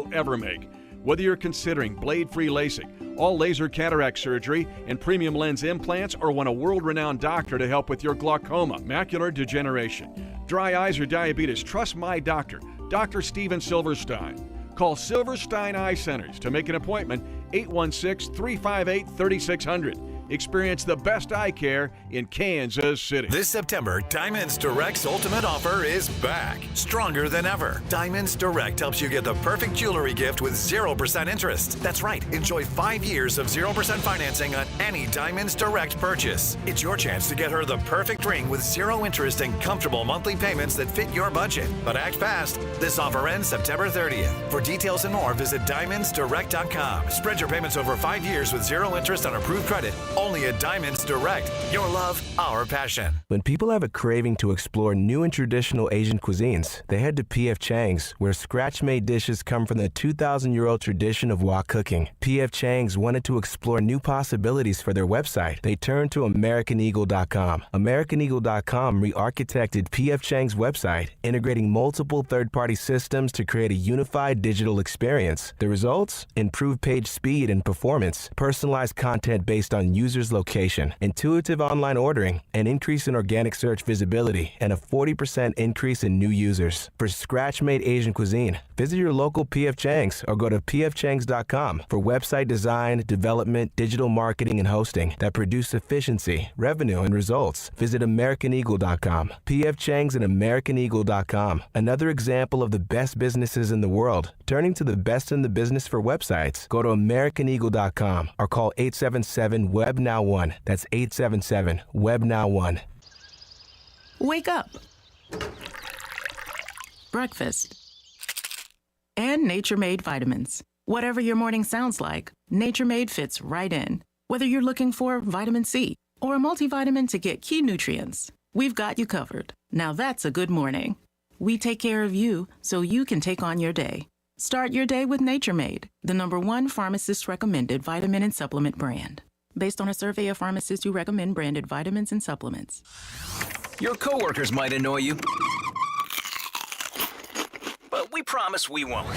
you'll ever make. Whether you're considering blade-free LASIK, all laser cataract surgery, and premium lens implants, or want a world-renowned doctor to help with your glaucoma, macular degeneration, dry eyes, or diabetes, trust my doctor, Dr. Steven Silverstein. Call Silverstein Eye Centers to make an appointment, 816-358-3600. Experience the best eye care in Kansas City. This September, Diamonds Direct's ultimate offer is back, stronger than ever. Diamonds Direct helps you get the perfect jewelry gift with 0% interest. That's right, enjoy 5 years of 0% financing on any Diamonds Direct purchase. It's your chance to get her the perfect ring with 0 interest and comfortable monthly payments that fit your budget. But act fast. This offer ends September 30th. For details and more, visit DiamondsDirect.com. Spread your payments over 5 years with 0 interest on approved credit. Only at Diamonds Direct. Your love, our passion. When people have a craving to explore new and traditional Asian cuisines, they head to P.F. Chang's, where scratch-made dishes come from the 2,000-year-old tradition of wok cooking. P.F. Chang's wanted to explore new possibilities for their website. They turned to AmericanEagle.com. AmericanEagle.com re-architected P.F. Chang's website, integrating multiple third-party systems to create a unified digital experience. The results? Improved page speed and performance, personalized content based on users' location, intuitive online ordering, an increase in organic search visibility, and a 40% increase in new users. For scratch-made Asian cuisine, visit your local P.F. Chang's or go to pfchangs.com for website design, development, digital marketing, and hosting that produce efficiency, revenue, and results. Visit AmericanEagle.com. P.F. Chang's and AmericanEagle.com. Another example of the best businesses in the world, turning to the best in the business for websites. Go to AmericanEagle.com or call 877-WEB-NOW1. That's 877-WEB-NOW1. Wake up. Breakfast. And Nature-Made vitamins. Whatever your morning sounds like, Nature-Made fits right in. Whether you're looking for vitamin C or a multivitamin to get key nutrients, we've got you covered. Now that's a good morning. We take care of you so you can take on your day. Start your day with Nature-Made, the #1 pharmacist-recommended vitamin and supplement brand. Based on a survey of pharmacists who recommend branded vitamins and supplements. Your coworkers might annoy you, but we promise we won't.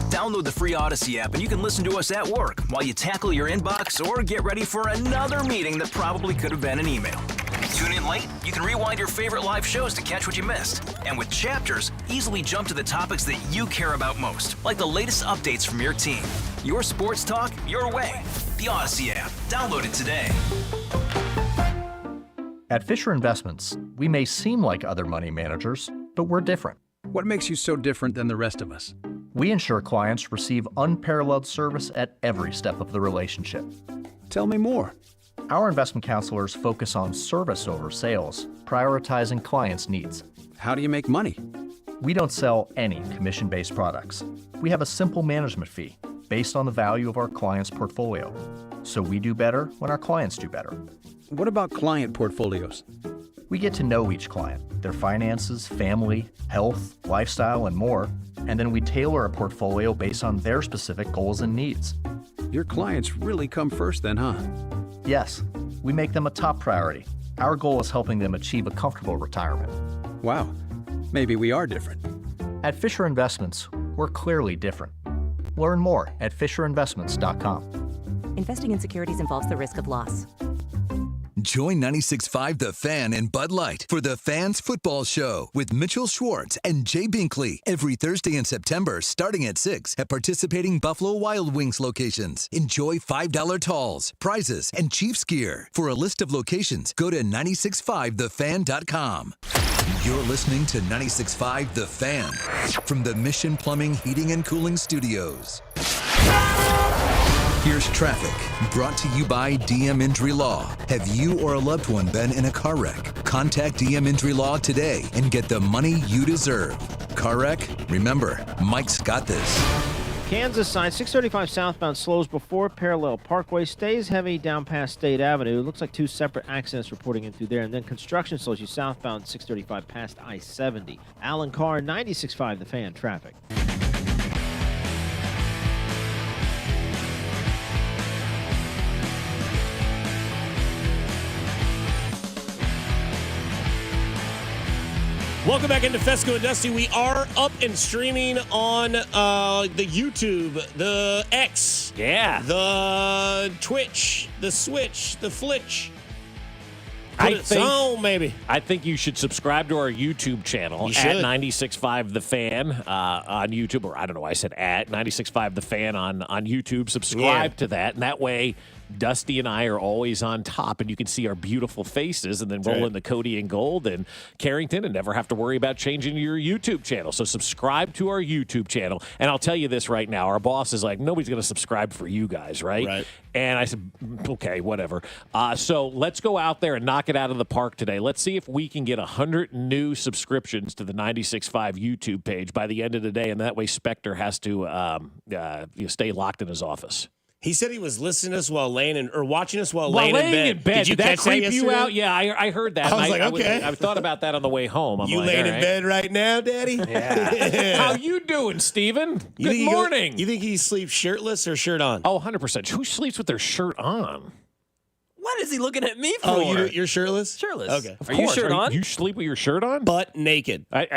Download the free Odyssey app and you can listen to us at work while you tackle your inbox or get ready for another meeting that probably could have been an email. Tune in late? You can rewind your favorite live shows to catch what you missed. And with Chapters, easily jump to the topics that you care about most, like the latest updates from your team. Your sports talk, your way. The Odyssey app. Download it today. At Fisher Investments, we may seem like other money managers, but we're different. What makes you so different than the rest of us? We ensure clients receive unparalleled service at every step of the relationship. Tell me more. Our investment counselors focus on service over sales, prioritizing clients' needs. How do you make money? We don't sell any commission-based products. We have a simple management fee based on the value of our client's portfolio. So we do better when our clients do better. What about client portfolios? We get to know each client, their finances, family, health, lifestyle, and more, and then we tailor a portfolio based on their specific goals and needs. Your clients really come first then, huh? Yes, we make them a top priority. Our goal is helping them achieve a comfortable retirement. Wow, maybe we are different. At Fisher Investments, we're clearly different. Learn more at FisherInvestments.com. Investing in securities involves the risk of loss. Join 96.5 The Fan and Bud Light for the Fans Football Show with Mitchell Schwartz and Jay Binkley every Thursday in September starting at 6 at participating Buffalo Wild Wings locations. Enjoy $5 talls, prizes, and Chiefs gear. For a list of locations, go to 965thefan.com. You're listening to 96.5 The Fan from the Mission Plumbing, Heating, and Cooling Studios. Here's traffic, brought to you by DM Injury Law. Have you or a loved one been in a car wreck? Contact DM Injury Law today and get the money you deserve. Car wreck? Remember, Mike's got this. Kansas side, 635 southbound slows before Parallel Parkway, stays heavy down past State Avenue. It looks like two separate accidents reporting in through there, and then construction slows you southbound 635 past I-70. Alan Carr, 96.5 The Fan, traffic. Welcome back into Fescoe and Dusty. We are up and streaming on the YouTube, the X, the Twitch, the Switch, the Flitch. Maybe. I think you should subscribe to our YouTube channel at 96.5 The Fan on YouTube, or I don't know why I said at 96.5 The Fan on YouTube. Subscribe to that, and that way Dusty and I are always on top, and you can see our beautiful faces, and then roll in the Cody and Gold and Carrington and never have to worry about changing your YouTube channel. So subscribe to our YouTube channel. And I'll tell you this right now. Our boss is like, nobody's going to subscribe for you guys, right? And I said, okay, whatever. So let's go out there and knock it out of the park today. Let's see if we can get 100 new subscriptions to the 96.5 YouTube page by the end of the day, and that way Spectre has to stay locked in his office. He said he was listening to us while watching us while laying in bed. Did you catch that yesterday? You out? Yeah, I heard that. I was like, okay. I thought about that on the way home. You laying in bed right now, Daddy? Yeah. How you doing, Steven? Good morning. You think he sleeps shirtless or shirt on? Oh, 100%. Who sleeps with their shirt on? What is he looking at me for? Oh, you're shirtless? Shirtless. Okay. Are you shirt on? You sleep with your shirt on? Butt naked. I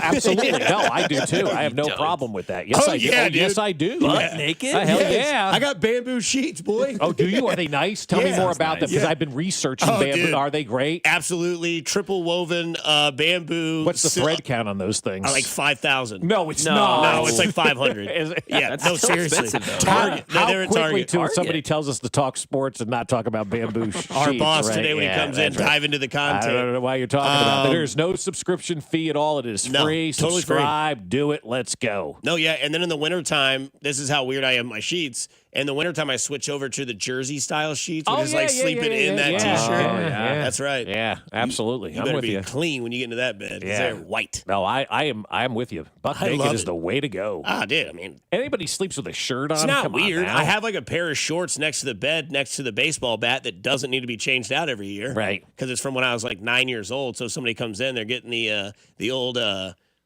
absolutely. No, I do too. I have no problem with that. Yes, I do. Yeah, yes, I do. Butt naked? Hell yeah. I got bamboo sheets, boy. Oh, do you? Are they nice? Tell me more about them, because I've been researching bamboo. Dude. Are they great? Absolutely. Triple woven bamboo. What's the thread count on those things? Like 5,000. No, it's not. No, it's like 500. Yeah, that's seriously. expensive, though. Target. How quickly Target. somebody tells us to talk sports and not talk about bamboo sheets? Our boss right? today when he comes in, dive into the content. I don't know why you're talking about that. There's no subscription fee at all. It is free. Totally Subscribe. Free. Do it. Let's go. No, yeah. And then in the wintertime, this is how weird I am with my sheets. In the wintertime, I switch over to the jersey style sheets, which is like sleeping in that T-shirt. That's right. Yeah, absolutely. You better be clean when you get into that bed, because they're white. No, I am with you. Butt naked is the way to go. Dude, I mean, anybody sleeps with a shirt on? It's not Come weird. on now. I have like a pair of shorts next to the bed, next to the baseball bat that doesn't need to be changed out every year. Right. Because it's from when I was like 9 years old. So somebody comes in, they're getting the old,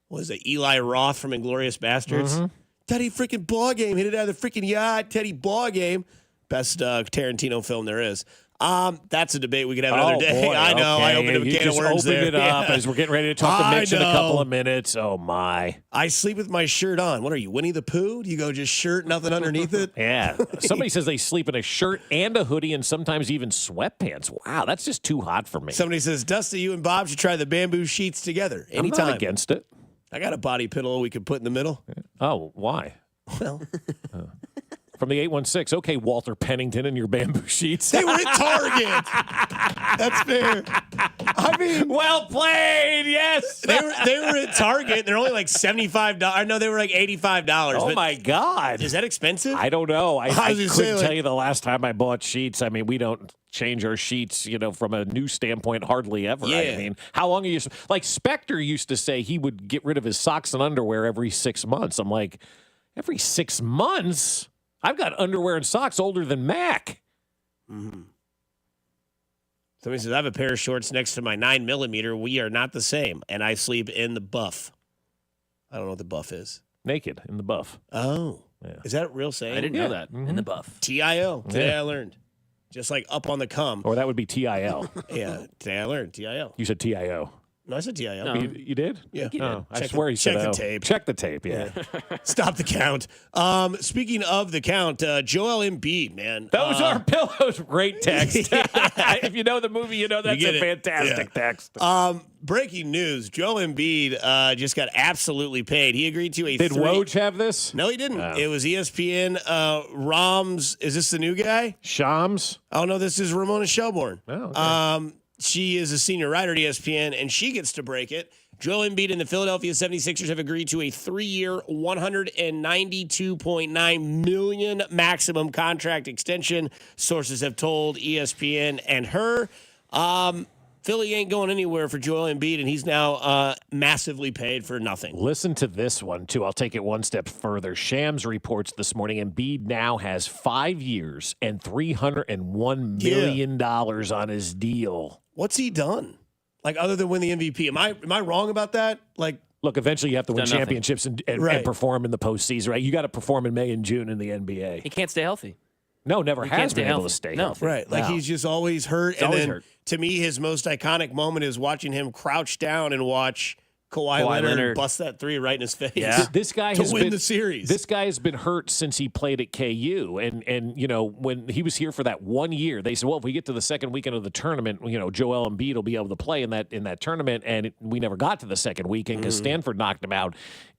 what is it, Eli Roth from Inglourious Bastards. Mm-hmm. Teddy freaking ball game. Hit it out of the freaking yard. Teddy ball game. Best Tarantino film there is. That's a debate we could have another day. Boy, I know. Okay. I opened a can of worms there. It up as we're getting ready to talk to Mitch in a couple of minutes. Oh, my. I sleep with my shirt on. What are you, Winnie the Pooh? Do you go just shirt, nothing underneath it? Yeah. Somebody says they sleep in a shirt and a hoodie and sometimes even sweatpants. Wow, that's just too hot for me. Somebody says, Dusty, you and Bob should try the bamboo sheets together anytime. I'm not against it. I got a body pillow we could put in the middle. Oh, why? Well, from the 816. Okay, Walter Pennington and your bamboo sheets. They were at Target. That's fair. I mean, well played. Yes, they were at Target. They're only like $75. No, they were like $85. Oh my God, is that expensive? I don't know. I couldn't tell like, you the last time I bought sheets. I mean, we don't change our sheets, from a new standpoint, hardly ever. Yeah. I mean, how long are you? Like Spectre used to say he would get rid of his socks and underwear every 6 months. I'm like, every 6 months? I've got underwear and socks older than Mac. Mm-hmm. Somebody says, I have a pair of shorts next to my 9mm. We are not the same. And I sleep in the buff. I don't know what the buff is. Naked in the buff. Oh. Yeah. Is that a real saying? I didn't know that. Mm-hmm. In the buff. TIO. Today I learned. Just like up on the cum. Or that would be TIL. Yeah. Today I learned. TIO. You said TIO. No, I said TIO. No. You did? Yeah. Oh, I swear you said check the tape. Check the tape, yeah. Stop the count. Speaking of the count, Joel Embiid, man. Those are pillows. Great text. If you know the movie, you know that's a fantastic text. Breaking news. Joel Embiid just got absolutely paid. He agreed to a Did Woj have this? No, he didn't. Oh. It was ESPN. Rams. Is this the new guy? Shams? Oh, no, this is Ramona Shelbourne. Oh, okay. She is a senior writer at ESPN, and she gets to break it. Joel Embiid and the Philadelphia 76ers have agreed to a 3-year, $192.9 million maximum contract extension. Sources have told ESPN and her. Philly ain't going anywhere for Joel Embiid, and he's now massively paid for nothing. Listen to this one, too. I'll take it one step further. Shams reports this morning Embiid now has 5 years and $301 million on his deal. What's he done? Like, other than win the MVP? Am I wrong about that? Like, look, eventually you have to win championships and perform in the postseason, right? You got to perform in May and June in the NBA. He can't stay healthy. No, never has been able to stay healthy. Right. Like, he's just always hurt. To me, his most iconic moment is watching him crouch down and watch Kawhi Leonard bust that three right in his face. Yeah. This guy to has win been, the series. This guy has been hurt since he played at KU, and when he was here for that 1 year, they said, well, if we get to the second weekend of the tournament, Joel Embiid will be able to play in that tournament, and we never got to the second weekend because Stanford knocked him out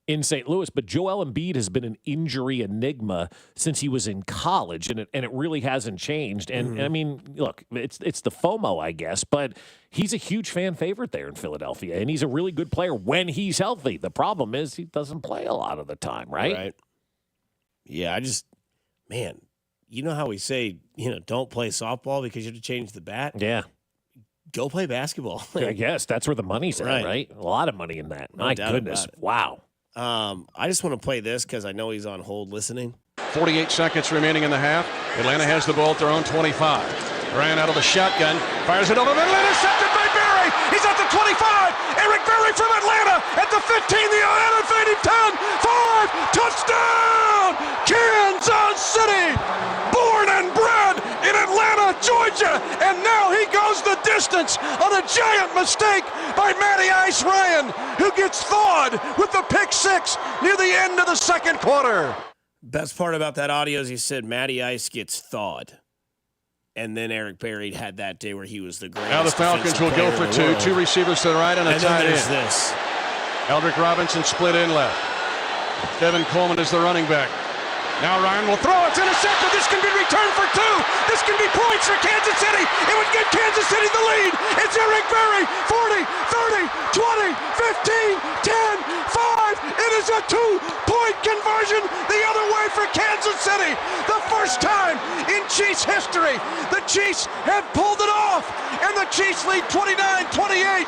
in St. Louis. But Joel Embiid has been an injury enigma since he was in college, and it really hasn't changed. And I mean, look, it's the FOMO, I guess, but he's a huge fan favorite there in Philadelphia, and he's a really good player when he's healthy. The problem is he doesn't play a lot of the time, right? Right. Yeah, man, you know how we say, don't play softball because you have to change the bat? Yeah. Go play basketball. I guess that's where the money's at, right? A lot of money in that. No My doubt goodness. about it. Wow. I just want to play this because I know he's on hold listening. 48 seconds remaining in the half. Atlanta has the ball at their own 25. Bryant out of the shotgun, fires it over the middle, intercepted by Berry. He's at the 25. Eric Berry from Atlanta at the 15. The elevated 10, 5, touchdown, Kansas City. Born and bred in Atlanta, Georgia, and now he goes the distance on a giant mistake by Matty Ice Ryan, who gets thawed with the pick six near the end of the second quarter. Best part about that audio is he said Matty Ice gets thawed. And then Eric Berry had that day where he was the greatest. Now the Falcons will go for two receivers to the right and a tight end. There's this. Eldrick Robinson split in left. Devin Coleman is the running back. Now Ryan will throw. It's intercepted. This can be returned for two. This can be points for Kansas City. It would give Kansas City the lead. It's Eric Berry. 40, 30, 20, 15, 10, 5. It is a 2-point conversion the other way for Kansas City. The first time in Chiefs history. The Chiefs have pulled it off. And the Chiefs lead 29-28.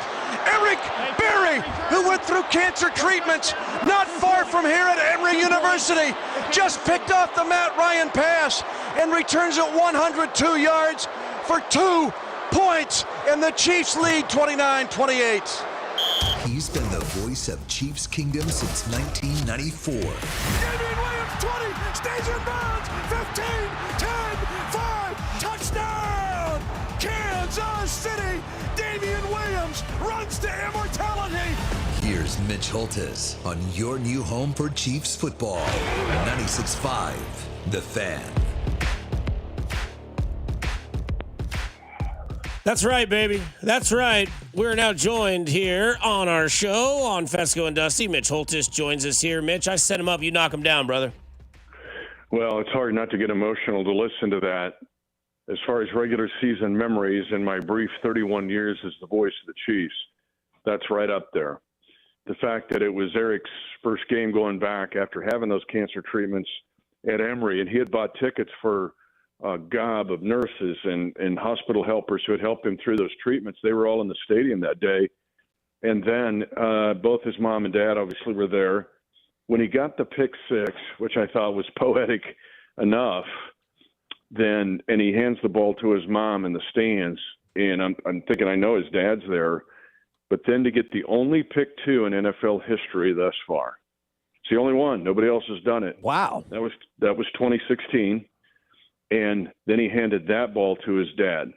Eric Berry, who went through cancer treatments not far from here at Emory University, just picked off the Matt Ryan pass and returns it 102 yards for 2 points, and the Chiefs lead 29-28. He's been the voice of Chiefs Kingdom since 1994. Damian Williams, 20, stays in bounds, 15, 10, 5, touchdown! Kansas City, Damian Williams runs to immortality. Here's Mitch Holthus on your new home for Chiefs football. 96.5, The Fan. That's right, baby. That's right. We're now joined here on our show on Fescoe and Dusty. Mitch Holthus joins us here. Mitch, I set him up. You knock him down, brother. Well, it's hard not to get emotional to listen to that. As far as regular season memories in my brief 31 years as the voice of the Chiefs, that's right up there. The fact that it was Eric's first game going back after having those cancer treatments at Emory, and he had bought tickets for a gob of nurses and hospital helpers who had helped him through those treatments. They were all in the stadium that day. And then both his mom and dad obviously were there. When he got the pick six, which I thought was poetic enough, and he hands the ball to his mom in the stands, and I'm thinking, I know his dad's there, but then to get the only pick two in NFL history thus far. It's the only one. Nobody else has done it. Wow. That was 2016, and then he handed that ball to his dad.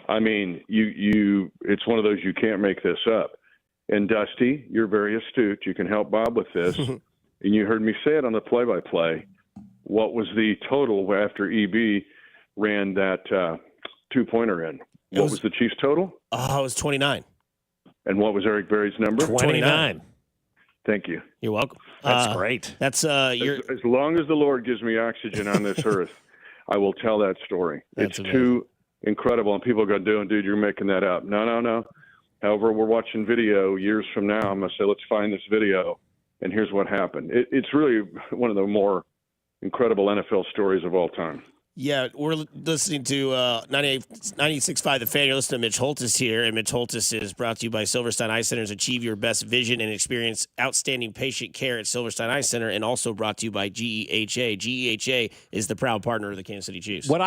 I mean, it's one of those, you can't make this up. And Dusty, you're very astute. You can help Bob with this. And you heard me say it on the play-by-play. What was the total after EB ran that two-pointer in? What was the Chiefs' total? Oh, it was 29. And what was Eric Berry's number? 29. Thank you. You're welcome. That's great. That's as long as the Lord gives me oxygen on this earth, I will tell that story. It's too incredible. And people go, dude, you're making that up. No. However, we're watching video years from now. I'm going to say, let's find this video. And here's what happened. It's really one of the more incredible NFL stories of all time. Yeah, we're listening to 96.5 The Fan. You're listening to Mitch Holthus here, and Mitch Holthus is brought to you by Silverstein Eye Centers. Achieve your best vision and experience outstanding patient care at Silverstein Eye Center, and also brought to you by GEHA. GEHA is the proud partner of the Kansas City Chiefs. What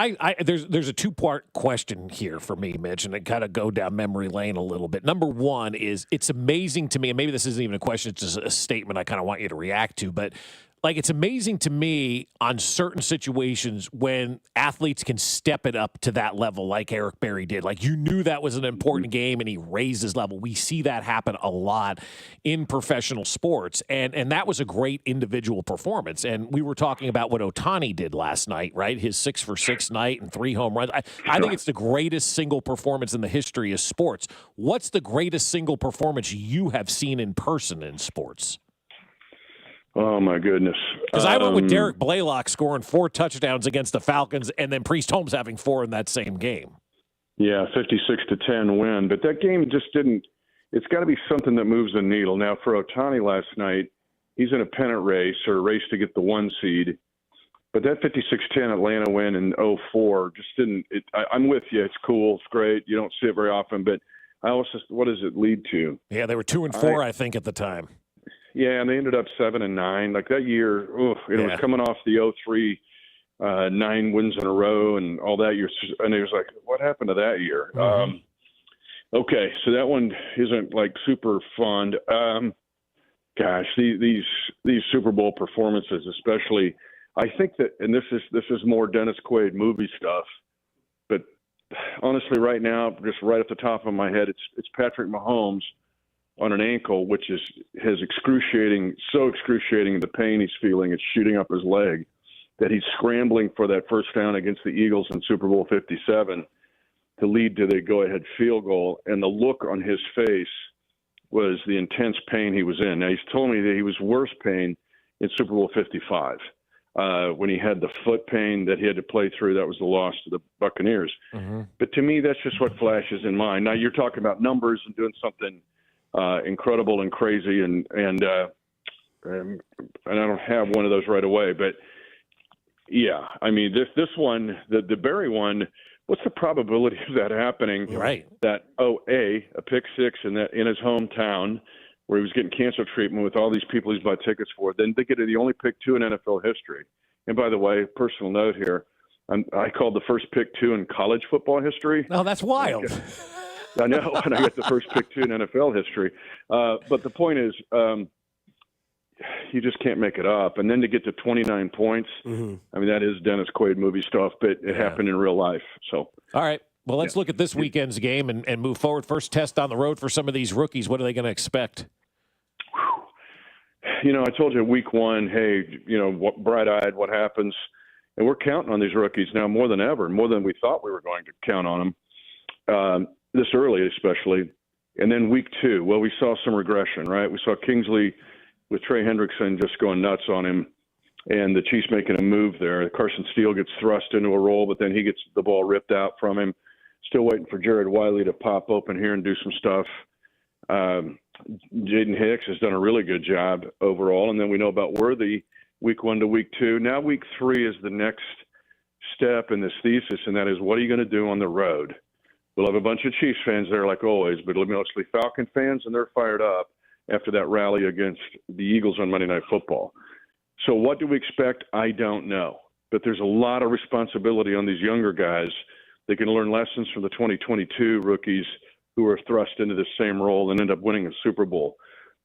there's a two-part question here for me, Mitch, and I kind of go down memory lane a little bit. Number one is, it's amazing to me, and maybe this isn't even a question, it's just a statement I kind of want you to react to, but like, it's amazing to me on certain situations when athletes can step it up to that level like Eric Berry did. Like, you knew that was an important game, and he raised his level. We see that happen a lot in professional sports, and that was a great individual performance. And we were talking about what Ohtani did last night, right? His 6-for-6 night and 3 home runs. I think it's the greatest single performance in the history of sports. What's the greatest single performance you have seen in person in sports? Oh, my goodness. Because I went with Derek Blaylock scoring 4 touchdowns against the Falcons, and then Priest Holmes having 4 in that same game. Yeah, 56-10 win. But that game just didn't – it's got to be something that moves the needle. Now, for Ohtani last night, he's in a pennant race or a race to get the 1 seed. But that 56-10 Atlanta win in 2004 just didn't – I'm with you. It's cool. It's great. You don't see it very often. But I also – what does it lead to? Yeah, they were 2-4, I think, at the time. Yeah, and they ended up 7-9. Like that year, it was coming off the 2003 9 wins in a row and all that year, and it was like, what happened to that year? Mm-hmm. Okay, so that one isn't like super fond. Gosh, these Super Bowl performances, especially, I think that, and this is more Dennis Quaid movie stuff, but honestly, right now, just right off the top of my head, it's Patrick Mahomes on an ankle, which is so excruciating the pain he's feeling. It's shooting up his leg, that he's scrambling for that first down against the Eagles in Super Bowl 57 to lead to the go-ahead field goal. And the look on his face was the intense pain he was in. Now, he's told me that he was worse pain in Super Bowl 55 when he had the foot pain that he had to play through. That was the loss to the Buccaneers. Mm-hmm. But to me, that's just what flashes in mind. Now, you're talking about numbers and doing something incredible and crazy, and I don't have one of those right away, but yeah, I mean this one, the Berry one, what's the probability of that happening? Right. That a pick 6 in his hometown where he was getting cancer treatment with all these people he's bought tickets for. Then they get the only pick 2 in NFL history. And by the way, personal note here, I called the first pick 2 in college football history. Oh, that's wild. I know, and I got the first pick 2 in NFL history. But the point is, you just can't make it up. And then to get to 29 points, I mean, that is Dennis Quaid movie stuff, but it happened in real life. So, all right. Well, let's look at this weekend's game and move forward. First test on the road for some of these rookies. What are they going to expect? You know, I told you week 1, hey, bright-eyed, what happens? And we're counting on these rookies now more than ever, more than we thought we were going to count on them. This early, especially. And then week 2, well, we saw some regression, right? We saw Kingsley with Trey Hendrickson just going nuts on him, and the Chiefs making a move there. Carson Steele gets thrust into a role, but then he gets the ball ripped out from him. Still waiting for Jared Wiley to pop open here and do some stuff. Jaden Hicks has done a really good job overall. And then we know about Worthy week 1 to week 2. Now week 3 is the next step in this thesis, and that is, what are you going to do on the road? We'll have a bunch of Chiefs fans there like always, but mostly Falcon fans, and they're fired up after that rally against the Eagles on Monday Night Football. So what do we expect? I don't know. But there's a lot of responsibility on these younger guys. They can learn lessons from the 2022 rookies who are thrust into the same role and end up winning a Super Bowl.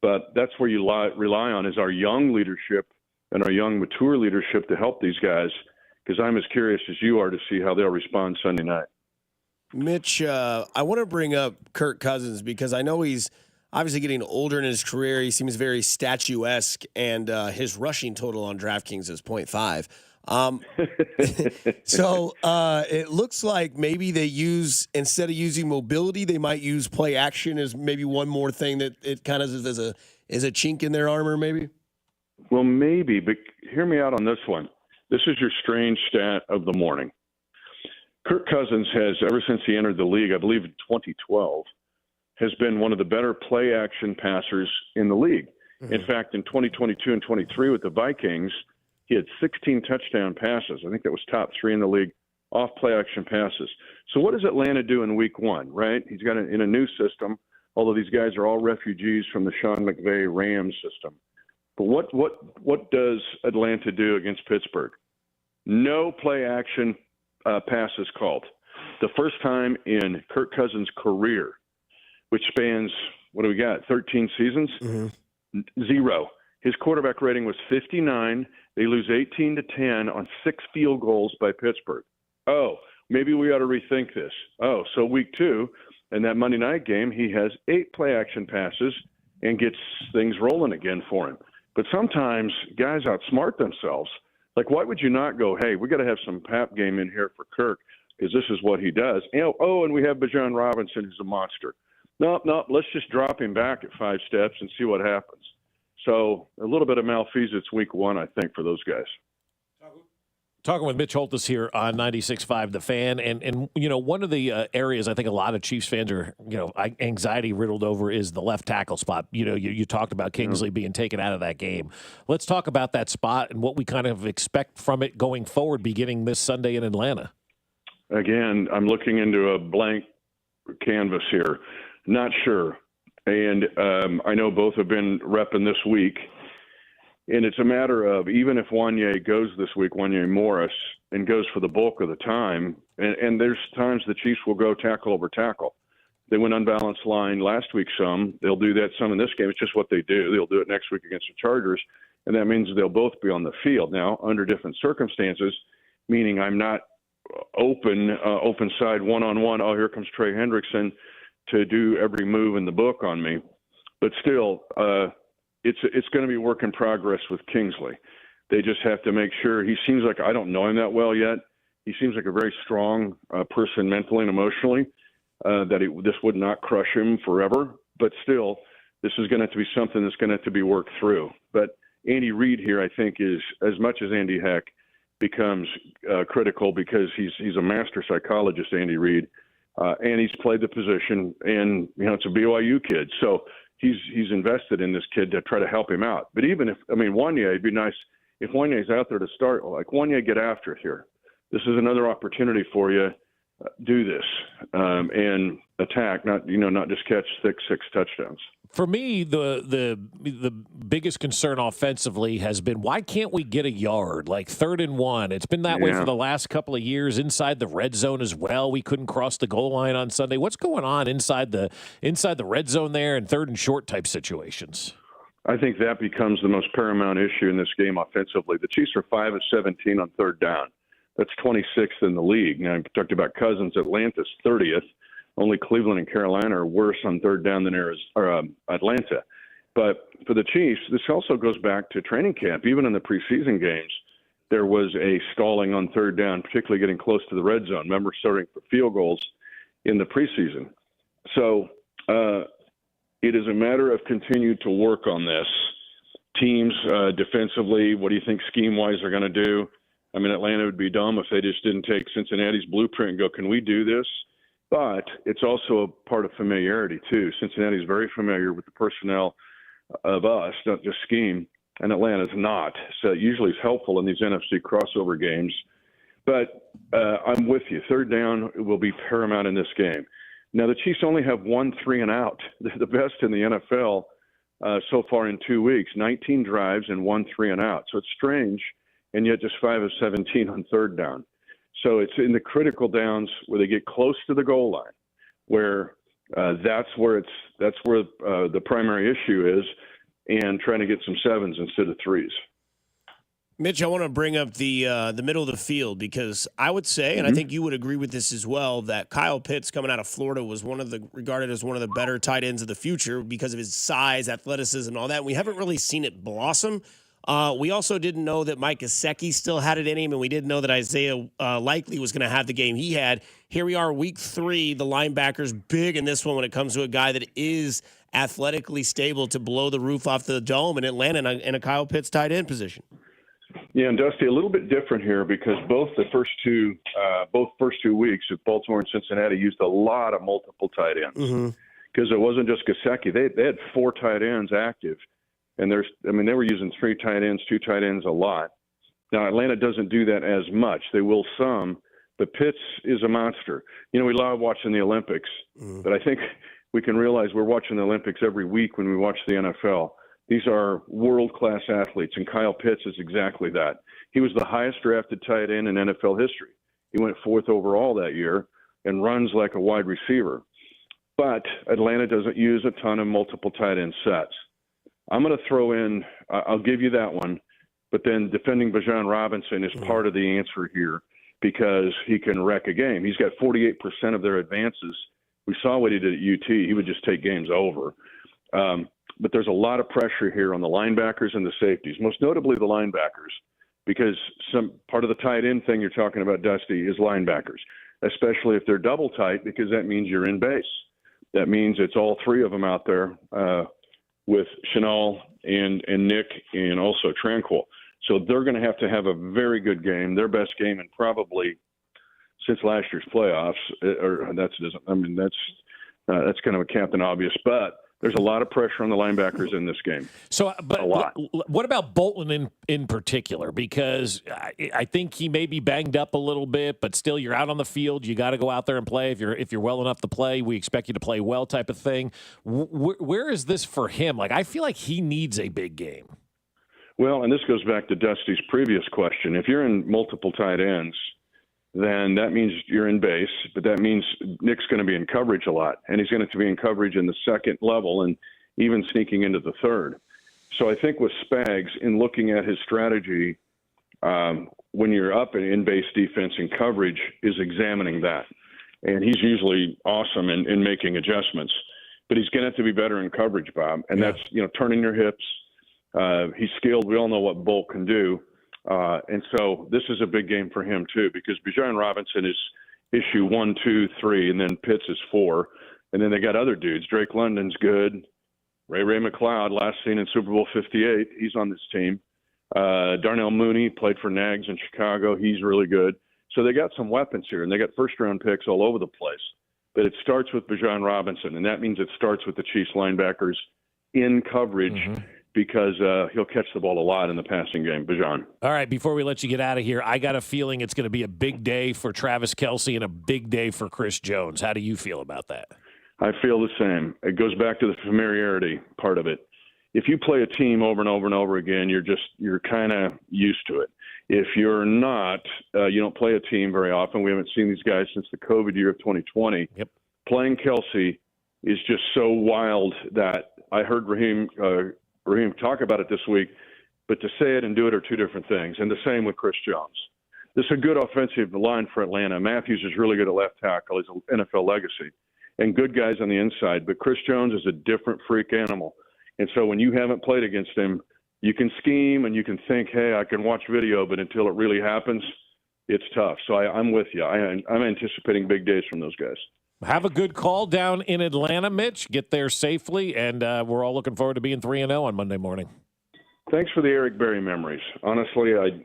But that's where you rely on is our young leadership and our young, mature leadership to help these guys, because I'm as curious as you are to see how they'll respond Sunday night. Mitch, I want to bring up Kirk Cousins because I know he's obviously getting older in his career. He seems very statuesque, and his rushing total on DraftKings is 0.5. So it looks like maybe they instead of using mobility, they might use play action as maybe one more thing that it kind of is a chink in their armor, maybe. Well, maybe, but hear me out on this one. This is your strange stat of the morning. Kirk Cousins has, ever since he entered the league, I believe in 2012, has been one of the better play-action passers in the league. Mm-hmm. In fact, in 2022 and 23 with the Vikings, he had 16 touchdown passes. I think that was top 3 in the league off play-action passes. So what does Atlanta do in week 1, right? He's got in a new system, although these guys are all refugees from the Sean McVay Rams system. But what does Atlanta do against Pittsburgh? No play-action passes called. The first time in Kirk Cousins' career, which spans, 13 seasons? Mm-hmm. 0. His quarterback rating was 59. They lose 18-10 on 6 field goals by Pittsburgh. Oh, maybe we ought to rethink this. Oh, so week 2, in that Monday night game, he has 8 play-action passes and gets things rolling again for him. But sometimes guys outsmart themselves. Like, why would you not go, hey, we got to have some pap game in here for Kirk because this is what he does. And we have Bijan Robinson, who's a monster. Nope, let's just drop him back at 5 steps and see what happens. So a little bit of malfeasance week 1, I think, for those guys. Talking with Mitch Holthus here on 96.5 The Fan. And one of the areas I think a lot of Chiefs fans are, anxiety riddled over is the left tackle spot. You talked about Kingsley being taken out of that game. Let's talk about that spot and what we kind of expect from it going forward beginning this Sunday in Atlanta. Again, I'm looking into a blank canvas here. Not sure. And I know both have been repping this week. And it's a matter of, even if Wanye goes this week, Wanye Morris, and goes for the bulk of the time, and there's times the Chiefs will go tackle over tackle. They went unbalanced line last week some. They'll do that some in this game. It's just what they do. They'll do it next week against the Chargers, and that means they'll both be on the field. Now, under different circumstances, meaning I'm not open side one-on-one, oh, here comes Trey Hendrickson to do every move in the book on me. But still, it's going to be work in progress with Kingsley. They just have to make sure. He seems like, I don't know him that well yet. He seems like a very strong person mentally and emotionally, this would not crush him forever. But still, this is going to have to be something that's going to have to be worked through. But Andy Reid here, I think, is as much as Andy Heck becomes critical because he's a master psychologist, Andy Reid, and he's played the position, and it's a BYU kid, so he's invested in this kid to try to help him out. But even if Wanye, it'd be nice if Wanye's out there to start. Like, Wanye, get after it here. This is another opportunity for you. Do this and attack, not just catch 6 touchdowns. For me, the biggest concern offensively has been, why can't we get a yard? Like 3rd and 1. It's been that way for the last couple of years. Inside the red zone as well, we couldn't cross the goal line on Sunday. What's going on inside the red zone there and 3rd and short type situations? I think that becomes the most paramount issue in this game offensively. The Chiefs are 5 of 17 on 3rd down. That's 26th in the league. Now, I talked about Cousins. Atlanta's 30th. Only Cleveland and Carolina are worse on 3rd down than Atlanta. But for the Chiefs, this also goes back to training camp. Even in the preseason games, there was a stalling on 3rd down, particularly getting close to the red zone. Remember, starting for field goals in the preseason. So it is a matter of continuing to work on this. Teams defensively, what do you think scheme-wise are going to do? Atlanta would be dumb if they just didn't take Cincinnati's blueprint and go, can we do this? But it's also a part of familiarity, too. Cincinnati's very familiar with the personnel of us, not just scheme, and Atlanta's not. So it usually is helpful in these NFC crossover games. But I'm with you. 3rd down will be paramount in this game. Now, the Chiefs only have 1 3-and-out. They're the best in the NFL so far in 2 weeks, 19 drives and 1 3-and-out. So it's strange, and yet just 5 of 17 on 3rd down. So it's in the critical downs where they get close to the goal line, where that's where the primary issue is, and trying to get some 7s instead of 3s. Mitch, I want to bring up the middle of the field because I would say, and I think you would agree with this as well, that Kyle Pitts coming out of Florida was regarded as one of the better tight ends of the future because of his size, athleticism, and all that. We haven't really seen it blossom. We also didn't know that Mike Gesicki still had it in him, and we didn't know that Isaiah Likely was going to have the game he had. Here we are, week 3. The linebacker's big in this one when it comes to a guy that is athletically stable to blow the roof off the dome in Atlanta in a Kyle Pitts tight end position. Yeah, and Dusty, a little bit different here because both first two weeks of Baltimore and Cincinnati used a lot of multiple tight ends because it wasn't just Gesicki. They had 4 tight ends active. And they were using 3 tight ends, 2 tight ends a lot. Now, Atlanta doesn't do that as much. They will some, but Pitts is a monster. We love watching the Olympics, but I think we can realize we're watching the Olympics every week when we watch the NFL. These are world-class athletes, and Kyle Pitts is exactly that. He was the highest drafted tight end in NFL history. He went 4th overall that year and runs like a wide receiver. But Atlanta doesn't use a ton of multiple tight end sets. I'm going to throw in, I'll give you that one, but then defending Bijan Robinson is part of the answer here because he can wreck a game. He's got 48% of their advances. We saw what he did at UT. He would just take games over. But there's a lot of pressure here on the linebackers and the safeties, most notably the linebackers, because some part of the tight end thing you're talking about, Dusty, is linebackers, especially if they're double tight, because that means you're in base. That means it's all three of them out there with Chenal and Nick and also Tranquil. So they're going to have a very good game, their best game in probably since last year's playoffs. That's kind of a captain obvious, but there's a lot of pressure on the linebackers in this game. So, but what about Bolton in particular? Because I think he may be banged up a little bit, but still, you're out on the field. You got to go out there and play. If you're well enough to play, we expect you to play well, type of thing. Where is this for him? Like, I feel like he needs a big game. Well, and this goes back to Dusty's previous question. If you're in multiple tight ends, then that means you're in base, but that means Nick's going to be in coverage a lot, and he's going to be in coverage in the second level and even sneaking into the third. So I think with Spags, in looking at his strategy, when you're up in base defense and coverage, is examining that. And he's usually awesome in making adjustments. But he's going to have to be better in coverage, Bob. And that's, turning your hips. He's skilled. We all know what Bolt can do. And so this is a big game for him, too, because Bijan Robinson is issue 1, 2, 3, and then Pitts is 4. And then they got other dudes. Drake London's good. Ray McLeod, last seen in Super Bowl 58. He's on this team. Darnell Mooney played for Nags in Chicago. He's really good. So they got some weapons here, and they got first-round picks all over the place. But it starts with Bijan Robinson, and that means it starts with the Chiefs linebackers in coverage because he'll catch the ball a lot in the passing game, Bijan. All right, before we let you get out of here, I got a feeling it's going to be a big day for Travis Kelce and a big day for Chris Jones. How do you feel about that? I feel the same. It goes back to the familiarity part of it. If you play a team over and over and over again, you're kind of used to it. If you're not, you don't play a team very often. We haven't seen these guys since the COVID year of 2020. Yep. Playing Kelce is just so wild that I heard Raheem talk about it this week, but to say it and do it are two different things. And the same with Chris Jones. This is a good offensive line for Atlanta. Matthews is really good at left tackle. He's an NFL legacy. And good guys on the inside. But Chris Jones is a different freak animal. And so when you haven't played against him, you can scheme and you can think, hey, I can watch video, but until it really happens, it's tough. So I'm with you. I'm anticipating big days from those guys. Have a good call down in Atlanta, Mitch. Get there safely, and we're all looking forward to being 3-0 on Monday morning. Thanks for the Eric Berry memories. Honestly, I'd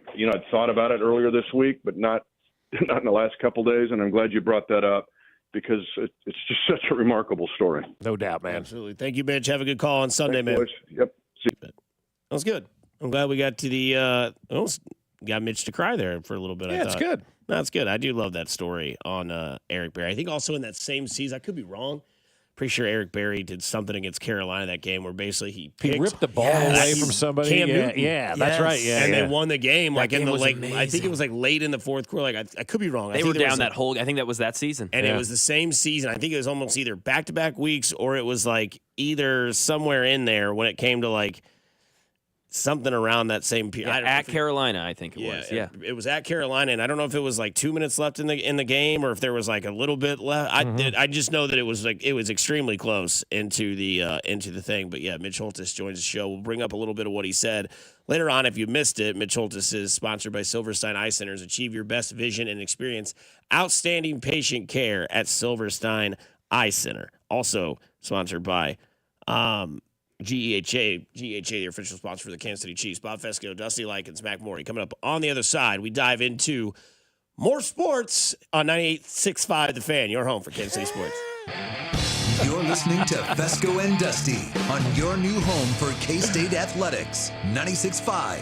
thought about it earlier this week, but not in the last couple days, and I'm glad you brought that up because it's just such a remarkable story. No doubt, man. Absolutely. Thank you, Mitch. Have a good call on Sunday, Thanks, man. boys. Yep. See you. That was good. I'm glad we got to the got Mitch to cry there for a little bit. Yeah, it's good. That's good. I do love that story on Eric Berry. I think also in that same season, I could be wrong. Pretty sure Eric Berry did something against Carolina that game where basically he ripped the ball away from somebody. Cam Newton. That's right. Yeah, and they won the game That in the amazing. I think it was late in the fourth quarter. I could be wrong. They were down that whole. I think that was that season, and it was the same season. I think it was almost either back-to-back weeks or it was either somewhere in there when it came to something around that same period. at Carolina, I think it was. Yeah, it was at Carolina, and I don't know if it was 2 minutes left in the game or if there was a little bit left. I just know that it was extremely close into the thing. But yeah, Mitch Holthus joins the show. We'll bring up a little bit of what he said later on. If you missed it, Mitch Holthus is sponsored by Silverstein Eye Centers. Achieve your best vision and experience outstanding patient care at Silverstein Eye Center. Also sponsored by GEHA, the official sponsor for the Kansas City Chiefs. Bob Fescoe, Dusty Likens, Mac Morey. Coming up on the other side, we dive into more sports on 98.65 The Fan, your home for Kansas City sports. You're listening to Fescoe and Dusty on your new home for K-State Athletics. 96.5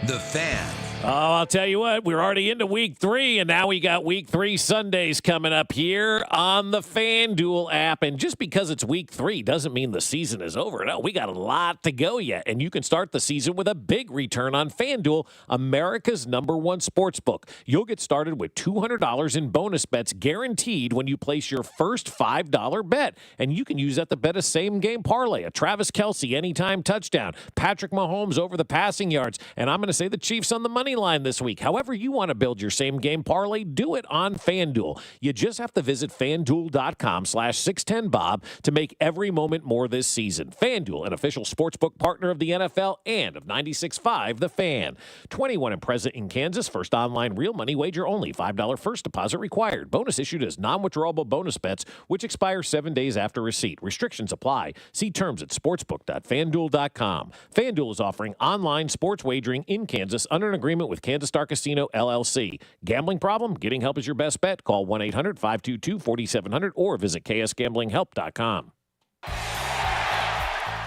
The Fan. Oh, I'll tell you what, we're already into week 3, and now we got week 3 Sundays coming up here on the FanDuel app. And just because it's week 3 doesn't mean the season is over. No, we got a lot to go yet, and you can start the season with a big return on FanDuel, America's #1 sportsbook. You'll get started with $200 in bonus bets guaranteed when you place your first $5 bet, and you can use that to bet a same-game parlay, a Travis Kelce anytime touchdown, Patrick Mahomes over the passing yards, and I'm going to say the Chiefs on the money line this week. However you want to build your same-game parlay, do it on FanDuel. You just have to visit FanDuel.com/610Bob to make every moment more this season. FanDuel, an official sportsbook partner of the NFL and of 96.5 The Fan. 21 and present in Kansas. First online real money wager only. $5 first deposit required. Bonus issued as non-withdrawable bonus bets, which expire 7 days after receipt. Restrictions apply. See terms at sportsbook.fanduel.com. FanDuel is offering online sports wagering in Kansas under an agreement with Kansas Star Casino, LLC. Gambling problem? Getting help is your best bet. Call 1-800-522-4700 or visit ksgamblinghelp.com.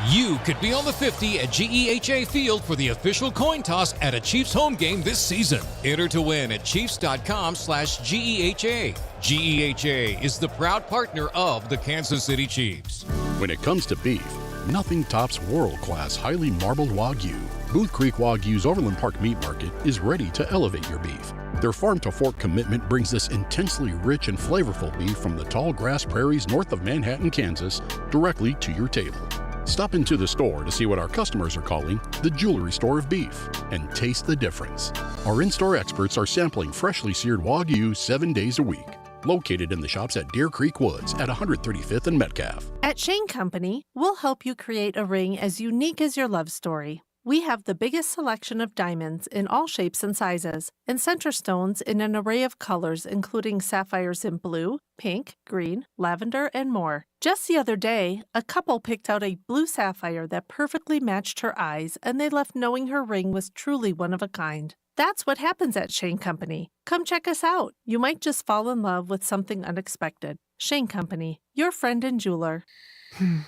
You could be on the 50 at GEHA Field for the official coin toss at a Chiefs home game this season. Enter to win at Chiefs.com/GEHA. GEHA is the proud partner of the Kansas City Chiefs. When it comes to beef, nothing tops world-class highly marbled Wagyu. Booth Creek Wagyu's Overland Park Meat Market is ready to elevate your beef. Their farm-to-fork commitment brings this intensely rich and flavorful beef from the tall grass prairies north of Manhattan, Kansas, directly to your table. Stop into the store to see what our customers are calling the jewelry store of beef and taste the difference. Our in-store experts are sampling freshly seared Wagyu 7 days a week. Located in the shops at Deer Creek Woods at 135th and Metcalf. At Shane Company, we'll help you create a ring as unique as your love story. We have the biggest selection of diamonds in all shapes and sizes, and center stones in an array of colors, including sapphires in blue, pink, green, lavender, and more. Just the other day, a couple picked out a blue sapphire that perfectly matched her eyes, and they left knowing her ring was truly one of a kind. That's what happens at Shane Company. Come check us out. You might just fall in love with something unexpected. Shane Company, your friend and jeweler.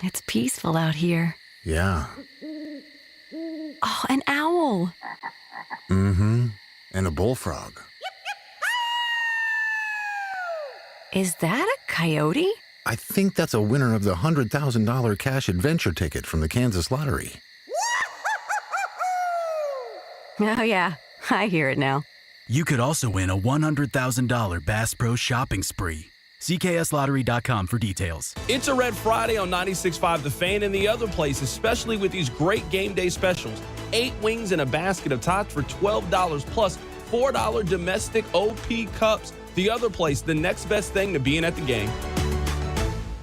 It's peaceful out here. Yeah. Oh, an owl. Mm-hmm. And a bullfrog. Is that a coyote? I think that's a winner of the $100,000 cash adventure ticket from the Kansas Lottery. Oh, yeah. I hear it now. You could also win a $100,000 Bass Pro shopping spree. CKSLottery.com for details. It's a Red Friday on 96.5 The Fan and the other place, especially with these great game day specials. 8 wings and a basket of tots for $12 plus $4 domestic OP cups. The other place, the next best thing to being at the game.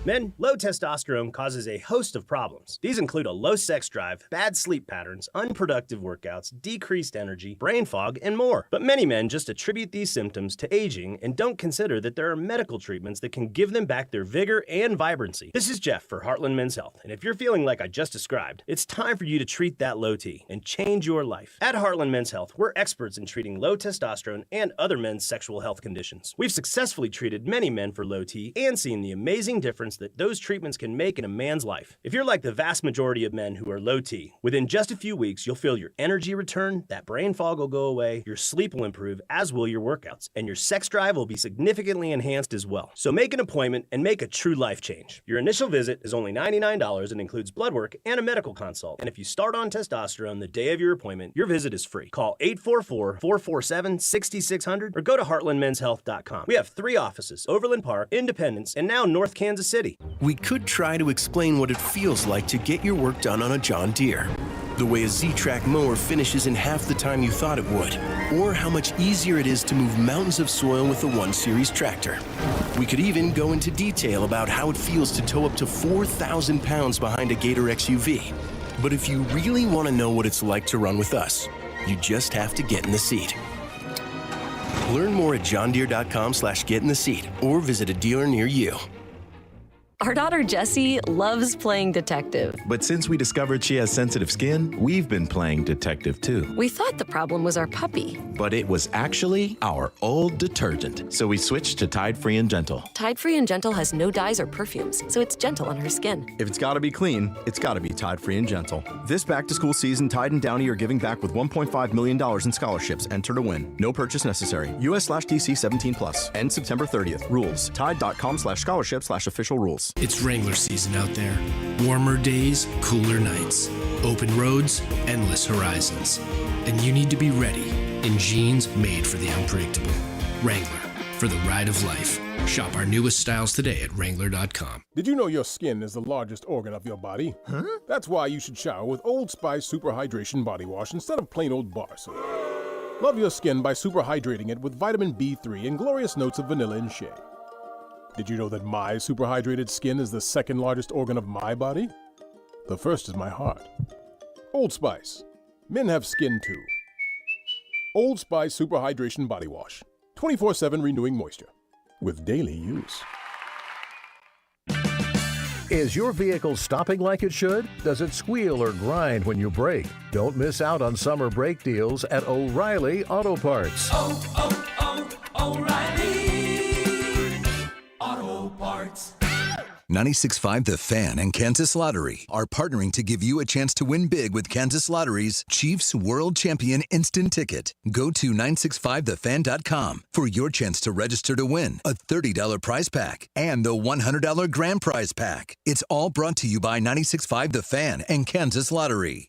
Men, low testosterone causes a host of problems. These include a low sex drive, bad sleep patterns, unproductive workouts, decreased energy, brain fog, and more. But many men just attribute these symptoms to aging and don't consider that there are medical treatments that can give them back their vigor and vibrancy. This is Jeff for Heartland Men's Health, and if you're feeling like I just described, it's time for you to treat that low T and change your life. At Heartland Men's Health, we're experts in treating low testosterone and other men's sexual health conditions. We've successfully treated many men for low T and seen the amazing difference that those treatments can make in a man's life. If you're like the vast majority of men who are low T, within just a few weeks, you'll feel your energy return, that brain fog will go away, your sleep will improve, as will your workouts, and your sex drive will be significantly enhanced as well. So make an appointment and make a true life change. Your initial visit is only $99 and includes blood work and a medical consult. And if you start on testosterone the day of your appointment, your visit is free. Call 844-447-6600 or go to heartlandmenshealth.com. We have 3 offices: Overland Park, Independence, and now North Kansas City. We could try to explain what it feels like to get your work done on a John Deere. The way a Z-Track mower finishes in half the time you thought it would. Or how much easier it is to move mountains of soil with the 1 Series tractor. We could even go into detail about how it feels to tow up to 4,000 pounds behind a Gator XUV. But if you really want to know what it's like to run with us, you just have to get in the seat. Learn more at johndeere.com/get-in-the-seat or visit a dealer near you. Our daughter Jessie loves playing detective. But since we discovered she has sensitive skin, we've been playing detective too. We thought the problem was our puppy. But it was actually our old detergent. So we switched to Tide Free and Gentle. Tide Free and Gentle has no dyes or perfumes, so it's gentle on her skin. If it's gotta be clean, it's gotta be Tide Free and Gentle. This back-to-school season, Tide and Downy are giving back with $1.5 million in scholarships. Enter to win. No purchase necessary. US/DC 17+. End September 30th. Rules. Tide.com/scholarship/official rules. It's Wrangler season out there. Warmer days, cooler nights. Open roads, endless horizons. And you need to be ready in jeans made for the unpredictable. Wrangler, for the ride of life. Shop our newest styles today at Wrangler.com. Did you know your skin is the largest organ of your body? Huh? That's why you should shower with Old Spice Super Hydration Body Wash instead of plain old bar soap. Love your skin by super hydrating it with vitamin B3 and glorious notes of vanilla and shea. Did you know that my super hydrated skin is the second largest organ of my body? The first is my heart. Old Spice. Men have skin too. Old Spice Super Hydration Body Wash. 24/7 renewing moisture. With daily use. Is your vehicle stopping like it should? Does it squeal or grind when you brake? Don't miss out on summer brake deals at O'Reilly Auto Parts. O'Reilly Auto Parts. 96.5 The Fan and Kansas Lottery are partnering to give you a chance to win big with Kansas Lottery's Chiefs World Champion Instant Ticket. Go to 965thefan.com for your chance to register to win a $30 prize pack and the $100 grand prize pack. It's all brought to you by 96.5 The Fan and Kansas Lottery.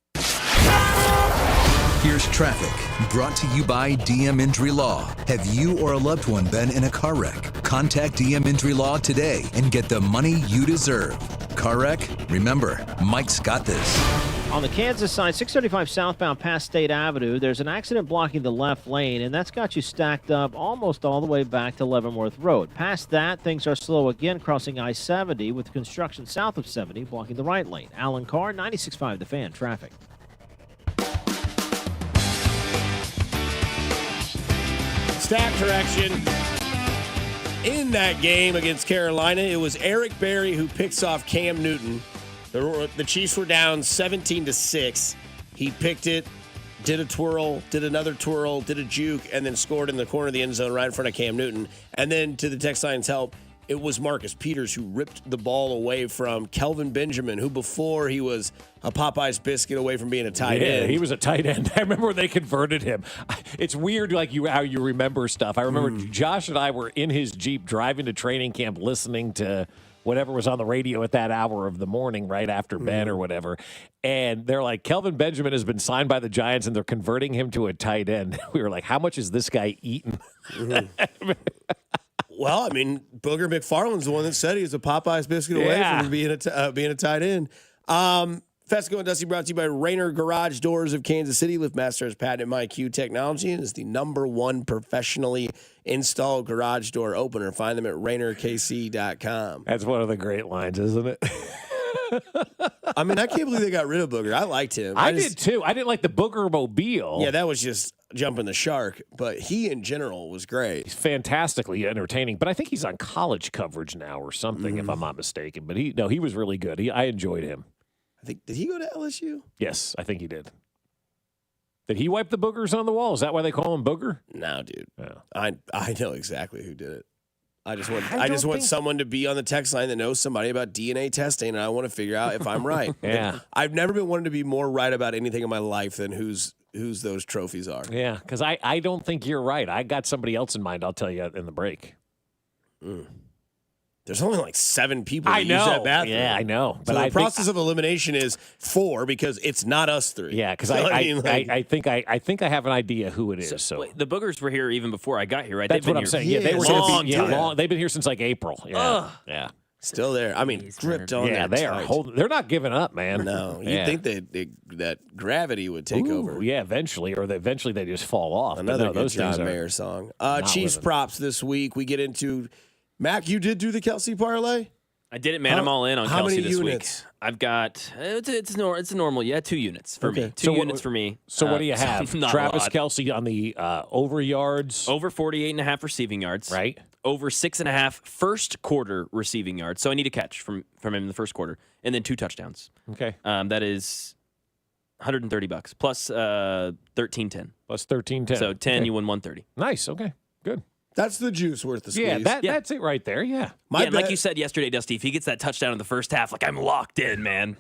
Here's traffic, brought to you by DM Injury Law. Have you or a loved one been in a car wreck? Contact DM Injury Law today and get the money you deserve. Car wreck? Remember, Mike's got this. On the Kansas side, 635 southbound past State Avenue, there's an accident blocking the left lane, and that's got you stacked up almost all the way back to Leavenworth Road. Past that, things are slow again crossing I-70 with construction south of 70 blocking the right lane. Alan Carr, 96.5 The Fan, traffic. Stat correction. In that game against Carolina, it was Eric Berry who picks off Cam Newton. The Chiefs were down 17-6. He picked it, did a twirl, did another twirl, did a juke, and then scored in the corner of the end zone right in front of Cam Newton. And then to the text line's help, it was Marcus Peters who ripped the ball away from Kelvin Benjamin, who before he was a Popeye's biscuit away from being a tight end. He was a tight end. I remember when they converted him. It's weird, like how you remember stuff. I remember Josh and I were in his Jeep driving to training camp, listening to whatever was on the radio at that hour of the morning, right after Ben or whatever. And they're like, Kelvin Benjamin has been signed by the Giants, and they're converting him to a tight end. We were like, how much is this guy eating? Well, I mean, Booger McFarland's the one that said he was a Popeye's biscuit away from being a tight end. Fescoe and Dusty brought to you by Rainer Garage Doors of Kansas City. LiftMaster has patented MyQ technology and is the #1 professionally installed garage door opener. Find them at RainerKC.com. That's one of the great lines, isn't it? I mean, I can't believe they got rid of Booger. I liked him. I did too. I didn't like the Booger Mobile. Yeah, that was just jumping the shark. But he, in general, was great. He's fantastically entertaining. But I think he's on college coverage now or something, if I'm not mistaken. But he was really good. I enjoyed him. Did he go to LSU? Yes, I think he did. Did he wipe the boogers on the wall? Is that why they call him Booger? No, dude. Yeah. I know exactly who did it. I just want someone to be on the text line that knows somebody about DNA testing, and I want to figure out if I'm right. Yeah. I've never been wanted to be more right about anything in my life than whose those trophies are. Yeah, because I don't think you're right. I got somebody else in mind. I'll tell you in the break. There's only like 7 people that use that bathroom. Yeah, I know. But the process of elimination is 4 because it's not us 3. Yeah, because I think I have an idea who it is. So the Boogers were here even before I got here, right? That's what I'm saying. Yeah, they were long. They've been here since like April. Yeah, yeah. Still there. I mean, gripped on. Yeah, they are holding. They're not giving up, man. No, you'd think that gravity would take over. Yeah, eventually, or eventually they just fall off. Another good John Mayer song. Chiefs props this week. We get into. Mac, you did do the Kelsey parlay? I didn't man them all in on how Kelsey many this units? week. I've got it's a normal 2 units for me. Two units for me. So what do you have? Not Travis a lot. Kelce on the over yards, over 48.5 receiving yards, right? Over 6.5 first quarter receiving yards. So I need a catch from him in the first quarter, and then 2 touchdowns. Okay, that is $130 plus 13.10. Plus 13.10. So 10, okay. you win 130. Nice. Okay, good. That's the juice worth the squeeze. Yeah, that's it right there. Yeah. And like you said yesterday, Dusty, if he gets that touchdown in the first half, like I'm locked in, man.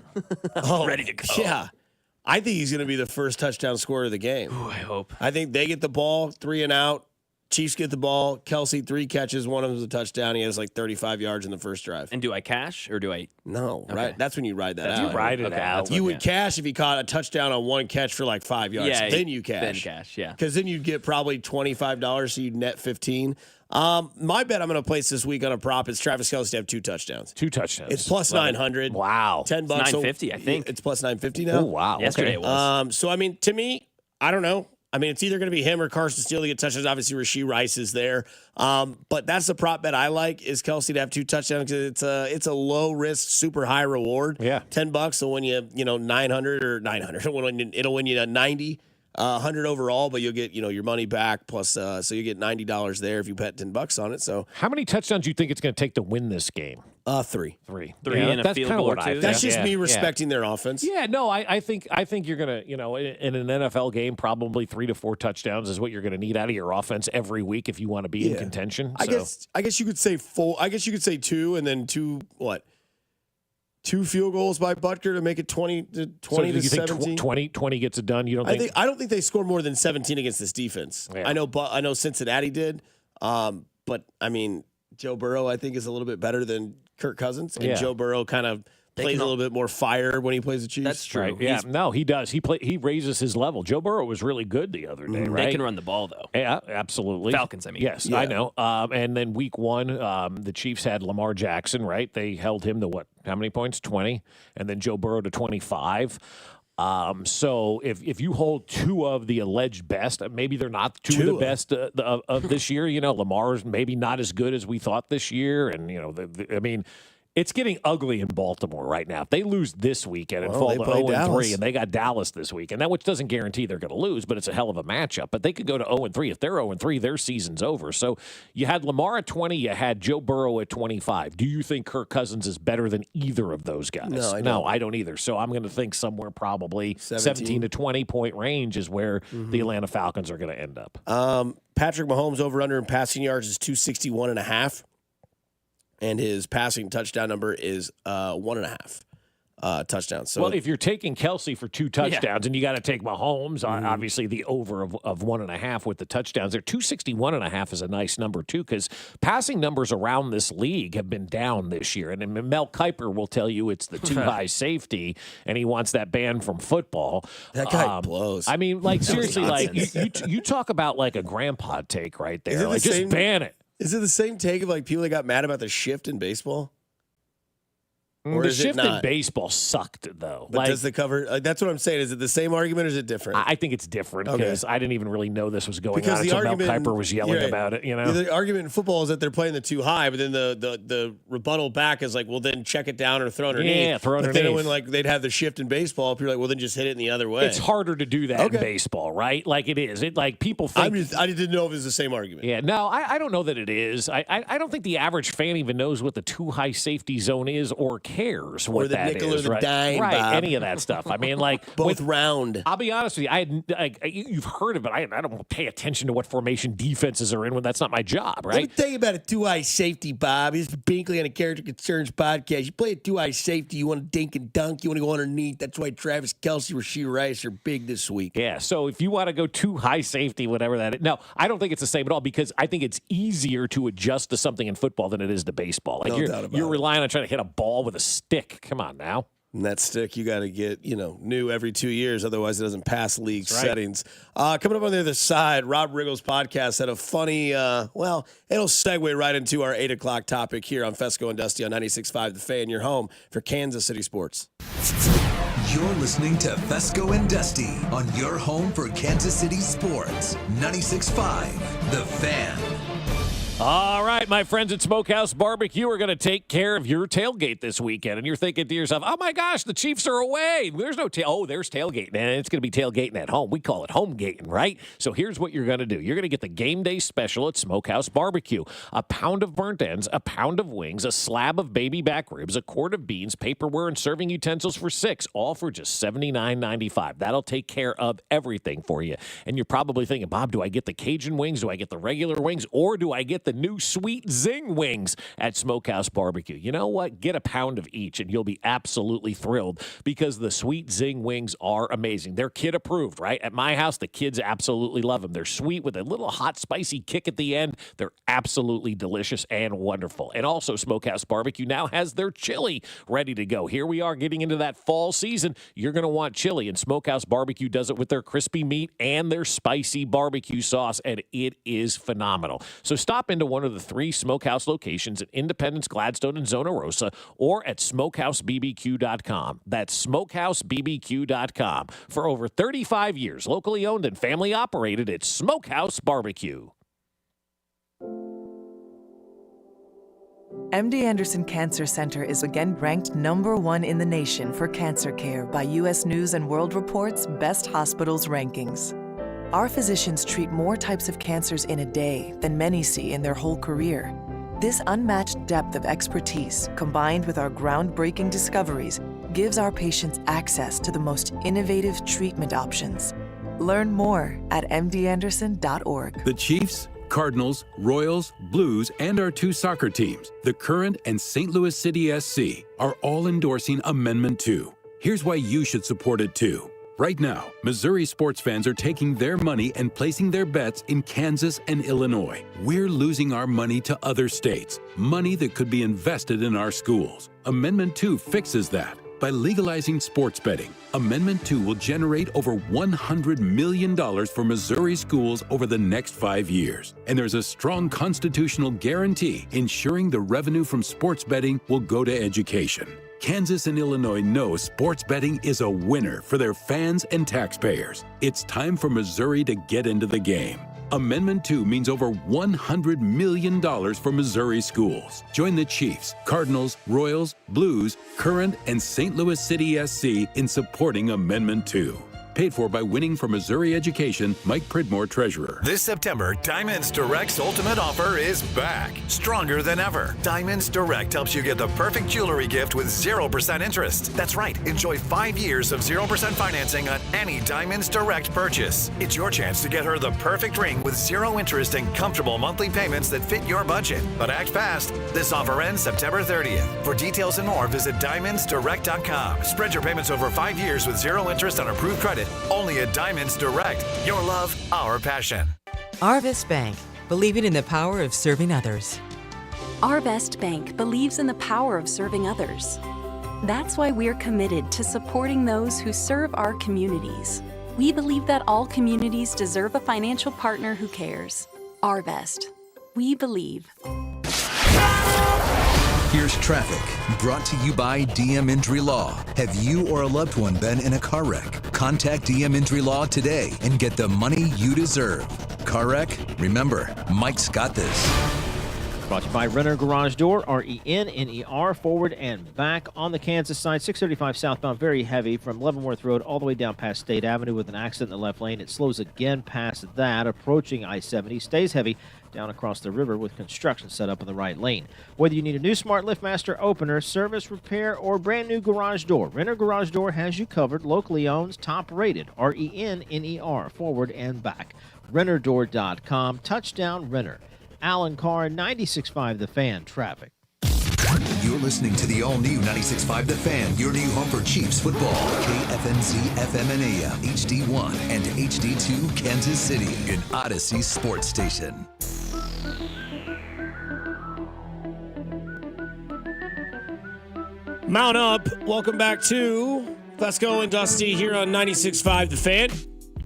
Ready to go. Yeah. I think he's going to be the first touchdown scorer of the game. Ooh, I hope. I think they get the ball, 3 and out. Chiefs get the ball. Kelsey, 3 catches. One of them is a touchdown. He has like 35 yards in the first drive. And do I cash or do I? No, Okay. right? That's when you ride that out. You ride it out. You would cash if he caught a touchdown on 1 catch for like 5 yards. Yeah, then you cash. Then cash, yeah. Because then you'd get probably $25, so you'd net 15. My bet I'm going to place this week on a prop is Travis Kelce to have 2 touchdowns. 2 touchdowns. It's plus 900. Wow. $10. It's $950, I think. It's plus 950 now. Oh, wow. Yesterday it was. So, I mean, to me, I don't know. I mean, it's either going to be him or Carson Steele to get touchdowns. Obviously, Rashee Rice is there. But that's the prop bet I like is Kelsey to have 2 touchdowns because it's a low risk, super high reward. Yeah. $10 will win you, 900 or 900. It'll win you 90, 100 overall, but you'll get, your money back plus, so you get $90 there if you bet $10 on it. So how many touchdowns do you think it's going to take to win this game? 3. 3. And a that's field kind of goal what or I two. think. That's just Yeah, me yeah. respecting their offense. Yeah, no, I think you're gonna, in an NFL game, probably 3 to 4 touchdowns is what you're gonna need out of your offense every week if you want to be in contention. I guess you could say 4. I guess you could say 2 and then 2 field goals by Butker to make it 20 to 17. 20 gets it done. You don't think? I don't think they score more than 17 against this defense. Yeah. I know Cincinnati did, but I mean Joe Burrow I think is a little bit better than Kirk Cousins, and Joe Burrow kind of plays a little bit more fire when he plays the Chiefs. That's true. Right. Yeah, no, he does. He raises his level. Joe Burrow was really good the other day, right? They can run the ball though. Yeah, absolutely. Falcons, I mean. Yes, Yeah. I know. And then week 1, the Chiefs had Lamar Jackson, right? They held him to what? How many points? 20. And then Joe Burrow to 25. So if you hold 2 of the alleged best, maybe they're not 2 of the best of this year. Lamar's maybe not as good as we thought this year. And, I mean, it's getting ugly in Baltimore right now. If they lose this weekend and fall to 0-3, and they got Dallas this week, and that which doesn't guarantee they're going to lose, but it's a hell of a matchup. But they could go to 0-3. If they're 0-3, their season's over. So you had Lamar at 20, you had Joe Burrow at 25. Do you think Kirk Cousins is better than either of those guys? No, I don't either. So I'm going to think somewhere probably 17 to 20 point range is where the Atlanta Falcons are going to end up. Patrick Mahomes over under in passing yards is 261.5. And his passing touchdown number is 1.5 touchdowns. So well, if you're taking Kelsey for 2 touchdowns and you got to take Mahomes, obviously the over of 1.5 with the touchdowns there. 261.5 is a nice number too, because passing numbers around this league have been down this year. And Mel Kiper will tell you it's the too high safety, and he wants that banned from football. That guy blows. I mean, like seriously, like you talk about like a grandpa take right there. Like just ban it. Is it the same take of like people that got mad about the shift in baseball? Or the is shift it not? in baseball sucked, though. But does the cover? That's what I'm saying. Is it the same argument or is it different? I think it's different because I didn't even really know this was going because on until Mel Kiper was yelling about it. The argument in football is that they're playing the too high, but then the rebuttal back is like, well, then check it down or throw underneath. Yeah, throw underneath. But then when like they'd have the shift in baseball, people are like, well, then just hit it in the other way. It's harder to do that in baseball, right? Like it is. It like people think. I didn't know if it was the same argument. Yeah, no, I don't know that it is. I don't think the average fan even knows what the too high safety zone is or cares what the that nickel is, or the right? dime, right? Bob. Any of that stuff. I mean, like both round. I'll be honest with you. You've heard of it. I don't pay attention to what formation defenses are in when that's not my job, right? Let me tell you about a too-high safety, Bob. This is Binkley on a Character Concerns podcast. You play a too-high safety, you want to dink and dunk, you want to go underneath. That's why Travis Kelce, Rashee Rice are big this week. Yeah, so if you want to go too high safety, whatever that is. No, I don't think it's the same at all because I think it's easier to adjust to something in football than it is to baseball. Like you're relying on trying to hit a ball with a stick. Come on now. And that stick you got to get, new every 2 years. Otherwise, it doesn't pass league settings. Coming up on the other side, Rob Riggle's podcast had a funny, it'll segue right into our 8 o'clock topic here on Fescoe and Dusty on 96.5 The Fan, your home for Kansas City sports. You're listening to Fescoe and Dusty on your home for Kansas City sports. 96.5 The Fan. All right, my friends at Smokehouse Barbecue are going to take care of your tailgate this weekend. And you're thinking to yourself, oh, my gosh, the Chiefs are away. There's no there's tailgating. And it's going to be tailgating at home. We call it home gating, right? So here's what you're going to do. You're going to get the game day special at Smokehouse Barbecue. A pound of burnt ends, a pound of wings, a slab of baby back ribs, a quart of beans, paperware, and serving utensils for $6, all for just $79.95. That'll take care of everything for you. And you're probably thinking, Bob, do I get the Cajun wings? Do I get the regular wings? Or do I get the new Sweet Zing wings at Smokehouse Barbecue? You know what? Get a pound of each, and you'll be absolutely thrilled because the Sweet Zing wings are amazing. They're kid approved, right? At my house, the kids absolutely love them. They're sweet with a little hot, spicy kick at the end. They're absolutely delicious and wonderful. And also, Smokehouse Barbecue now has their chili ready to go. Here we are getting into that fall season. You're going to want chili, and Smokehouse Barbecue does it with their crispy meat and their spicy barbecue sauce, and it is phenomenal. So stop into one of the 3 Smokehouse locations at Independence, Gladstone, and Zona Rosa, or at smokehousebbq.com. That's smokehousebbq.com. For over 35 years, locally owned and family operated, it's Smokehouse Barbecue. MD Anderson Cancer Center is again ranked #1 in the nation for cancer care by U.S. News & World Report's Best Hospitals rankings. Our physicians treat more types of cancers in a day than many see in their whole career. This unmatched depth of expertise, combined with our groundbreaking discoveries, gives our patients access to the most innovative treatment options. Learn more at mdanderson.org. The Chiefs, Cardinals, Royals, Blues, and our 2 soccer teams, the Current and St. Louis City SC, are all endorsing Amendment 2. Here's why you should support it too. Right now, Missouri sports fans are taking their money and placing their bets in Kansas and Illinois. We're losing our money to other states, money that could be invested in our schools. Amendment 2 fixes that. By legalizing sports betting, Amendment 2 will generate over $100 million for Missouri schools over the next 5 years. And there's a strong constitutional guarantee ensuring the revenue from sports betting will go to education. Kansas and Illinois know sports betting is a winner for their fans and taxpayers. It's time for Missouri to get into the game. Amendment 2 means over $100 million for Missouri schools. Join the Chiefs, Cardinals, Royals, Blues, Current, and St. Louis City SC in supporting Amendment 2. Paid for by Winning for Missouri Education, Mike Pridmore, Treasurer. This September, Diamonds Direct's ultimate offer is back, stronger than ever. Diamonds Direct helps you get the perfect jewelry gift with 0% interest. That's right, enjoy 5 years of 0% financing on any Diamonds Direct purchase. It's your chance to get her the perfect ring with 0 interest and comfortable monthly payments that fit your budget. But act fast. This offer ends September 30th. For details and more, visit diamondsdirect.com. Spread your payments over 5 years with 0 interest on approved credit. Only at Diamonds Direct. Your love, our passion. Arvest Bank, believing in the power of serving others. Arvest Bank believes in the power of serving others. That's why we're committed to supporting those who serve our communities. We believe that all communities deserve a financial partner who cares. Arvest. We believe. Here's traffic, brought to you by DM Injury Law. Have you or a loved one been in a car wreck? Contact DM Injury Law today and get the money you deserve. Car wreck? Remember, Mike's got this. Brought to you by Renner Garage Door, RENNER, forward and back on the Kansas side. 635 southbound, very heavy from Leavenworth Road all the way down past State Avenue with an accident in the left lane. It slows again past that, approaching I-70. Stays heavy down across the river with construction set up in the right lane. Whether you need a new Smart LiftMaster opener, service, repair, or brand new garage door, Renner Garage Door has you covered. Locally owned, top rated, RENNER, forward and back. Rennerdoor.com. Touchdown Renner. Alan Carr, 96.5 The Fan, traffic. You're listening to the all-new 96.5 The Fan, your new home for Chiefs football. KFNZ, FM and AM, HD1 and HD2, Kansas City, an Odyssey sports station. Mount up. Welcome back to Fescoe and Dusty here on 96.5 The Fan.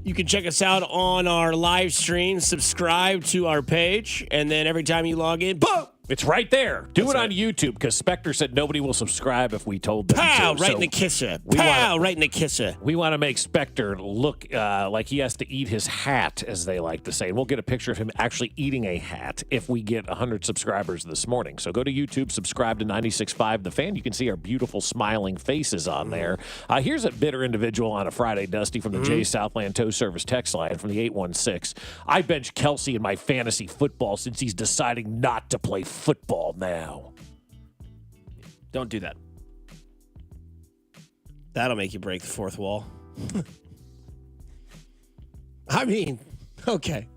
You can check us out on our live stream, subscribe to our page, and then every time you log in, boom, It's right there. Do it on YouTube because Spectre said nobody will subscribe if we told them Pow! to. Right So in the kisser. we Pow! wanna- Right in the kisser. We want to make Spectre look like he has to eat his hat, as they like to say. And we'll get a picture of him actually eating a hat if we get 100 subscribers this morning. So go to YouTube, subscribe to 96.5 The Fan. You can see our beautiful smiling faces on there. Here's a bitter individual on a Friday, Dusty, from the J Southland Tow Service text line from the 816. I bench Kelsey in my fantasy football since he's deciding not to play football now. Don't do that. That'll make you break the fourth wall. I mean, okay.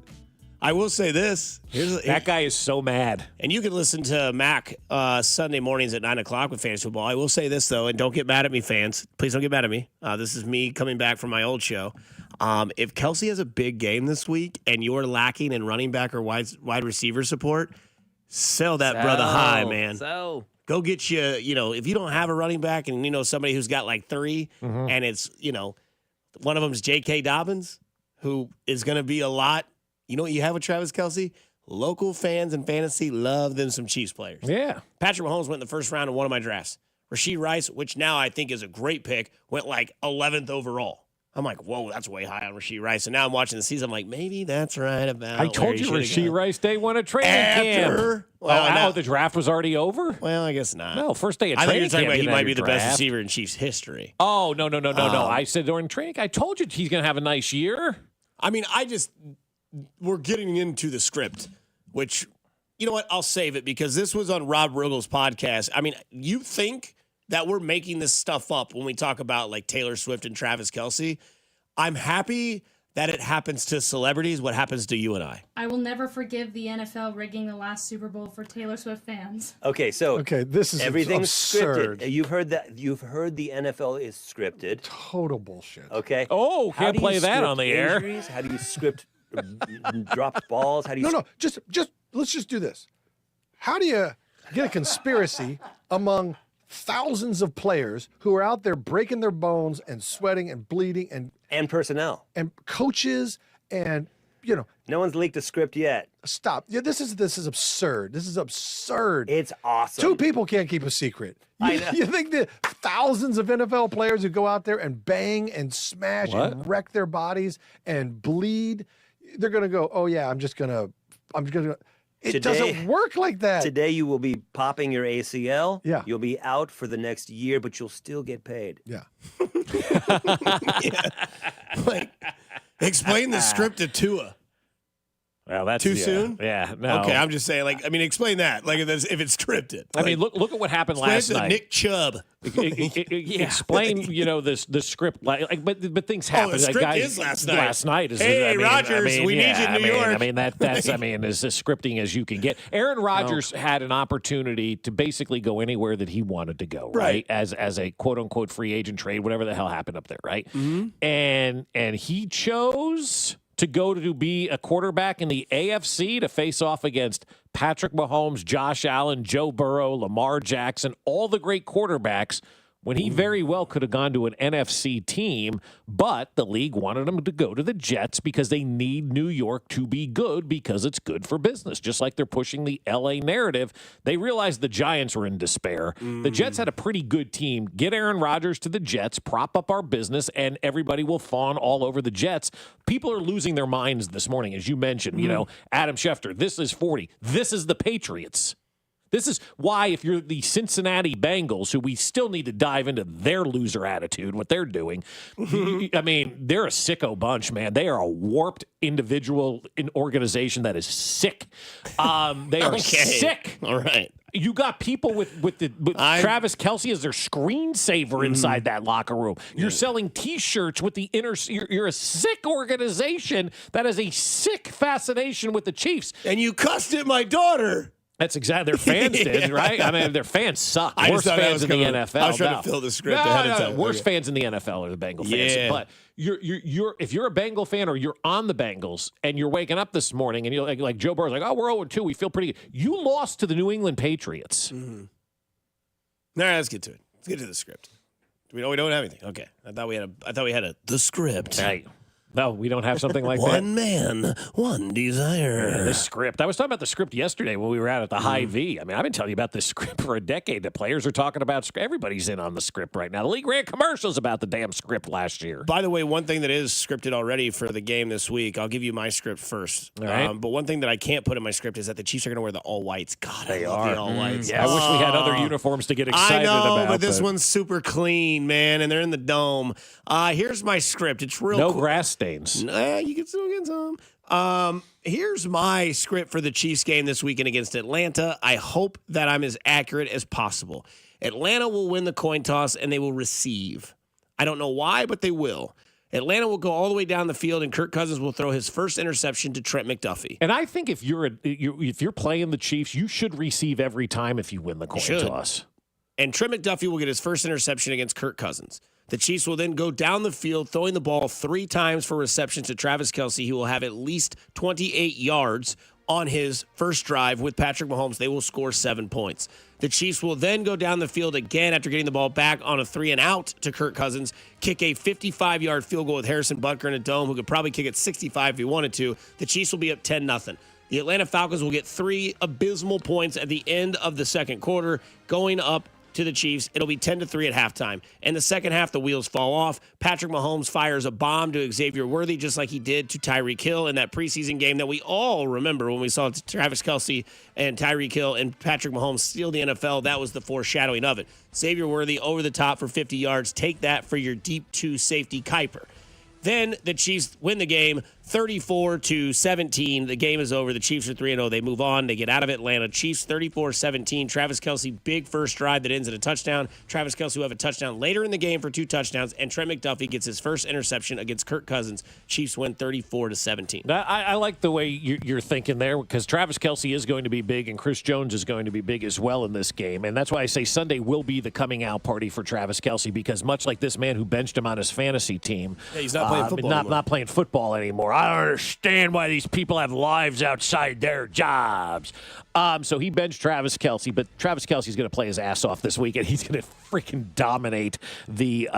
I will say this. That guy is so mad. And you can listen to Mac Sunday mornings at 9 o'clock with Fantasy Football. I will say this, though, and don't get mad at me, fans. Please don't get mad at me. This is me coming back from my old show. If Kelsey has a big game this week and you're lacking in running back or wide receiver support, sell that brother high, man. So go get you, if you don't have a running back and, somebody who's got like 3 and it's, one of them is J.K. Dobbins, who is going to be a lot. You know what you have with Travis Kelce? Local fans and fantasy love them some Chiefs players. Yeah. Patrick Mahomes went in the first round of one of my drafts. Rashee Rice, which now I think is a great pick, went like 11th overall. I'm like, whoa, that's way high on Rashee Rice. And now I'm watching the season. I'm like, maybe that's right about I told you Rashee Rice Day won a training camp. Well, the draft was already over? Well, I guess not. No, first day of I think training you're talking camp. about he might be the best draft. receiver in Chiefs history. Oh, no. I said during training, I told you he's going to have a nice year. I mean, we're getting into the script, which, you know what? I'll save it because this was on Rob Riggle's podcast. I mean, you think that we're making this stuff up when we talk about like Taylor Swift and Travis Kelce. I'm happy that it happens to celebrities. What happens to you and I? I will never forgive the NFL rigging the last Super Bowl for Taylor Swift fans. Okay, so this is everything's absurd. scripted. You've heard that. You've heard the NFL is scripted. Total bullshit. Okay. Oh, How can't do you play that script on the air. injuries? How do you script dropped balls? How do you? No. Just let's just do this. How do you get a conspiracy among thousands of players who are out there breaking their bones and sweating and bleeding and personnel and coaches and no one's leaked a script yet. Stop. Yeah, this is absurd. This is absurd. It's awesome. 2 people can't keep a secret. I know. You think that thousands of NFL players who go out there and bang and smash and wreck their bodies and bleed, they're going to go, "Oh yeah, I'm just going to It doesn't work like that. Today you will be popping your ACL. Yeah. You'll be out for the next year, but you'll still get paid. Yeah. Like, explain the script to Tua. Well, that's too soon. Yeah. No. Okay, I'm just saying. Like, I mean, explain that. Like, if it's scripted. I mean, look at what happened last night. Nick Chubb. Explain, the script. But things happen. the script is last night. Last night is. Hey, Rodgers, we need you in New York. I mean, that's as scripting as you can get. Aaron Rodgers had an opportunity to basically go anywhere that he wanted to go, right? As a quote unquote free agent trade, whatever the hell happened up there, right? Mm-hmm. And he chose to go to be a quarterback in the AFC to face off against Patrick Mahomes, Josh Allen, Joe Burrow, Lamar Jackson, all the great quarterbacks, when he very well could have gone to an NFC team, but the league wanted him to go to the Jets because they need New York to be good because it's good for business. Just like they're pushing the LA narrative, they realized the Giants were in despair. The Jets had a pretty good team. Get Aaron Rodgers to the Jets, prop up our business, and everybody will fawn all over the Jets. People are losing their minds this morning, as you mentioned. Adam Schefter, this is 40. This is the Patriots. This is why, if you're the Cincinnati Bengals, who we still need to dive into their loser attitude, what they're doing, I mean, they're a sicko bunch, man. They are a warped individual organization that is sick. They are sick. All right. You got people with Travis Kelce as their screensaver inside that locker room. You're selling T-shirts with the inner. You're a sick organization that has a sick fascination with the Chiefs. And you cussed at my daughter. That's exactly their fans did, right? I mean, their fans suck. Worst fans in the NFL. I was trying to fill the script ahead of time. Worst fans in the NFL are the Bengal fans. Yeah. But if you're a Bengal fan or you're on the Bengals and you're waking up this morning and you're like Joe Burrow's like, oh, we're 0-2, we feel pretty good. You lost to the New England Patriots. Mm-hmm. All right, let's get to it. Let's get to the script. We don't have anything. Okay. I thought we had the script. Right. No, we don't have something like One man, one desire. The script. I was talking about the script yesterday when we were out at the High V. I mean, I've been telling you about this script for a decade. The players are talking about everybody's in on the script right now. The league ran commercials about the damn script last year. By the way, one thing that is scripted already for the game this week, I'll give you my script first. All right. But one thing that I can't put in my script is that the Chiefs are going to wear the all whites. God, They I love are. the all whites. Yeah, I wish we had other uniforms to get excited I know, about. but this one's super clean, man, and they're in the dome. Here's my script. It's real no cool. grass stains. You can still get some. Here's my script for the Chiefs game this weekend against Atlanta. I hope that I'm as accurate as possible. Atlanta will win the coin toss, and they will receive. I don't know why, but they will. Atlanta will go all the way down the field, and Kirk Cousins will throw his first interception to Trent McDuffie. And I think if you're playing the Chiefs, you should receive every time if you win the coin toss. And Trent McDuffie will get his first interception against Kirk Cousins. The Chiefs will then go down the field, throwing the ball 3 times for reception to Travis Kelce. He will have at least 28 yards on his first drive with Patrick Mahomes. They will score 7 points. The Chiefs will then go down the field again after getting the ball back on a 3-and-out to Kirk Cousins, kick a 55-yard field goal with Harrison Butker in a dome, who could probably kick it 65 if he wanted to. The Chiefs will be up 10-0. The Atlanta Falcons will get 3 abysmal points at the end of the second quarter, going up to the Chiefs. It'll be 10-3 at halftime. In the second half, the wheels fall off. Patrick Mahomes fires a bomb to Xavier Worthy, just like he did to Tyreek Hill in that preseason game that we all remember when we saw Travis Kelce and Tyreek Hill and Patrick Mahomes steal the NFL. That was the foreshadowing of it. Xavier Worthy over the top for 50 yards. Take that for your deep 2 safety Kuiper. Then the Chiefs win the game 34-17. The game is over. The Chiefs are 3-0. They move on. They get out of Atlanta. Chiefs 34-17. Travis Kelce, big first drive that ends in a touchdown. Travis Kelce will have a touchdown later in the game for 2 touchdowns. And Trent McDuffie gets his first interception against Kirk Cousins. Chiefs win 34-17. I like the way you're thinking there, because Travis Kelce is going to be big and Chris Jones is going to be big as well in this game. And that's why I say Sunday will be the coming out party for Travis Kelce, because much like this man who benched him on his fantasy team, he's not playing football anymore. Not playing football anymore. I don't understand why these people have lives outside their jobs. So he benched Travis Kelce, but Travis Kelce's going to play his ass off this week, and he's going to freaking dominate the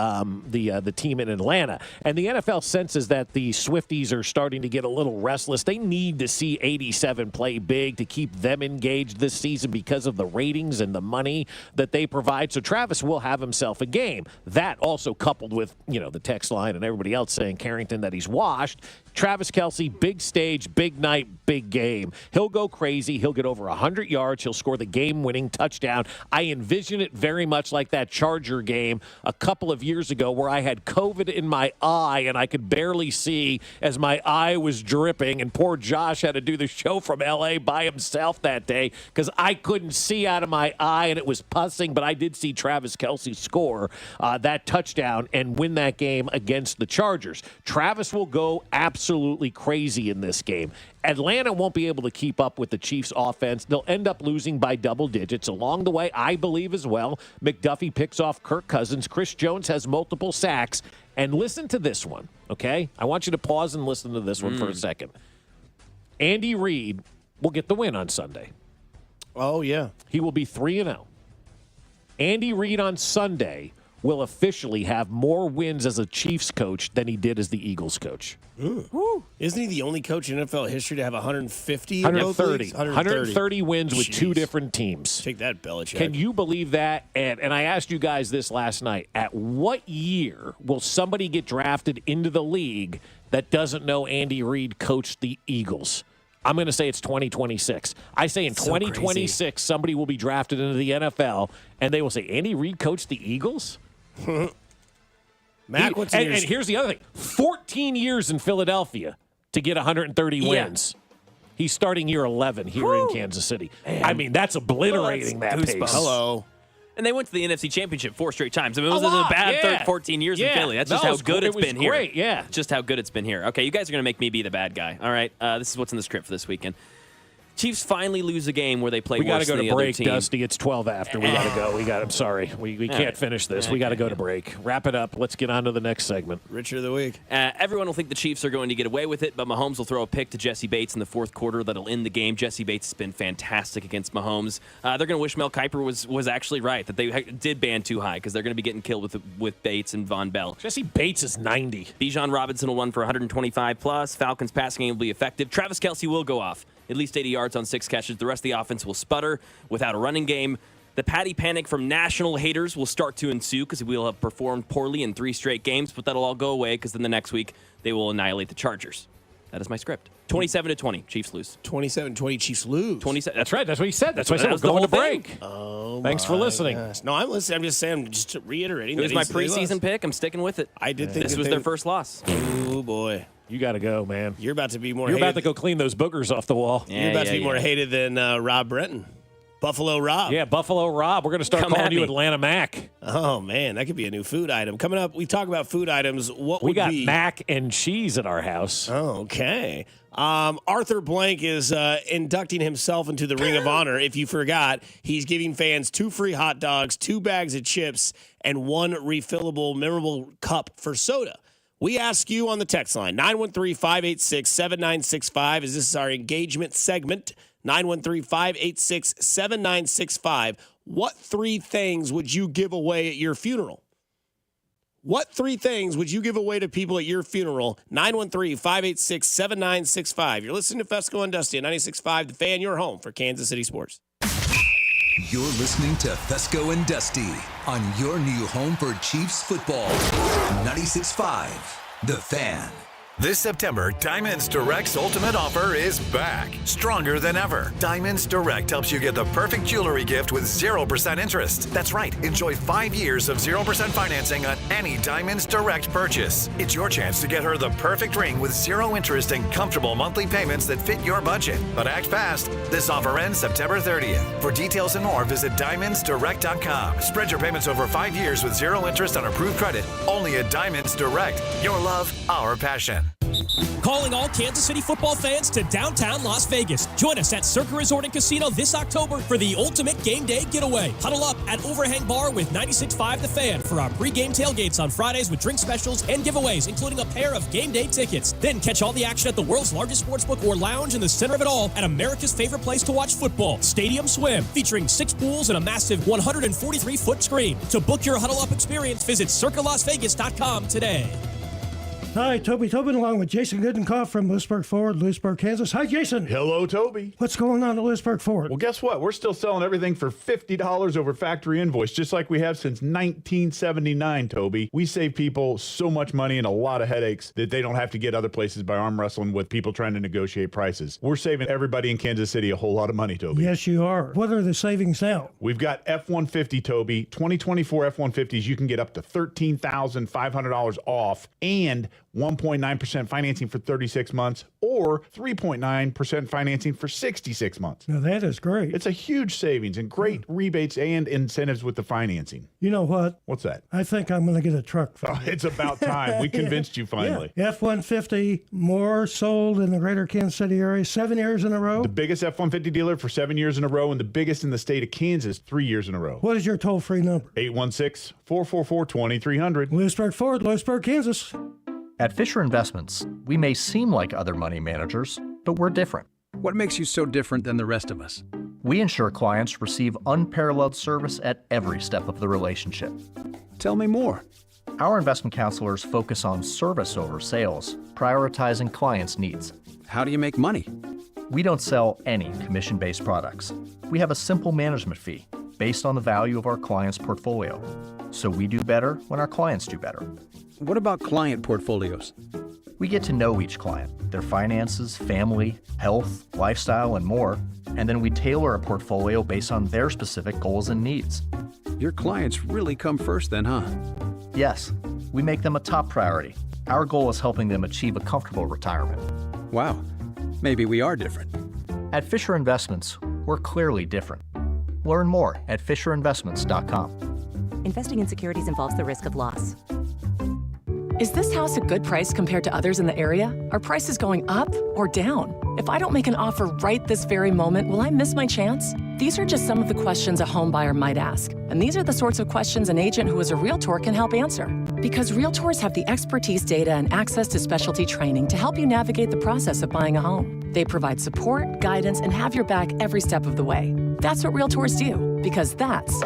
team in Atlanta. And the NFL senses that the Swifties are starting to get a little restless. They need to see 87 play big to keep them engaged this season because of the ratings and the money that they provide. So Travis will have himself a game. That also coupled with, the text line and everybody else saying Carrington that he's washed. Travis Kelce, big stage, big night, big game. He'll go crazy. He'll get over 100 yards. He'll score the game-winning touchdown. I envision it very much like that Charger game a couple of years ago where I had COVID in my eye and I could barely see as my eye was dripping, and poor Josh had to do the show from L.A. by himself that day because I couldn't see out of my eye and it was pussing, but I did see Travis Kelce score that touchdown and win that game against the Chargers. Travis will go absolutely crazy in this game. Atlanta won't be able to keep up with the Chiefs' offense. They'll end up losing by double digits. Along the way, I believe as well, McDuffie picks off Kirk Cousins. Chris Jones has multiple sacks. And listen to this one, okay? I want you to pause and listen to this one for a second. Andy Reid will get the win on Sunday. Oh, yeah. He will be 3-0. Andy Reid on Sunday will officially have more wins as a Chiefs coach than he did as the Eagles coach. Ooh. Isn't he the only coach in NFL history to have 150? 130 wins with 2 different teams. Take that, Belichick. Can you believe that? And I asked you guys this last night. At what year will somebody get drafted into the league that doesn't know Andy Reid coached the Eagles? I'm going to say it's 2026. I say in 2026, somebody will be drafted into the NFL, and they will say, Andy Reid coached the Eagles? Mac, what's in and here's the other thing. 14 years in Philadelphia to get 130 wins. He's starting year 11 here in Kansas City. Man. I mean, that's obliterating that pace. Hello. And they went to the NFC Championship 4 straight times. I mean, it wasn't a bad 14 years in Philly. That's just how good it's been here. Great, just how good it's been here. Okay, you guys are going to make me be the bad guy. All right, this is what's in the script for this weekend. Chiefs finally lose a game where they play We got to worse go than to the other break, team. Dusty. It's 12 after. We got to go. I'm sorry. We can't finish this. We got to go to break. Wrap it up. Let's get on to the next segment. Richard of the week. Everyone will think the Chiefs are going to get away with it, but Mahomes will throw a pick to Jesse Bates in the fourth quarter that'll end the game. Jesse Bates has been fantastic against Mahomes. They're going to wish Mel Kiper was actually right, that they did ban too high, because they're going to be getting killed with Bates and Von Bell. Jesse Bates is 90. Bijan Robinson will run for 125+. Falcons passing game will be effective. Travis Kelce will go off. At least 80 yards on 6 catches. The rest of the offense will sputter without a running game. The Patty panic from national haters will start to ensue because we will have performed poorly in 3 straight games, but that'll all go away because then the next week they will annihilate the Chargers. That is my script. 27-20, Chiefs lose. 27-20, Chiefs lose. 27. That's right. That's what he said. That's why I said we're going to break. Oh, Thanks for listening. Gosh. No, I'm listening. I'm just saying, just reiterating. It was my preseason pick. I'm sticking with it. I did think this was their first loss. Oh, boy. You got to go, man. You're about to be more You're hated. about to go clean those boogers off the wall. You're about to be more hated than Rob Brenton. Buffalo Rob. Yeah, Buffalo Rob. We're going to start calling you Atlanta Mac. Oh, man. That could be a new food item. Coming up, we talk about food items. We got mac and cheese at our house. Oh, okay. Arthur Blank is inducting himself into the Ring of Honor. If you forgot, he's giving fans 2 free hot dogs, 2 bags of chips, and 1 refillable memorable cup for soda. We ask you on the text line, 913-586-7965, as this is our engagement segment, 913-586-7965. What 3 things would you give away at your funeral? What 3 things would you give away to people at your funeral? 913-586-7965. You're listening to Fescoe and Dusty at 96.5 The Fan, your home for Kansas City sports. You're listening to Fescoe and Dusty on your new home for Chiefs football. 96.5 The Fan. This September, Diamonds Direct's ultimate offer is back, stronger than ever. Diamonds Direct helps you get the perfect jewelry gift with 0% interest. That's right, enjoy 5 years of 0% financing on any Diamonds Direct purchase. It's your chance to get her the perfect ring with 0 interest and comfortable monthly payments that fit your budget. But act fast. This offer ends September 30th. For details and more, visit diamondsdirect.com. Spread your payments over 5 years with 0 interest on approved credit. Only at Diamonds Direct. Your love, our passion. Calling all Kansas City football fans to downtown Las Vegas. Join us at Circa Resort and Casino this October for the ultimate game day getaway. Huddle up at Overhang Bar with 96.5 The Fan for our pregame tailgates on Fridays with drink specials and giveaways, including a pair of game day tickets. Then catch all the action at the world's largest sportsbook or lounge in the center of it all at America's favorite place to watch football, Stadium Swim, featuring 6 pools and a massive 143-foot screen. To book your Huddle Up experience, visit CircaLasVegas.com today. Hi, Toby Tobin, along with Jason Goodenkoff from Lewisburg Ford, Lewisburg, Kansas. Hi, Jason. Hello, Toby. What's going on at Lewisburg Ford? Well, guess what? We're still selling everything for $50 over factory invoice, just like we have since 1979, Toby. We save people so much money and a lot of headaches that they don't have to get other places by arm wrestling with people trying to negotiate prices. We're saving everybody in Kansas City a whole lot of money, Toby. Yes, you are. What are the savings now? We've got F-150, Toby. 2024 F-150s, you can get up to $13,500 off and 1.9% financing for 36 months or 3.9% financing for 66 months. Now, that is great. It's a huge savings and great rebates and incentives with the financing. You know what? What's that? I think I'm going to get a truck. It's about time. We convinced you finally. Yeah. F-150, more sold in the greater Kansas City area, 7 years in a row. The biggest F-150 dealer for 7 years in a row and the biggest in the state of Kansas 3 years in a row. What is your toll-free number? 816-444-2300. Lewisburg Ford, Lewisburg, Kansas. At Fisher Investments, we may seem like other money managers, but we're different. What makes you so different than the rest of us? We ensure clients receive unparalleled service at every step of the relationship. Tell me more. Our investment counselors focus on service over sales, prioritizing clients' needs. How do you make money? We don't sell any commission-based products. We have a simple management fee based on the value of our client's portfolio. So we do better when our clients do better. What about client portfolios? We get to know each client, their finances, family, health, lifestyle, and more, and then we tailor a portfolio based on their specific goals and needs. Your clients really come first then, huh? Yes, we make them a top priority. Our goal is helping them achieve a comfortable retirement. Wow, maybe we are different. At Fisher Investments, we're clearly different. Learn more at FisherInvestments.com. Investing in securities involves the risk of loss. Is this house a good price compared to others in the area? Are prices going up or down? If I don't make an offer right this very moment, will I miss my chance? These are just some of the questions a home buyer might ask. And these are the sorts of questions an agent who is a Realtor can help answer. Because Realtors have the expertise, data, and access to specialty training to help you navigate the process of buying a home. They provide support, guidance, and have your back every step of the way. That's what Realtors do, because that's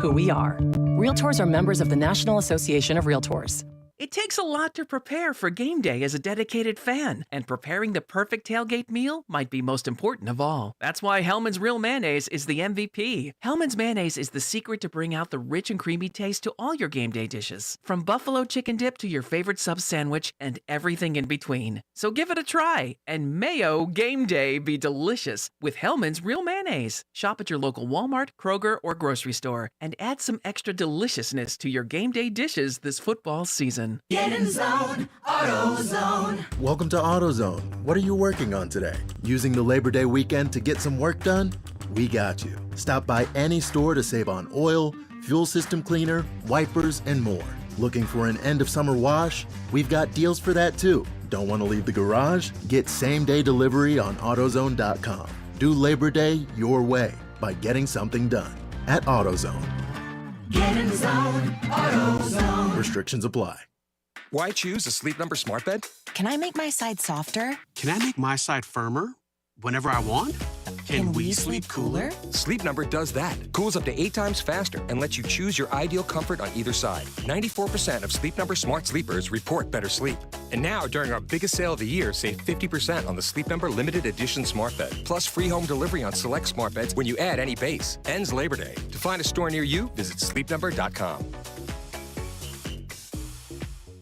who we are. Realtors are members of the National Association of Realtors. It takes a lot to prepare for game day as a dedicated fan, and preparing the perfect tailgate meal might be most important of all. That's why Hellmann's Real Mayonnaise is the MVP. Hellmann's Mayonnaise is the secret to bring out the rich and creamy taste to all your game day dishes, from buffalo chicken dip to your favorite sub sandwich and everything in between. So give it a try, and mayo game day be delicious with Hellmann's Real Mayonnaise. Shop at your local Walmart, Kroger, or grocery store, and add some extra deliciousness to your game day dishes this football season. Get in zone, AutoZone. Welcome to AutoZone. What are you working on today? Using the Labor Day weekend to get some work done? We got you. Stop by any store to save on oil, fuel system cleaner, wipers, and more. Looking for an end of summer wash? We've got deals for that too. Don't want to leave the garage? Get same-day delivery on AutoZone.com. Do Labor Day your way by getting something done at AutoZone. Get in zone, AutoZone. Restrictions apply. Why choose a Sleep Number smart bed? Can I make my side softer? Can I make my side firmer whenever I want? Can we sleep cooler? Sleep Number does that. Cools up to 8 times faster and lets you choose your ideal comfort on either side. 94% of Sleep Number smart sleepers report better sleep. And now, during our biggest sale of the year, save 50% on the Sleep Number limited edition smart bed. Plus free home delivery on select smart beds when you add any base. Ends Labor Day. To find a store near you, visit sleepnumber.com.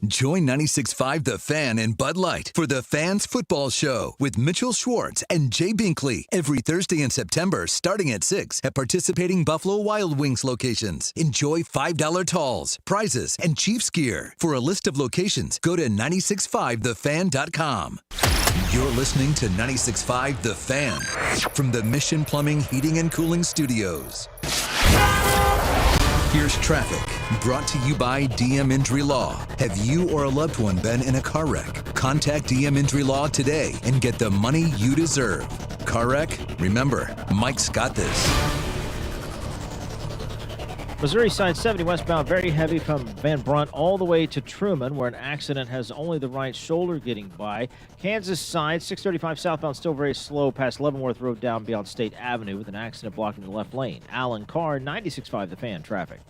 Join 96.5 The Fan and Bud Light for the Fans Football Show with Mitchell Schwartz and Jay Binkley every Thursday in September starting at 6 at participating Buffalo Wild Wings locations. Enjoy $5 talls, prizes, and Chiefs gear. For a list of locations, go to 965thefan.com. You're listening to 96.5 The Fan from the Mission Plumbing, Heating, and Cooling Studios. Here's traffic, brought to you by DM Injury Law. Have you or a loved one been in a car wreck? Contact DM Injury Law today and get the money you deserve. Car wreck? Remember, Mike's got this. Missouri side 70 westbound, very heavy from Van Brunt all the way to Truman, where an accident has only the right shoulder getting by. Kansas side 635 southbound, still very slow past Leavenworth Road down beyond State Avenue with an accident blocking the left lane. Alan Carr, 96.5 The Fan, traffic.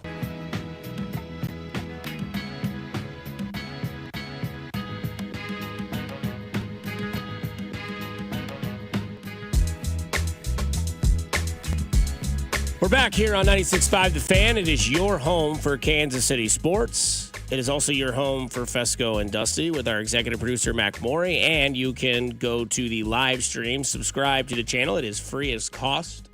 We're back here on 96.5 The Fan. It is your home for Kansas City sports. It is also your home for Fescoe and Dusty with our executive producer, Mac Morey. And you can go to the live stream, subscribe to the channel. It is free as cost.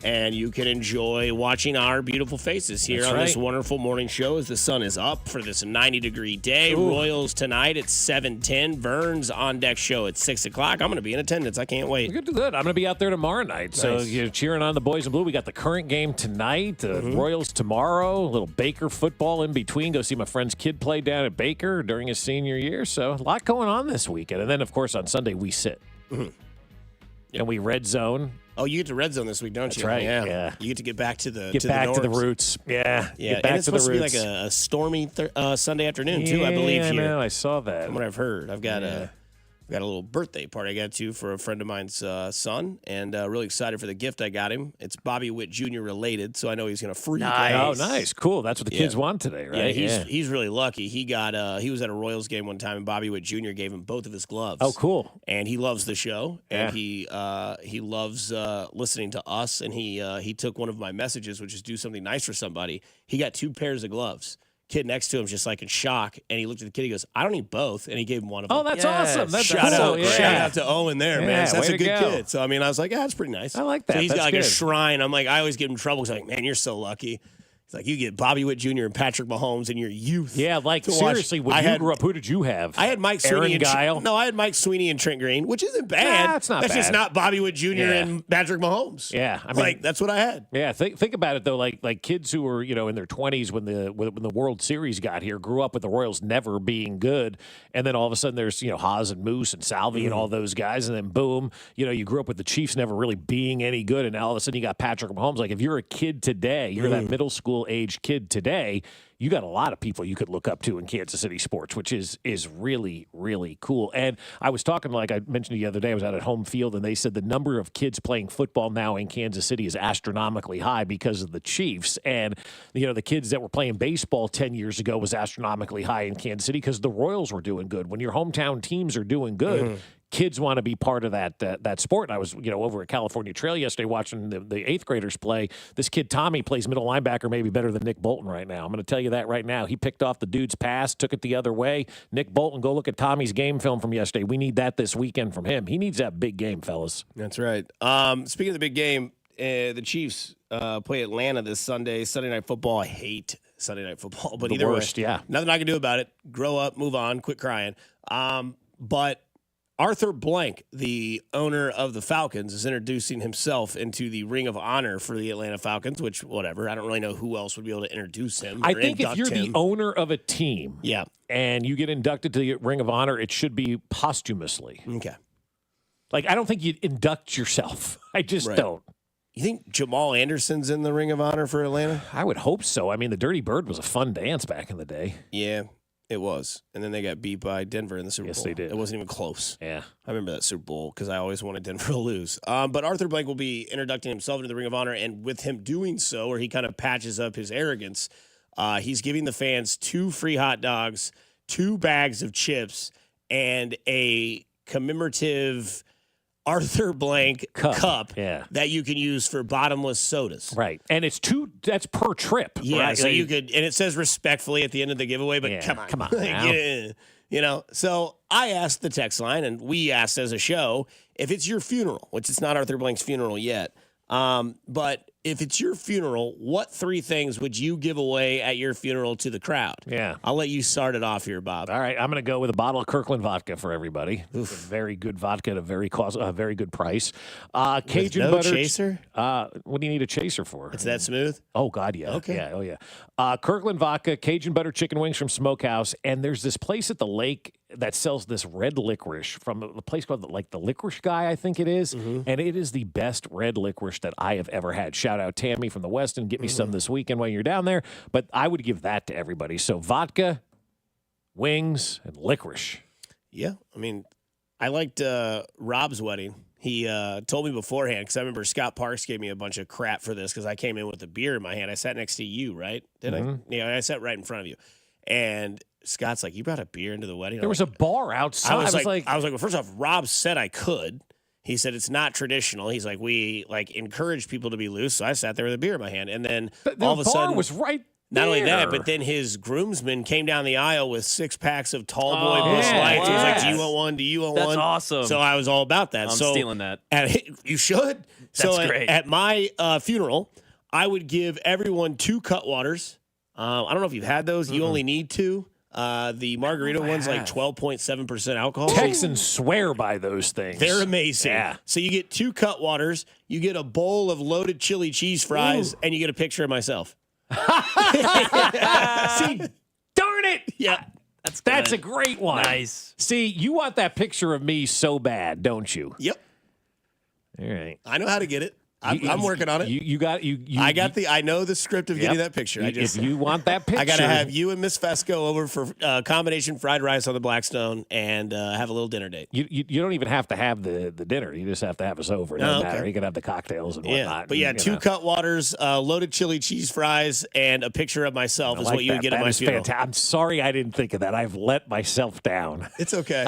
And you can enjoy watching our beautiful faces here on this wonderful morning show as the sun is up for this 90-degree day. Ooh. Royals tonight at 7:10. Vern's on deck show at 6 o'clock. I'm going to be in attendance. I can't wait. Good. I'm going to be out there tomorrow night. Nice. So you're cheering on the boys in blue. We got the current game tonight. Royals tomorrow. A little Baker football in between. Go see my friend's kid play down at Baker during his senior year. So a lot going on this weekend. And then, of course, on Sunday we sit. And we red zone. Oh, you get to red zone this week, don't That's you? right. Yeah. You get to get back to the to the roots. Yeah. Yeah. Get back and it's to the supposed roots. to be like a stormy Sunday afternoon too, I believe. Yeah, here. I know. I saw that. From what I've heard, I've got a little birthday party I got to for a friend of mine's son, and really excited for the gift I got him. It's Bobby Witt Jr. related, so I know he's going to freak out. Oh, nice, cool. That's what the kids want today, right? Yeah, he's really lucky. He got he was at a Royals game one time, and Bobby Witt Jr. gave him both of his gloves. Oh, cool. And he loves the show, and he loves listening to us. And he took one of my messages, which is do something nice for somebody. He got 2 pairs of gloves. Kid next to him just like in shock, and he looked at the kid. He goes, "I don't need both," and he gave him one of them. Oh, that's awesome! That's shout out to Owen there, man. That's way a good to go. kid. So I mean, I was like, that's pretty nice. I like that. So he's That's got like good. a shrine. I'm like, I always give him trouble. He's like, man, you're so lucky. It's like you get Bobby Witt Jr. and Patrick Mahomes in your youth. Yeah, like to seriously, watch. when you grew up, who did you have? I had Mike Sweeney Aaron and Guile. No, I had Mike Sweeney and Trent Green, which isn't bad. Nah, it's not That's bad. just not Bobby Witt Jr. and Patrick Mahomes. Yeah, I mean, like that's what I had. Yeah, think about it though. Like kids who were in their 20s when the World Series got here, grew up with the Royals never being good, and then all of a sudden there's Haas and Moose and Salvi and all those guys, and then boom, you grew up with the Chiefs never really being any good, and now all of a sudden you got Patrick Mahomes. Like if you're a kid today, you're that middle school age kid today. You got a lot of people you could look up to in Kansas City sports, which is really, really cool. And I was talking, like I mentioned the other day, I was out at home field, and they said the number of kids playing football now in Kansas City is astronomically high because of the Chiefs. And, the kids that were playing baseball 10 years ago was astronomically high in Kansas City because the Royals were doing good. When your hometown teams are doing good, kids want to be part of that sport. And I was, over at California Trail yesterday watching the eighth graders play. This kid, Tommy, plays middle linebacker maybe better than Nick Bolton right now. I'm going to tell you that right now. He picked off the dude's pass, took it the other way. Nick Bolton, go look at Tommy's game film from yesterday. We need that this weekend from him. He needs that big game, fellas. That's right. Speaking of the big game, the Chiefs play Atlanta this Sunday. Sunday Night Football. I hate Sunday Night Football, but The either worst, way, yeah. nothing I can do about it. Grow up, move on, quit crying. But Arthur Blank, the owner of the Falcons, is introducing himself into the Ring of Honor for the Atlanta Falcons, which, whatever. I don't really know who else would be able to introduce him. I or think if induct you're him. the owner of a team and you get inducted to the Ring of Honor, it should be posthumously. Okay. Like, I don't think you'd induct yourself. I just don't. You think Jamal Anderson's in the Ring of Honor for Atlanta? I would hope so. I mean, the Dirty Bird was a fun dance back in the day. Yeah, it was. And then they got beat by Denver in the Super Bowl. Yes, they did. It wasn't even close. Yeah. I remember that Super Bowl because I always wanted Denver to lose. But Arthur Blank will be introducing himself into the Ring of Honor, and with him doing so, or he kind of patches up his arrogance, he's giving the fans 2 free hot dogs, 2 bags of chips, and a commemorative Arthur Blank cup that you can use for bottomless sodas. Right. And it's that's per trip. Yeah, right? so you could, and it says respectfully at the end of the giveaway, but come on. now. So I asked the text line, and we asked as a show, if it's your funeral, which it's not Arthur Blank's funeral yet, but if it's your funeral, what 3 things would you give away at your funeral to the crowd? Yeah. I'll let you start it off here, Bob. All right, I'm going to go with a bottle of Kirkland vodka for everybody. It's a very good vodka at a very good price. Cajun no butter chaser? What do you need a chaser for? It's that smooth? Oh, God, yeah. Okay. Yeah, oh, yeah. Kirkland vodka, Cajun butter chicken wings from Smokehouse, and there's this place at the lake that sells this red licorice from a place called the Licorice Guy, I think it is, and it is the best red licorice that I have ever had. Shout out Tammy from the West and get me some this weekend while you're down there. But I would give that to everybody. So vodka, wings, and licorice. Yeah, I mean, I liked Rob's wedding. He told me beforehand, because I remember Scott Parks gave me a bunch of crap for this because I came in with a beer in my hand. I sat next to you, right? Did I? Yeah, I sat right in front of you. And Scott's like, you brought a beer into the wedding? There was a bar outside. I was like, well, first off, Rob said I could. He said it's not traditional. He's like, we encourage people to be loose. So I sat there with a beer in my hand, and then all of a sudden, was right there. Not only that, but then his groomsman came down the aisle with 6 packs of Tall Boy Busch Lights. He was like, "Do you want one? Do you want one?" That's awesome. So I was all about that. I'm stealing that. You should. That's great. At my funeral, I would give everyone 2 Cutwaters. I don't know if you've had those. You only need 2. The margarita one's like 12.7% alcohol. Texans swear by those things. They're amazing. Yeah. So you get 2 Cutwaters, you get a bowl of loaded chili cheese fries, and you get a picture of myself. See, darn it. Yeah. That's a great one. Nice. See, you want that picture of me so bad, don't you? Yep. All right. I know how to get it. I'm working on it. I know the script of getting that picture. If you want that picture, I got to have you and Miss Fescoe over for combination fried rice on the Blackstone and have a little dinner date. You don't even have to have the dinner. You just have to have us over. It doesn't matter. You can have the cocktails and whatnot. But 2 Cutwaters, loaded chili cheese fries, and a picture of myself is what you would get at my funeral. I'm sorry I didn't think of that. I've let myself down. It's okay.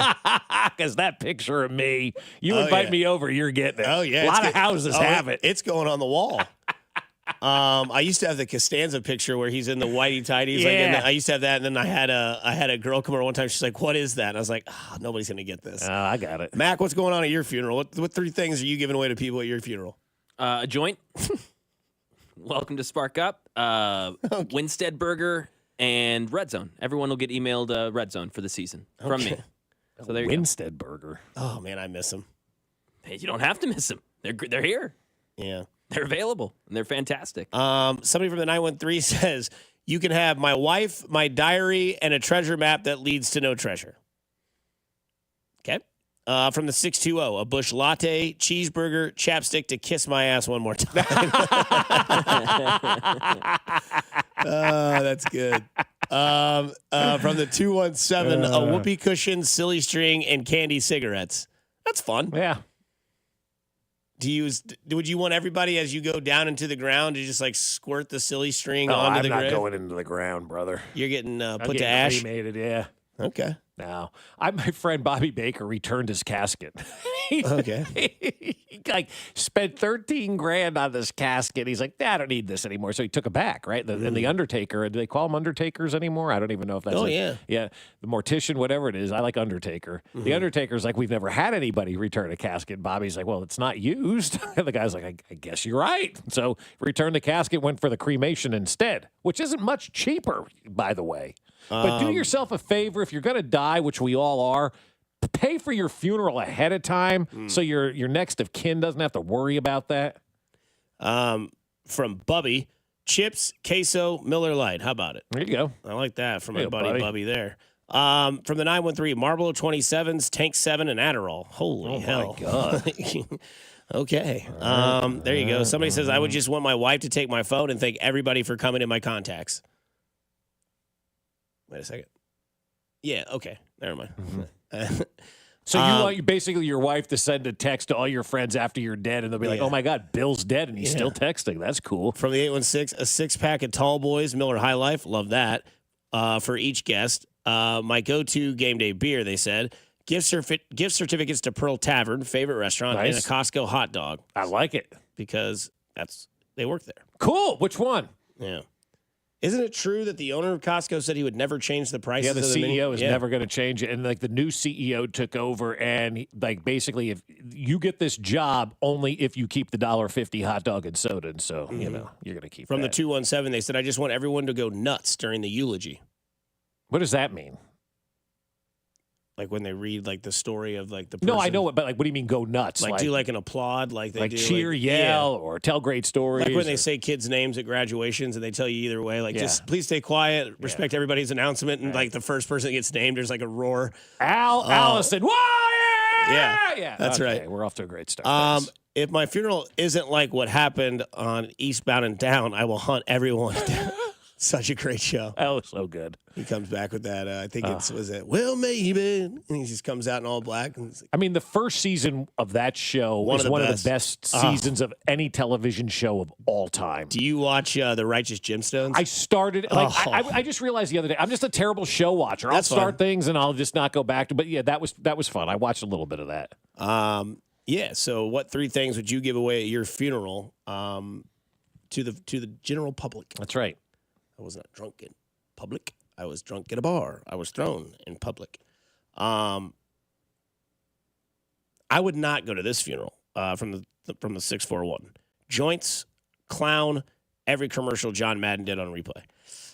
Because that picture of me, you invite me over, you're getting it. Oh, yeah. A lot of houses have it. It's going on the wall. I used to have the Costanza picture where he's in the whitey tighties. Yeah. I used to have that, and then I had a girl come over one time. She's like, "What is that?" And I was like, "Nobody's gonna get this." I got it. Mac, what's going on at your funeral? What 3 things are you giving away to people at your funeral? A joint. welcome to Spark Up. Winstead Burger and Red Zone. Everyone will get emailed Red Zone for the season from me. So there you Winstead Burger. Oh, man, I miss them. Hey, you don't have to miss them. They're here. Yeah. They're available, and they're fantastic. Somebody from the 913 says, you can have my wife, my diary, and a treasure map that leads to no treasure. Okay. From the 620, a Busch latte, cheeseburger, chapstick to kiss my ass one more time. That's good. From the 217, a whoopee cushion, silly string, and candy cigarettes. That's fun. Yeah. Would you want everybody as you go down into the ground to just like squirt the silly string onto the grave? I'm not going into the ground, brother. You're getting put to ash? Cremated, yeah. Okay. No. My friend Bobby Baker returned his casket. Okay. He like spent $13,000 on this casket. He's like, I don't need this anymore. So he took it back, right? And the Undertaker, do they call them Undertakers anymore? I don't even know if that's Yeah. The Mortician, whatever it is. I like Undertaker. The Undertaker's like, we've never had anybody return a casket. Bobby's like, well, it's not used. And the guy's like, I guess you're right. So returned the casket, went for the cremation instead, which isn't much cheaper, by the way. But do yourself a favor. If you're going to die, which we all are, pay for your funeral ahead of time so your next of kin doesn't have to worry about that. From Bubby, chips, queso, Miller Lite. How about it? There you go. I like that from my buddy Bubby there. From the 913, Marlboro 27s, Tank 7, and Adderall. Holy hell. My God. Okay. There you go. Somebody says, I would just want my wife to take my phone and thank everybody for coming in my contacts. Wait a second. Yeah, okay. Never mind. So you want basically your wife to send a text to all your friends after you're dead, and they'll be like, oh, my God, Bill's dead, and he's still texting. That's cool. From the 816, a six-pack of Tall Boys, Miller High Life. Love that. For each guest. My go-to game day beer, they said. Gift certificates to Pearl Tavern, favorite restaurant, and a Costco hot dog. I like it. Because they work there. Cool. Which one? Yeah. Isn't it true that the owner of Costco said he would never change the prices? Yeah, the of CEO is never going to change it. And like the new CEO took over, and like basically, if you get this job only if you keep the $1.50 hot dog and soda, and so you know you're going to keep. From that. the 217, they said, "I just want everyone to go nuts during the eulogy." What does that mean? Like when they read like the story of like the person. No, I know it, but like, what do you mean go nuts? Like do like an applaud, like they like do, cheer, yell, or tell great stories. Like when they say kids' names at graduations and they tell you either way, like just please stay quiet, respect everybody's announcement, and like the first person that gets named, there's like a roar. Allison, yeah, that's okay, right. We're off to a great start. If my funeral isn't like what happened on Eastbound and Down, I will hunt everyone down. Such a great show. Oh, so good. He comes back with that. I think was it? Well, maybe. And he just comes out in all black. And I mean, the first season of that show was one of the best seasons of any television show of all time. Do you watch The Righteous Gemstones? I started. I just realized the other day, I'm just a terrible show watcher. I'll start things and I'll just not go back to. But yeah, that was fun. I watched a little bit of that. Yeah. So, what 3 things would you give away at your funeral to the general public? That's right. I was not drunk in public. I was drunk at a bar. I was thrown in public. I would not go to this funeral from the 641. Joints, clown, every commercial John Madden did on replay.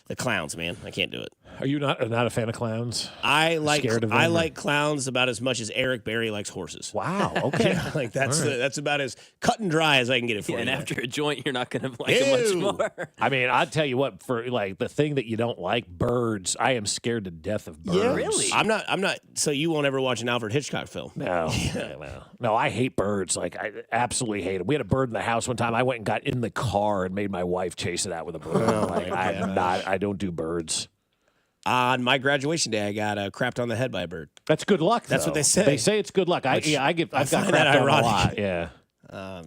The clowns, man. I can't do it. Are you not a fan of clowns? I like clowns about as much as Eric Berry likes horses. Wow. Okay. Like that's about as cut and dry as I can get it for you. And after a joint, you're not going to like it much more. I mean, I'll tell you what. For like the thing that you don't like, birds. I am scared to death of birds. Yeah, really. I'm not. So you won't ever watch an Alfred Hitchcock film? No. No. I hate birds. Like I absolutely hate them. We had a bird in the house one time. I went and got in the car and made my wife chase it out with a bird. I don't do birds. On my graduation day, I got crapped on the head by a bird. That's good luck. That's what they say. They say it's good luck. I've got crapped on a lot. Yeah.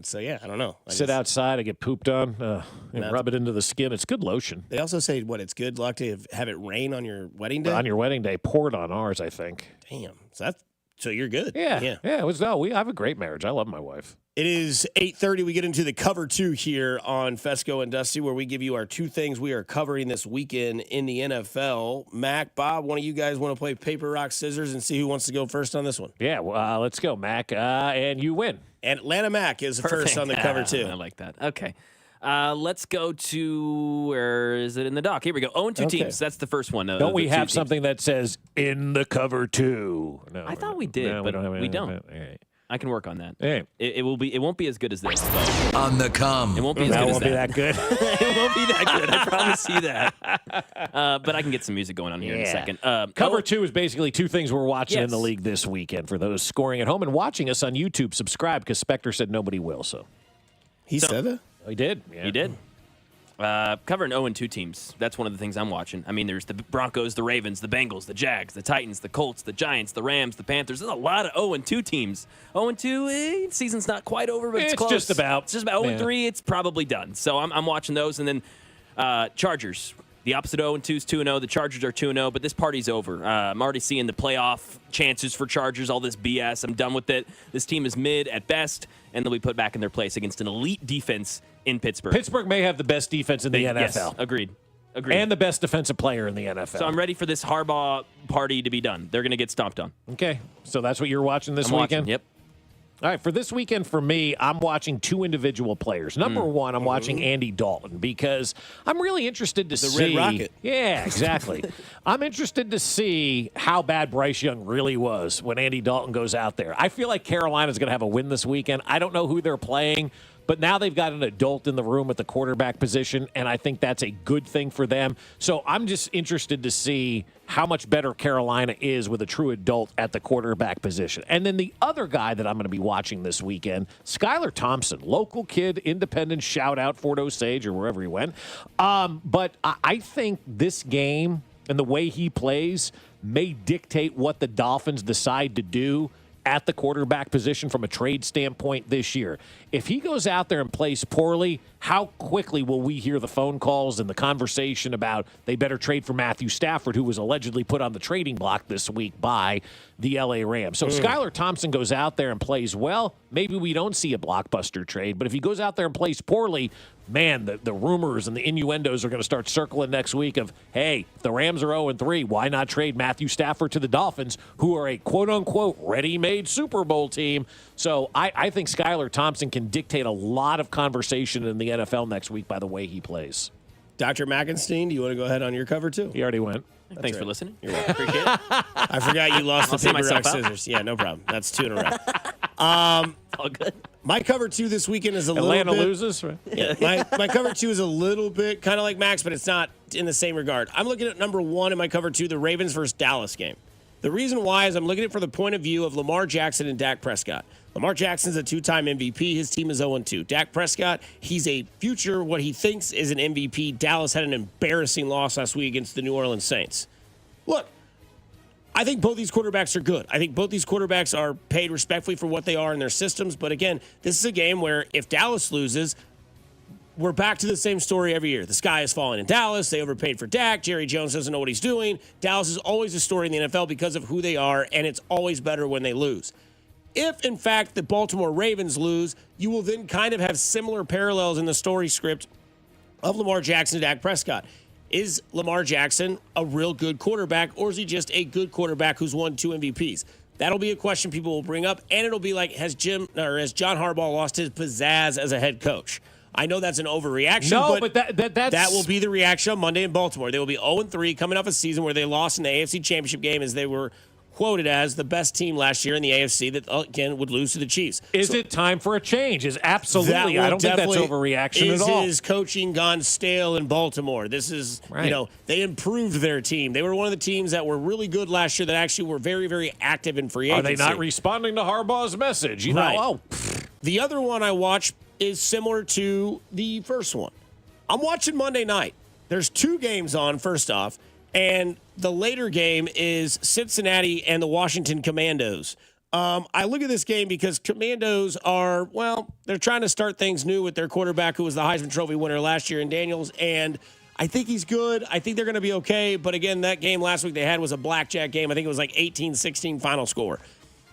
So yeah, I don't know. Sit outside, I get pooped on, and rub it into the skin. It's good lotion. They also say it's good luck to have it rain on your wedding day. On your wedding day, poured on ours, I think. Damn. So you're good. Yeah. It was. No, we have a great marriage. I love my wife. It is 8:30. We get into the cover 2 here on Fescoe and Dusty, where we give you our 2 things we are covering this weekend in the NFL. Mac, Bob, one of you guys want to play paper, rock, scissors and see who wants to go first on this one? Yeah, well, let's go, Mac, and you win. And Atlanta Mac is first on the cover 2. I like that. Okay. Let's go to, where is it in the doc? Here we go. 0-2 teams. That's the first one. Don't we have something that says in the cover 2? No, I thought we did, but we don't. All right. I can work on that. Hey. It won't be as good as this, though. On the come. It won't be as good as that. Good. It won't be that good. I promise you that. But I can get some music going on here in a second. Cover 2 is basically 2 things we're watching in the league this weekend. For those scoring at home and watching us on YouTube, subscribe because Spectre said nobody will. So he said that? He did. Yeah. He did. Covering 0-2 teams. That's one of the things I'm watching. I mean, there's the Broncos, the Ravens, the Bengals, the Jags, the Titans, the Colts, the Giants, the Rams, the Panthers. There's a lot of 0-2 teams. 0-2, season's not quite over, but it's close. Just about. It's just about 0-3. It's probably done. So I'm watching those. And then Chargers. The opposite 0-2 is 2-0. The Chargers are 2-0, but this party's over. I'm already seeing the playoff chances for Chargers, all this BS. I'm done with it. This team is mid at best, and they'll be put back in their place against an elite defense in Pittsburgh. Pittsburgh may have the best defense in the NFL. Yes, agreed. And the best defensive player in the NFL. So I'm ready for this Harbaugh party to be done. They're going to get stomped on. Okay. So that's what you're watching this weekend? Yep. All right, for this weekend for me, I'm watching 2 individual players. Number 1, I'm watching Andy Dalton because I'm really interested to see. The Red Rocket. Yeah, exactly. I'm interested to see how bad Bryce Young really was when Andy Dalton goes out there. I feel like Carolina's going to have a win this weekend. I don't know who they're playing, but now they've got an adult in the room at the quarterback position, and I think that's a good thing for them. So I'm just interested to see how much better Carolina is with a true adult at the quarterback position. And then the other guy that I'm going to be watching this weekend, Skylar Thompson, local kid, independent, shout out Fort Osage or wherever he went. But I think this game and the way he plays may dictate what the Dolphins decide to do at the quarterback position from a trade standpoint this year. If he goes out there and plays poorly, how quickly will we hear the phone calls and the conversation about they better trade for Matthew Stafford, who was allegedly put on the trading block this week by the LA Rams. So Skylar Thompson goes out there and plays well, maybe we don't see a blockbuster trade, but if he goes out there and plays poorly, man, the rumors and the innuendos are going to start circling next week of, hey, if the Rams are 0-3, why not trade Matthew Stafford to the Dolphins, who are a quote-unquote ready-made Super Bowl team? So I think Skylar Thompson can dictate a lot of conversation in the NFL next week by the way he plays. Dr. Mackenstein, do you want to go ahead on your cover, too? He already went. Thanks for listening. You're welcome. Appreciate it. I forgot you lost I'll the paper, rock, out. scissors. Yeah, no problem. That's 2 in a row. All good. My cover 2 this weekend is Atlanta little bit. loses, right? Yeah, my cover 2 is a little bit kind of like Max, but it's not in the same regard. I'm looking at number 1 in my cover 2, the Ravens versus Dallas game. The reason why is I'm looking at it from the point of view of Lamar Jackson and Dak Prescott. Lamar Jackson's a 2-time MVP. His team is 0-2. Dak Prescott, he's a future, what he thinks is an MVP. Dallas had an embarrassing loss last week against the New Orleans Saints. Look, I think both these quarterbacks are good. I think both these quarterbacks are paid respectfully for what they are in their systems. But again, this is a game where if Dallas loses, we're back to the same story every year. The sky is falling in Dallas. They overpaid for Dak. Jerry Jones doesn't know what he's doing. Dallas is always a story in the NFL because of who they are, and it's always better when they lose. If, in fact, the Baltimore Ravens lose, you will then kind of have similar parallels in the story script of Lamar Jackson and Dak Prescott. Is Lamar Jackson a real good quarterback, or is he just a good quarterback who's won 2 MVPs? That'll be a question people will bring up, and it'll be like, has John Harbaugh lost his pizzazz as a head coach? I know that's an overreaction, but that will be the reaction on Monday in Baltimore. They will be 0-3 coming off a season where they lost in the AFC Championship game as they were quoted as the best team last year in the AFC that, again, would lose to the Chiefs. Is it time for a change? Absolutely. I don't think that's overreaction at all. Is coaching gone stale in Baltimore? This is, they improved their team. They were one of the teams that were really good last year that actually were very, very active in free agency. Are they not responding to Harbaugh's message? The other one I watch is similar to the first one. I'm watching Monday night. There's 2 games on, first off, and the later game is Cincinnati and the Washington Commandos. I look at this game because Commandos are, they're trying to start things new with their quarterback who was the Heisman Trophy winner last year in Daniels, and I think he's good. I think they're going to be okay, but again, that game last week they had was a blackjack game. I think it was like 18-16 final score.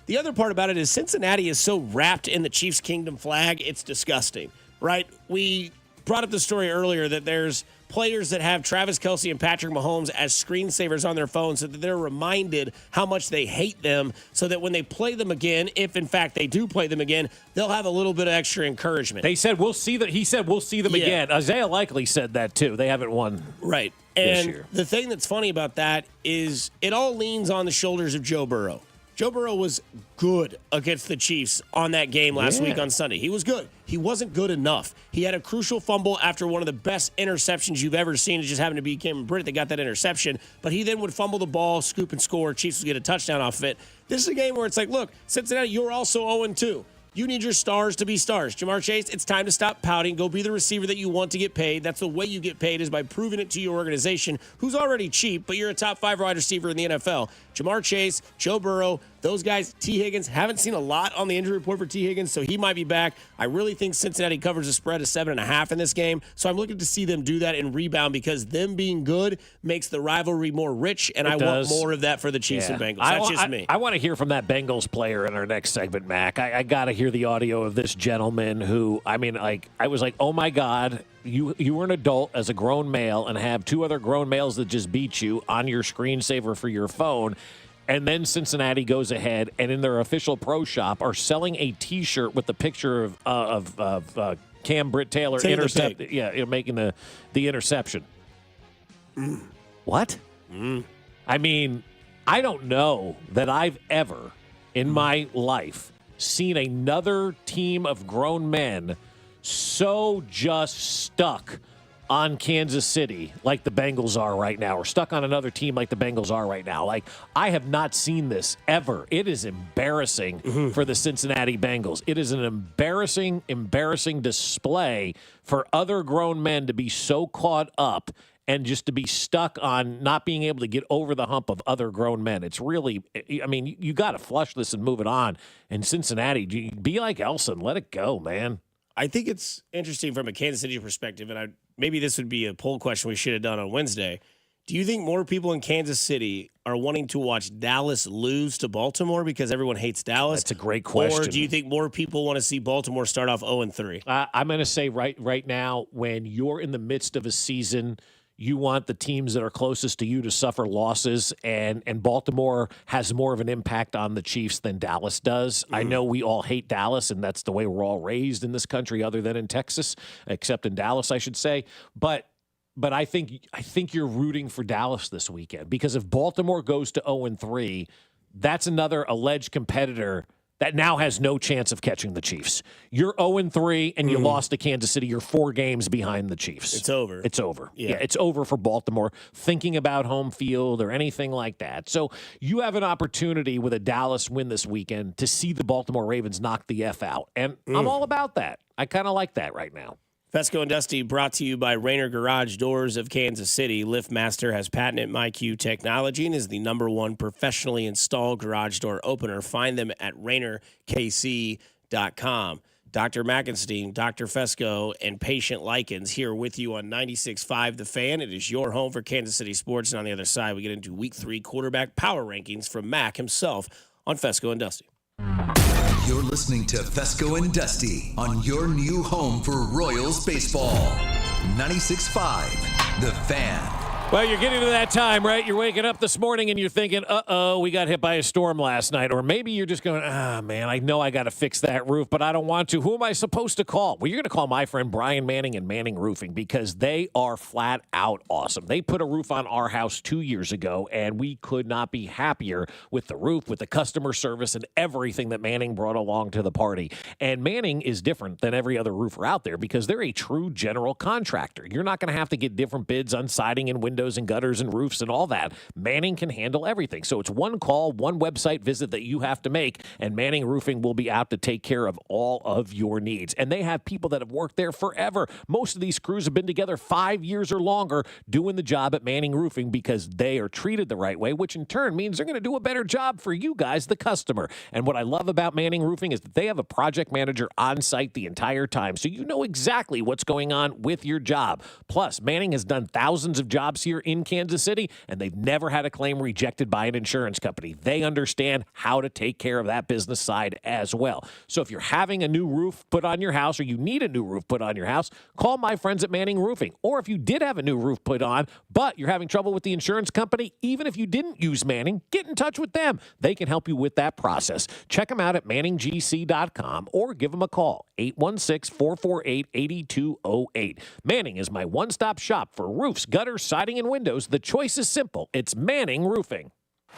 The other part about it is Cincinnati is so wrapped in the Chiefs' kingdom flag, it's disgusting, right? We brought up the story earlier that there's players that have Travis Kelce and Patrick Mahomes as screensavers on their phones so that they're reminded how much they hate them so that when they play them again, if in fact they do play them again, they'll have a little bit of extra encouragement. They said, we'll see that. He said, we'll see them again. Isaiah likely said that too. They haven't won. Right. And the thing that's funny about that is it all leans on the shoulders of Joe Burrow. Joe Burrow was good against the Chiefs on that game last week on Sunday. He was good. He wasn't good enough. He had a crucial fumble after one of the best interceptions you've ever seen. It just happened to be Cameron Britt that got that interception. But he then would fumble the ball, scoop and score. Chiefs would get a touchdown off of it. This is a game where it's like, look, Cincinnati, you're also 0-2. You need your stars to be stars. Jamar Chase, it's time to stop pouting. Go be the receiver that you want to get paid. That's the way you get paid, is by proving it to your organization, who's already cheap, but you're a top 5 wide receiver in the NFL. Jamar Chase, Joe Burrow, those guys, T. Higgins, haven't seen a lot on the injury report for T. Higgins, so he might be back. I really think Cincinnati covers the spread of 7.5 in this game, so I'm looking to see them do that and rebound because them being good makes the rivalry more rich, and I want more of that for the Chiefs and Bengals. That's just me. I want to hear from that Bengals player in our next segment, Mac. I got to hear the audio of this gentleman who, I was like, oh my God, you were an adult as a grown male and have 2 other grown males that just beat you on your screensaver for your phone. And then Cincinnati goes ahead and in their official pro shop are selling a T-shirt with the picture of Cam Britt Taylor intercepted. Yeah, making the interception. What? I mean, I don't know that I've ever in my life seen another team of grown men so just stuck on Kansas City like the Bengals are right now, or stuck on another team like the Bengals are right now. Like, I have not seen this ever. It is embarrassing for the Cincinnati Bengals. It is an embarrassing display for other grown men to be so caught up and just to be stuck on not being able to get over the hump of other grown men. It's really, I mean, you got to flush this and move it on. And Cincinnati, be like Elson. Let it go, man. I think it's interesting from a Kansas City perspective, and maybe this would be a poll question we should have done on Wednesday. Do you think more people in Kansas City are wanting to watch Dallas lose to Baltimore because everyone hates Dallas? That's a great question. Or do you think more people want to see Baltimore start off 0-3? I'm going to say right now, when you're in the midst of a season, you want the teams that are closest to you to suffer losses, and Baltimore has more of an impact on the Chiefs than Dallas does. I know we all hate Dallas, and that's the way we're all raised in this country, other than in Texas, except in Dallas, I should say. But I think you're rooting for Dallas this weekend, because if Baltimore goes to 0-3, that's another alleged competitor that now has no chance of catching the Chiefs. You're 0-3 and you lost to Kansas City. You're 4 games behind the Chiefs. It's over. It's over. Yeah, it's over for Baltimore thinking about home field or anything like that. So you have an opportunity with a Dallas win this weekend to see the Baltimore Ravens knock the F out. And I'm all about that. I kind of like that right now. Fescoe and Dusty brought to you by Rainer Garage Doors of Kansas City. LiftMaster has patented MyQ technology and is the #1 professionally installed garage door opener. Find them at RainerKC.com. Dr. Mackenstein, Dr. Fescoe, and Patient Likens here with you on 96.5 The Fan. It is your home for Kansas City sports. And on the other side, we get into Week 3 quarterback power rankings from Mac himself on Fescoe and Dusty. You're listening to Fescoe and Dusty on your new home for Royals baseball. 96.5 The Fan. Well, you're getting to that time, right? You're waking up this morning and you're thinking, we got hit by a storm last night. Or maybe you're just going, man, I know I got to fix that roof, but I don't want to. Who am I supposed to call? Well, you're going to call my friend Brian Manning and Manning Roofing, because they are flat out awesome. They put a roof on our house 2 years ago, and we could not be happier with the roof, with the customer service, and everything that Manning brought along to the party. And Manning is different than every other roofer out there because they're a true general contractor. You're not going to have to get different bids on siding and windows and gutters and roofs and all that. Manning can handle everything. So it's one call, one website visit that you have to make, and Manning Roofing will be out to take care of all of your needs. And they have people that have worked there forever. Most of these crews have been together 5 years or longer doing the job at Manning Roofing because they are treated the right way, which in turn means they're going to do a better job for you guys, the customer. And what I love about Manning Roofing is that they have a project manager on site the entire time, so you know exactly what's going on with your job. Plus, Manning has done thousands of jobs here here in Kansas City, and they've never had a claim rejected by an insurance company. They understand how to take care of that business side as well. So if you're having a new roof put on your house or you need a new roof put on your house, call my friends at Manning Roofing. Or if you did have a new roof put on, but you're having trouble with the insurance company, even if you didn't use Manning, get in touch with them. They can help you with that process. Check them out at manninggc.com or give them a call, 816-448-8208. Manning is my one-stop shop for roofs, gutters, siding, and windows. The choice is simple. It's Manning Roofing.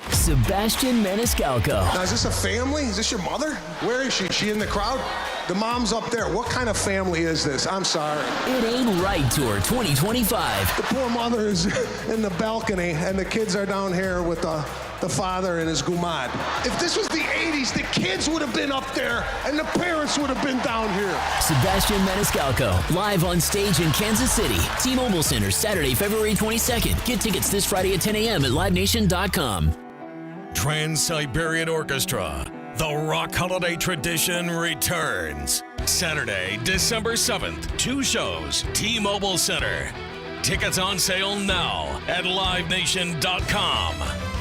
Sebastian Maniscalco. Now, is this a family? Is this your mother? Where is she? Is she in the crowd? The mom's up there. What kind of family is this? I'm sorry. It Ain't Right Tour 2025. The poor mother is in the balcony, and the kids are down here with the father and his gumad. If this was the 80s, the kids would have been up there, and the parents would have been down here. Sebastian Maniscalco, live on stage in Kansas City. T-Mobile Center, Saturday, February 22nd. Get tickets this Friday at 10 a.m. at livenation.com. Trans-Siberian Orchestra, the rock holiday tradition returns. Saturday, December 7th, 2 shows, T-Mobile Center. Tickets on sale now at livenation.com.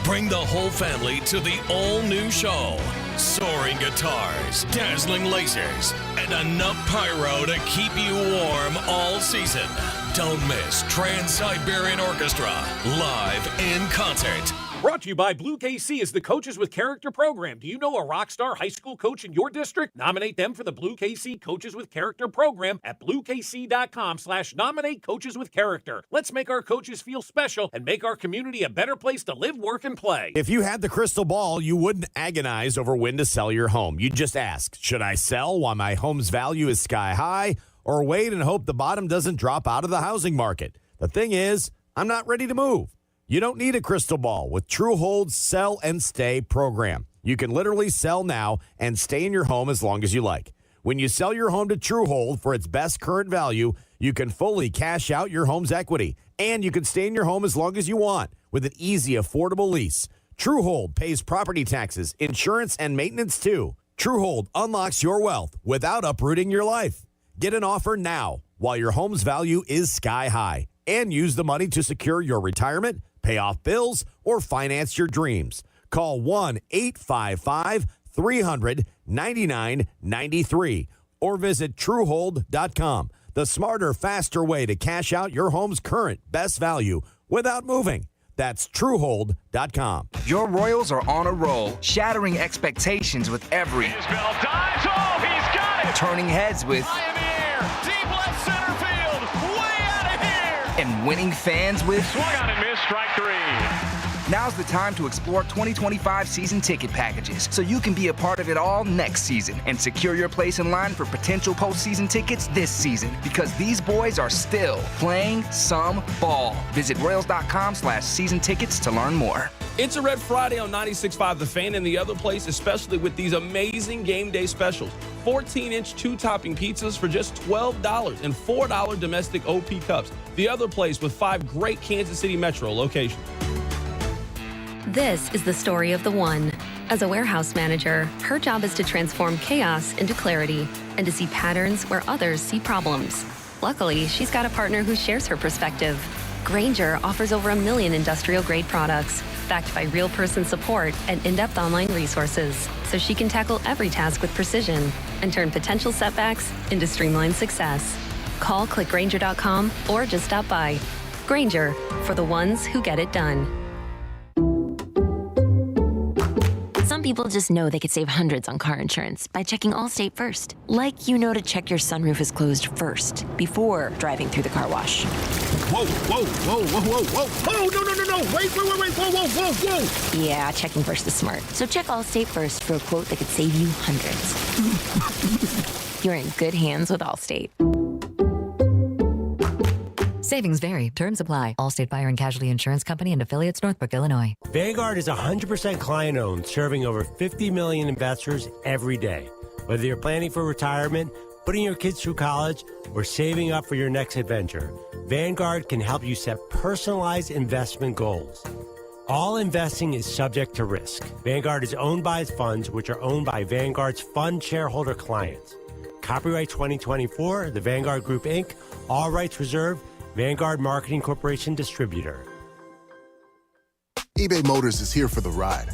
Bring the whole family to the all-new show. Soaring guitars, dazzling lasers, and enough pyro to keep you warm all season. Don't miss Trans-Siberian Orchestra, live in concert. Brought to you by Blue KC is the Coaches with Character program. Do you know a rock star high school coach in your district? Nominate them for the Blue KC Coaches with Character program at bluekc.com/nominate coaches with character. Let's make our coaches feel special and make our community a better place to live, work, and play. If you had the crystal ball, you wouldn't agonize over when to sell your home. You'd just ask, should I sell while my home's value is sky high, or wait and hope the bottom doesn't drop out of the housing market? The thing is, I'm not ready to move. You don't need a crystal ball with Truehold's Sell and Stay program. You can literally sell now and stay in your home as long as you like. When you sell your home to Truehold for its best current value, you can fully cash out your home's equity, and you can stay in your home as long as you want with an easy, affordable lease. Truehold pays property taxes, insurance, and maintenance too. Truehold unlocks your wealth without uprooting your life. Get an offer now while your home's value is sky high, and use the money to secure your retirement, pay off bills, or finance your dreams. Call 1-855-300-9993 or visit Truehold.com. The smarter, faster way to cash out your home's current best value without moving. That's Truehold.com. Your Royals are on a roll, shattering expectations with every Isbell dives. Oh, he's got it! Turning heads with High in the air, deep left center field, way out of here! And winning fans with Swung on and missed, strike 3. Now's the time to explore 2025 season ticket packages so you can be a part of it all next season and secure your place in line for potential postseason tickets this season, because these boys are still playing some ball. Visit Royals.com/season tickets to learn more. It's a Red Friday on 96.5 The Fan and the other place, especially with these amazing game day specials. 14-inch two-topping pizzas for just $12 and $4 domestic OP cups. The other place with 5 great Kansas City Metro locations. This is the story of the one. As a warehouse manager, her job is to transform chaos into clarity and to see patterns where others see problems. Luckily, she's got a partner who shares her perspective. Grainger offers over 1 million industrial-grade products, backed by real-person support and in-depth online resources, so she can tackle every task with precision and turn potential setbacks into streamlined success. Call clickgrainger.com or just stop by. Grainger, for the ones who get it done. Some people just know they could save hundreds on car insurance by checking Allstate first. Like you know to check your sunroof is closed first before driving through the car wash. Whoa, whoa, whoa, whoa, whoa, whoa. Oh, no. Wait, whoa. Yeah, checking first is smart. So check Allstate first for a quote that could save you hundreds. You're in good hands with Allstate. Savings vary. Terms apply. Allstate Fire and Casualty Insurance Company and affiliates, Northbrook, Illinois. Vanguard is 100% client-owned, serving over 50 million investors every day. Whether you're planning for retirement, putting your kids through college, or saving up for your next adventure, Vanguard can help you set personalized investment goals. All investing is subject to risk. Vanguard is owned by its funds, which are owned by Vanguard's fund shareholder clients. Copyright 2024, The Vanguard Group, Inc., all rights reserved, Vanguard Marketing Corporation Distributor. eBay Motors is here for the ride.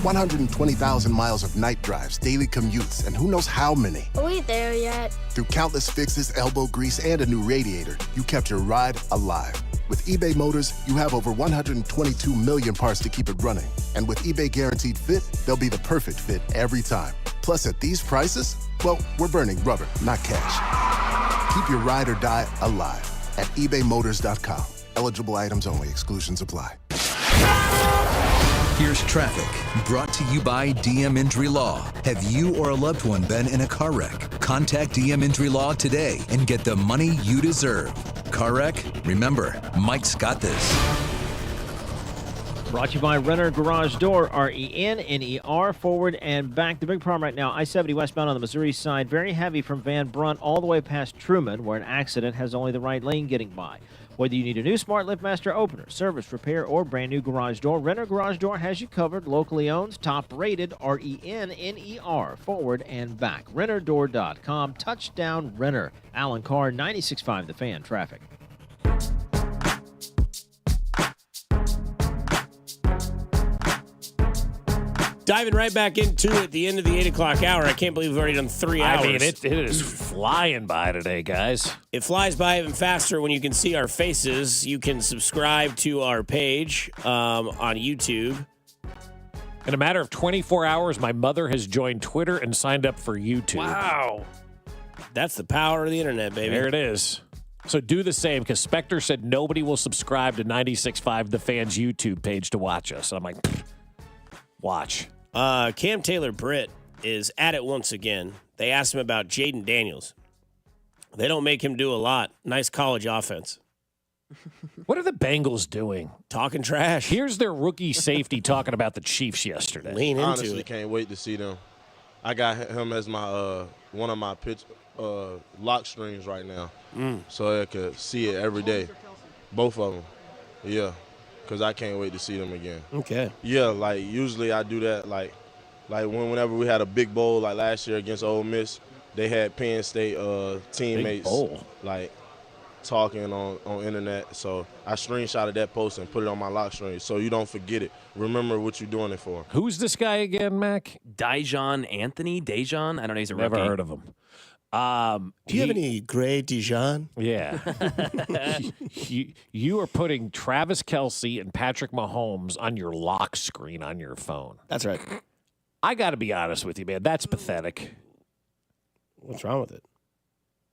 120,000 miles of night drives, daily commutes, and who knows how many. Are we there yet? Through countless fixes, elbow grease, and a new radiator, you kept your ride alive. With eBay Motors, you have over 122 million parts to keep it running. And with eBay Guaranteed Fit, they'll be the perfect fit every time. Plus, at these prices, well, we're burning rubber, not cash. Keep your ride or die alive at ebaymotors.com. Eligible items only. Exclusions apply. Here's traffic, brought to you by DM Injury Law. Have you or a loved one been in a car wreck? Contact DM Injury Law today and get the money you deserve. Car wreck? Remember, Mike's got this. Brought to you by Renner Garage Door, RENNER, forward and back. The big problem right now, I-70 westbound on the Missouri side, very heavy from Van Brunt all the way past Truman, where an accident has only the right lane getting by. Whether you need a new Smart LiftMaster opener, service, repair, or brand new garage door, Renner Garage Door has you covered. Locally owned, top rated, RENNER, forward and back. RennerDoor.com, touchdown Renner. Alan Carr, 96.5 The Fan, traffic. Diving right back into it at the end of the 8 o'clock hour. I can't believe we've already done 3 hours. I mean, it is flying by today, guys. It flies by even faster when you can see our faces. You can subscribe to our page on YouTube. In a matter of 24 hours, my mother has joined Twitter and signed up for YouTube. Wow. That's the power of the internet, baby. There it is. So do the same, because Spectre said nobody will subscribe to 96.5 The Fan's YouTube page to watch us. I'm like, watch. Cam Taylor-Britt is at it once again. They asked him about Jaden Daniels. They don't make him do a lot. Nice college offense. What are the Bengals doing? Talking trash. Here's their rookie safety talking about the Chiefs yesterday. Lean into Honestly, it. Can't wait to see them. I got him as my one of my lock strings right now, so I could see it every day. Both of them, yeah. Because I can't wait to see them again. Okay. Yeah, like usually I do that like whenever we had a big bowl like last year against Ole Miss, they had Penn State teammates like talking on internet. So I screenshotted that post and put it on my lock string so you don't forget it. Remember what you're doing it for. Who's this guy again, Mac? Dejon Anthony? Dejon? I don't know. He's a rookie. Never heard of him. Do you have any gray Dijon? Yeah. you are putting Travis Kelce and Patrick Mahomes on your lock screen on your phone. That's right. I got to be honest with you, man. That's pathetic. What's wrong with it?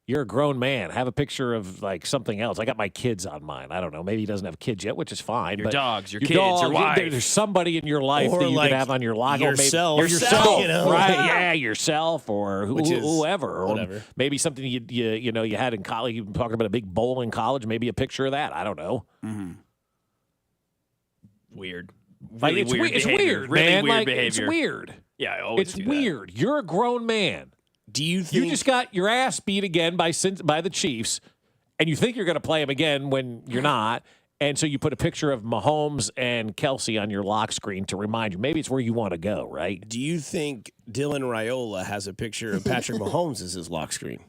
You're a grown man. Have a picture of like something else. I got my kids on mine. I don't know. Maybe he doesn't have kids yet, which is fine. Your but dogs, your kids, your wife. There's somebody in your life Or that you like could have on your lock. yourself. Or yourself, You know? right? Yeah, yourself or whoever. Or whatever. maybe something you had in college. You were talking about a big bowl in college. Maybe a picture of that. I don't know. Mm-hmm. Weird. Like, Really it's behavior. weird, Really man. weird Like, behavior. It's weird. Yeah, I always It's do that. weird. You're a grown man. Do you think You just got your ass beat again by the Chiefs, and you think you're going to play them again when you're not, and so you put a picture of Mahomes and Kelce on your lock screen to remind you. Maybe it's where you want to go, right? Do you think Dylan Raiola has a picture of Patrick Mahomes as his lock screen?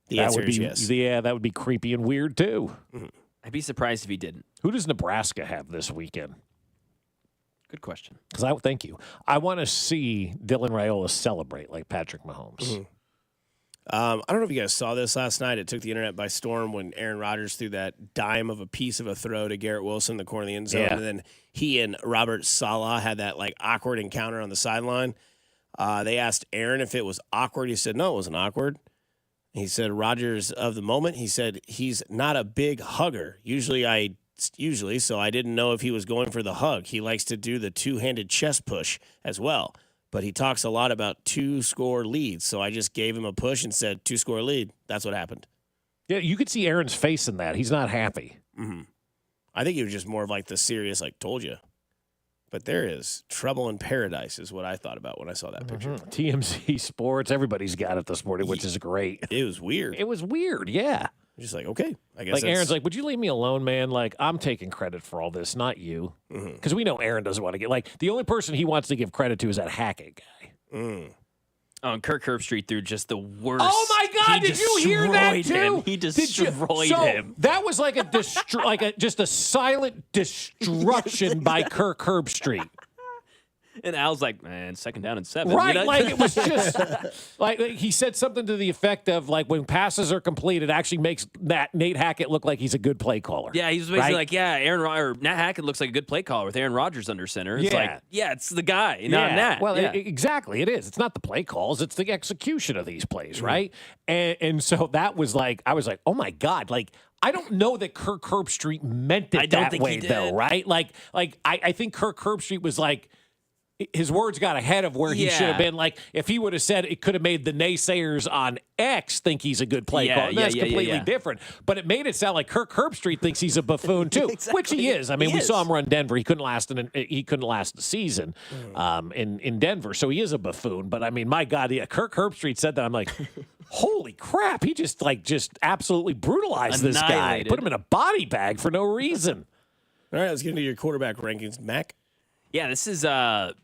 The answer is yes. Yeah, that would be creepy and weird, too. Mm-hmm. I'd be surprised if he didn't. Who does Nebraska have this weekend? Good question. Thank you. I want to see Dylan Raiola celebrate like Patrick Mahomes. Mm-hmm. I don't know if you guys saw this last night. It took the internet by storm when Aaron Rodgers threw that dime of a piece of a throw to Garrett Wilson in the corner of the end zone. Yeah. And then he and Robert Saleh had that like awkward encounter on the sideline. They asked Aaron if it was awkward. He said, no, it wasn't awkward. He said, Rodgers of the moment, he said, he's not a big hugger. Usually, so I didn't know if he was going for the hug. He likes to do the two-handed chest push as well. But he talks a lot about 2-score leads. So I just gave him a push and said, 2-score lead. That's what happened. Yeah, you could see Aaron's face in that. He's not happy. Mm-hmm. I think he was just more of like the serious, like, told you. But there is trouble in paradise is what I thought about when I saw that picture. TMZ Sports, everybody's got it this morning, which is great. It was weird. It was weird, yeah. Just like, okay, I guess. Like Aaron's like, would you leave me alone, man? Like, I'm taking credit for all this, not you. Because we know Aaron doesn't want to get, like, the only person he wants to give credit to is that Hackett guy. Oh, and Kirk Herbstreit threw just the worst. Oh my God! Did you hear that too? He destroyed him. That was like just a silent destruction by Kirk Herbstreit. And Al's like, man, 2nd down and 7. Right, You know? like it was just like he said something to the effect of like when passes are complete, it actually makes Nate Hackett look like he's a good play caller. Yeah, he was basically like, Nat Hackett looks like a good play caller with Aaron Rodgers under center. It's like, it's the guy, not Nat. Well, exactly, it is. It's not the play calls; it's the execution of these plays, right? And so that was like, I was like, oh my God, like. I don't know that Kirk Herbstreit meant it that way, though, right? Like I think Kirk Herbstreit was like. His words got ahead of where he should have been. Like, if he would have said it could have made the naysayers on X think he's a good play caller. That's completely different. But it made it sound like Kirk Herbstreit thinks he's a buffoon too, which he is. I mean, we saw him run Denver. He couldn't last the season in Denver, so he is a buffoon. But I mean, my God, Kirk Herbstreit said that. I'm like, holy crap! He just absolutely brutalized this guy, put him in a body bag for no reason. All right, let's get into your quarterback rankings, Mac. Yeah, this is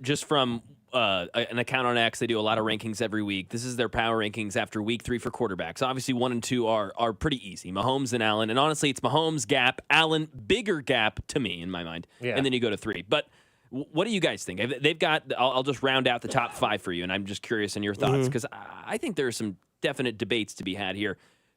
just from an account on X. They do a lot of rankings every week. This is their power rankings after week 3 for quarterbacks. Obviously, 1 and 2 are pretty easy. Mahomes and Allen. And honestly, it's Mahomes gap, Allen bigger gap to me in my mind. Yeah. And then you go to 3. But what do you guys think? They've got, I'll just round out the top 5 for you, and I'm just curious in your thoughts because I think there are some definite debates to be had here.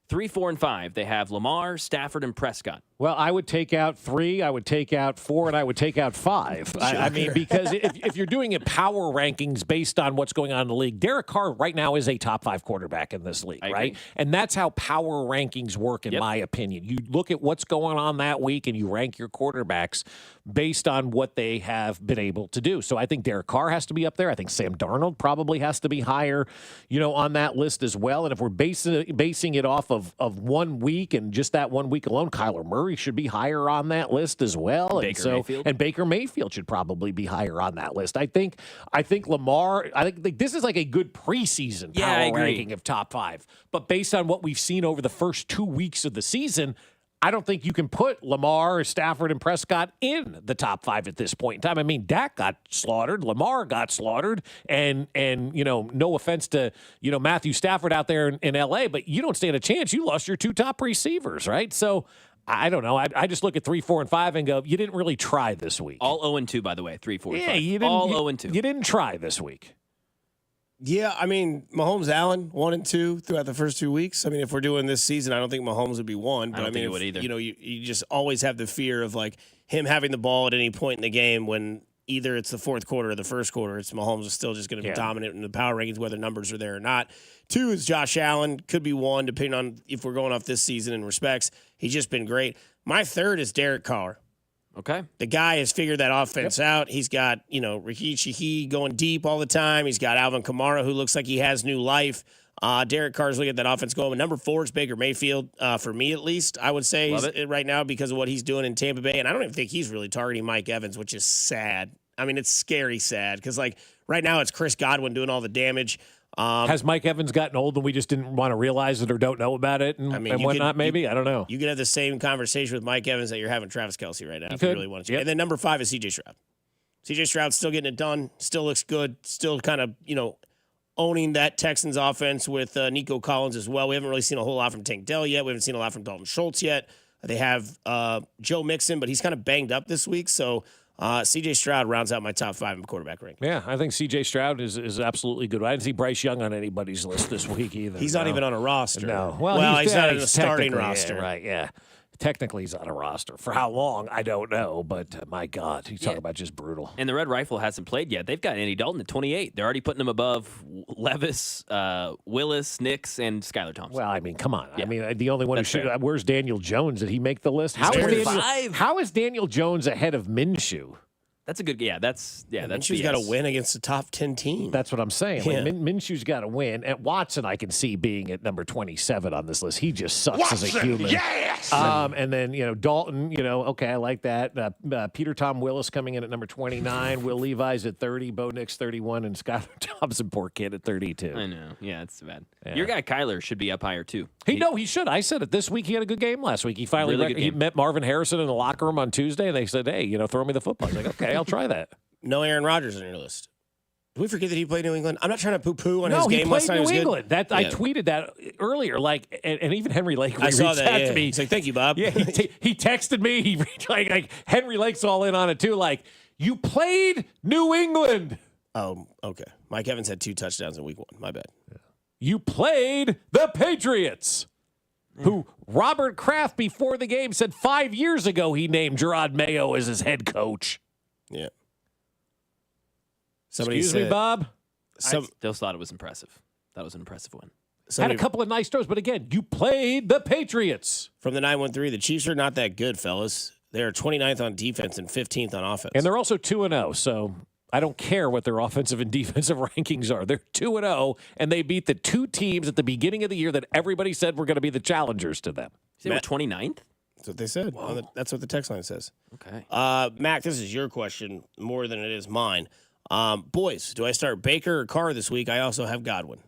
3, 4, and 5, they have Lamar, Stafford, and Prescott. Well, I would take out 3, I would take out 4, and I would take out 5. Sure. I mean, because if you're doing it power rankings based on what's going on in the league, Derek Carr right now is a top 5 quarterback in this league, right? And that's how power rankings work, in my opinion. You look at what's going on that week, and you rank your quarterbacks based on what they have been able to do. So I think Derek Carr has to be up there. I think Sam Darnold probably has to be higher, on that list as well. And if we're basing it off of 1 week and just that 1 week alone, Kyler Murray should be higher on that list as well. And Baker Mayfield should probably be higher on that list. I think Lamar, this is like a good preseason power ranking of top 5. But based on what we've seen over the first 2 weeks of the season, I don't think you can put Lamar, Stafford, and Prescott in the top 5 at this point in time. I mean, Dak got slaughtered, Lamar got slaughtered, and no offense to Matthew Stafford out there in L.A., but you don't stand a chance. You lost your 2 top receivers, right? So I don't know. I just look at 3, 4, and 5 and go, you didn't really try this week. All 0-2, by the way. 3, 4, and 5. You didn't, all 0-2. You didn't try this week. Yeah, I mean, Mahomes, Allen, 1 and 2 throughout the first 2 weeks. I mean, if we're doing this season, I don't think Mahomes would be 1. But I don't think it would either. You just always have the fear of like him having the ball at any point in the game when either it's the fourth quarter or the first quarter. It's Mahomes is still just going to be dominant in the power rankings, whether numbers are there or not. 2 is Josh Allen, could be 1, depending on if we're going off this season in respects. He's just been great. My 3rd is Derek Carr. Okay. The guy has figured that offense out. He's got, Raheem Shahi going deep all the time. He's got Alvin Kamara, who looks like he has new life. Derek Carr's looking at that offense going. Number 4 is Baker Mayfield, for me at least, I would say right now because of what he's doing in Tampa Bay. And I don't even think he's really targeting Mike Evans, which is sad. I mean, it's scary sad because, right now it's Chris Godwin doing all the damage. Has Mike Evans gotten old and we just didn't want to realize it or don't know about it and whatnot, maybe? I don't know. You could have the same conversation with Mike Evans that you're having Travis Kelce right now if you really want to. And then number 5 is C.J. Stroud. C.J. Stroud's still getting it done, still looks good, still kind of, owning that Texans offense with Nico Collins as well. We haven't really seen a whole lot from Tank Dell yet. We haven't seen a lot from Dalton Schultz yet. They have Joe Mixon, but he's kind of banged up this week, so C.J. Stroud rounds out my top 5 in quarterback rank. Yeah, I think C.J. Stroud is absolutely good. I didn't see Bryce Young on anybody's list this week either. He's not even on a roster. No. Well, he's not in a starting roster. Yeah, right, yeah. Technically, he's on a roster. For how long, I don't know. But, my God, you talk about just brutal. And the Red Rifle hasn't played yet. They've got Andy Dalton at 28. They're already putting him above Levis, Willis, Nix, and Skylar Thompson. Well, I mean, come on. Yeah. I mean, the only one who should. Where's Daniel Jones? Did he make the list? How is Daniel Jones ahead of Minshew? That's a good. That's Minshew's got to win against the top 10 team. That's what I'm saying. Yeah. Like, Minshew's got to win. And Watson, I can see being at number 27 on this list. He just sucks as a human. Yes. And then Dalton. Okay, I like that. Peter Tom Willis coming in at number 29. Will Levi's at 30. Bo Nix 31, and Skylar Thompson, poor kid, at 32. I know. Yeah, it's bad. Yeah. Your guy Kyler should be up higher too. He should. I said it this week. He had a good game last week. He finally he met Marvin Harrison in the locker room on Tuesday, and they said, "Hey, throw me the football." I was like, "Okay, I'll try that." No Aaron Rodgers on your list. Did we forget that he played New England? I'm not trying to poo-poo on his No, game. he played New England. I tweeted that earlier. Like, and even Henry Lake. I saw that. To me. He's like, "Thank you, Bob." Yeah, he texted me. He like Henry Lake's all in on it too. Like, you played New England. Oh, okay. Mike Evans had 2 touchdowns in week 1. My bad. You played the Patriots, who Robert Kraft before the game said 5 years ago he named Gerard Mayo as his head coach. Yeah. Excuse me, Bob? I still thought it was impressive. That was an impressive win. Had a couple of nice throws, but again, you played the Patriots. From the 913, the Chiefs are not that good, fellas. They are 29th on defense and 15th on offense. And they're also 2-0, so I don't care what their offensive and defensive rankings are. They're 2-0, and they beat the 2 teams at the beginning of the year that everybody said were going to be the challengers to them. They were 29th? That's what they said. That's what the text line says. Okay. Mac, this is your question more than it is mine. Boys, do I start Baker or Carr this week? I also have Godwin.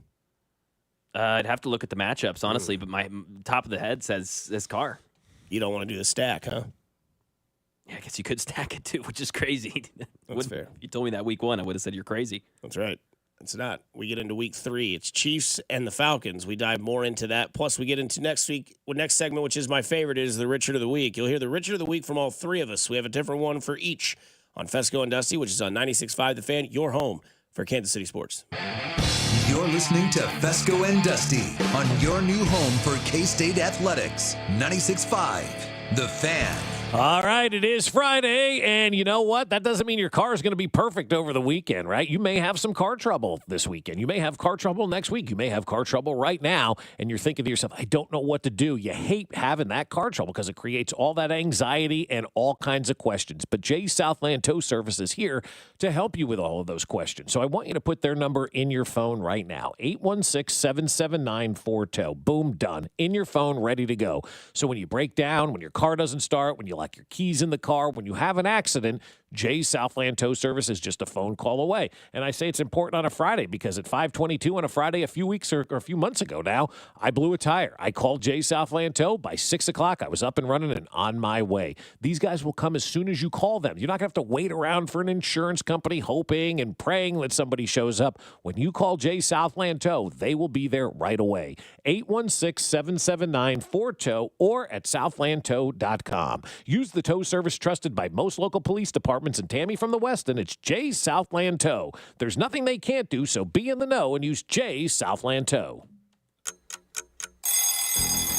I'd have to look at the matchups, honestly, but my top of the head says Carr. You don't want to do the stack, huh? Yeah, I guess you could stack it too, which is crazy. That's fair. If you told me that week 1, I would have said you're crazy. That's right. It's not. We get into week 3. It's Chiefs and the Falcons. We dive more into that. Plus, we get into next segment, which is my favorite, is the Richard of the Week. You'll hear the Richard of the Week from all 3 of us. We have a different one for each on Fescoe and Dusty, which is on 96.5 The Fan, your home for Kansas City sports. You're listening to Fescoe and Dusty on your new home for K-State Athletics. 96.5 The Fan. All right, it is Friday, and you know what? That doesn't mean your car is going to be perfect over the weekend, right? You may have some car trouble this weekend. You may have car trouble next week. You may have car trouble right now, and you're thinking to yourself, I don't know what to do. You hate having that car trouble because it creates all that anxiety and all kinds of questions. But Jay's Southland Tow Service is here to help you with all of those questions. So I want you to put their number in your phone right now, 816-779-4TOW. Boom, done. In your phone, ready to go. So when you break down, when your car doesn't start, when you like your keys in the car, when you have an accident, Jay's Southland Tow Service is just a phone call away. And I say it's important on a Friday because at 5:22 on a Friday a few weeks or a few months ago now, I blew a tire. I called Jay's Southland Tow. By 6 o'clock, I was up and running and on my way. These guys will come as soon as you call them. You're not going to have to wait around for an insurance company hoping and praying that somebody shows up. When you call Jay's Southland Tow, they will be there right away. 816-779-4TOW or at southlandtow.com. Use the tow service trusted by most local police departments and Tammy from the Westin. It's Jay's Southland Tow. There's nothing they can't do, so be in the know and use Jay's Southland Tow.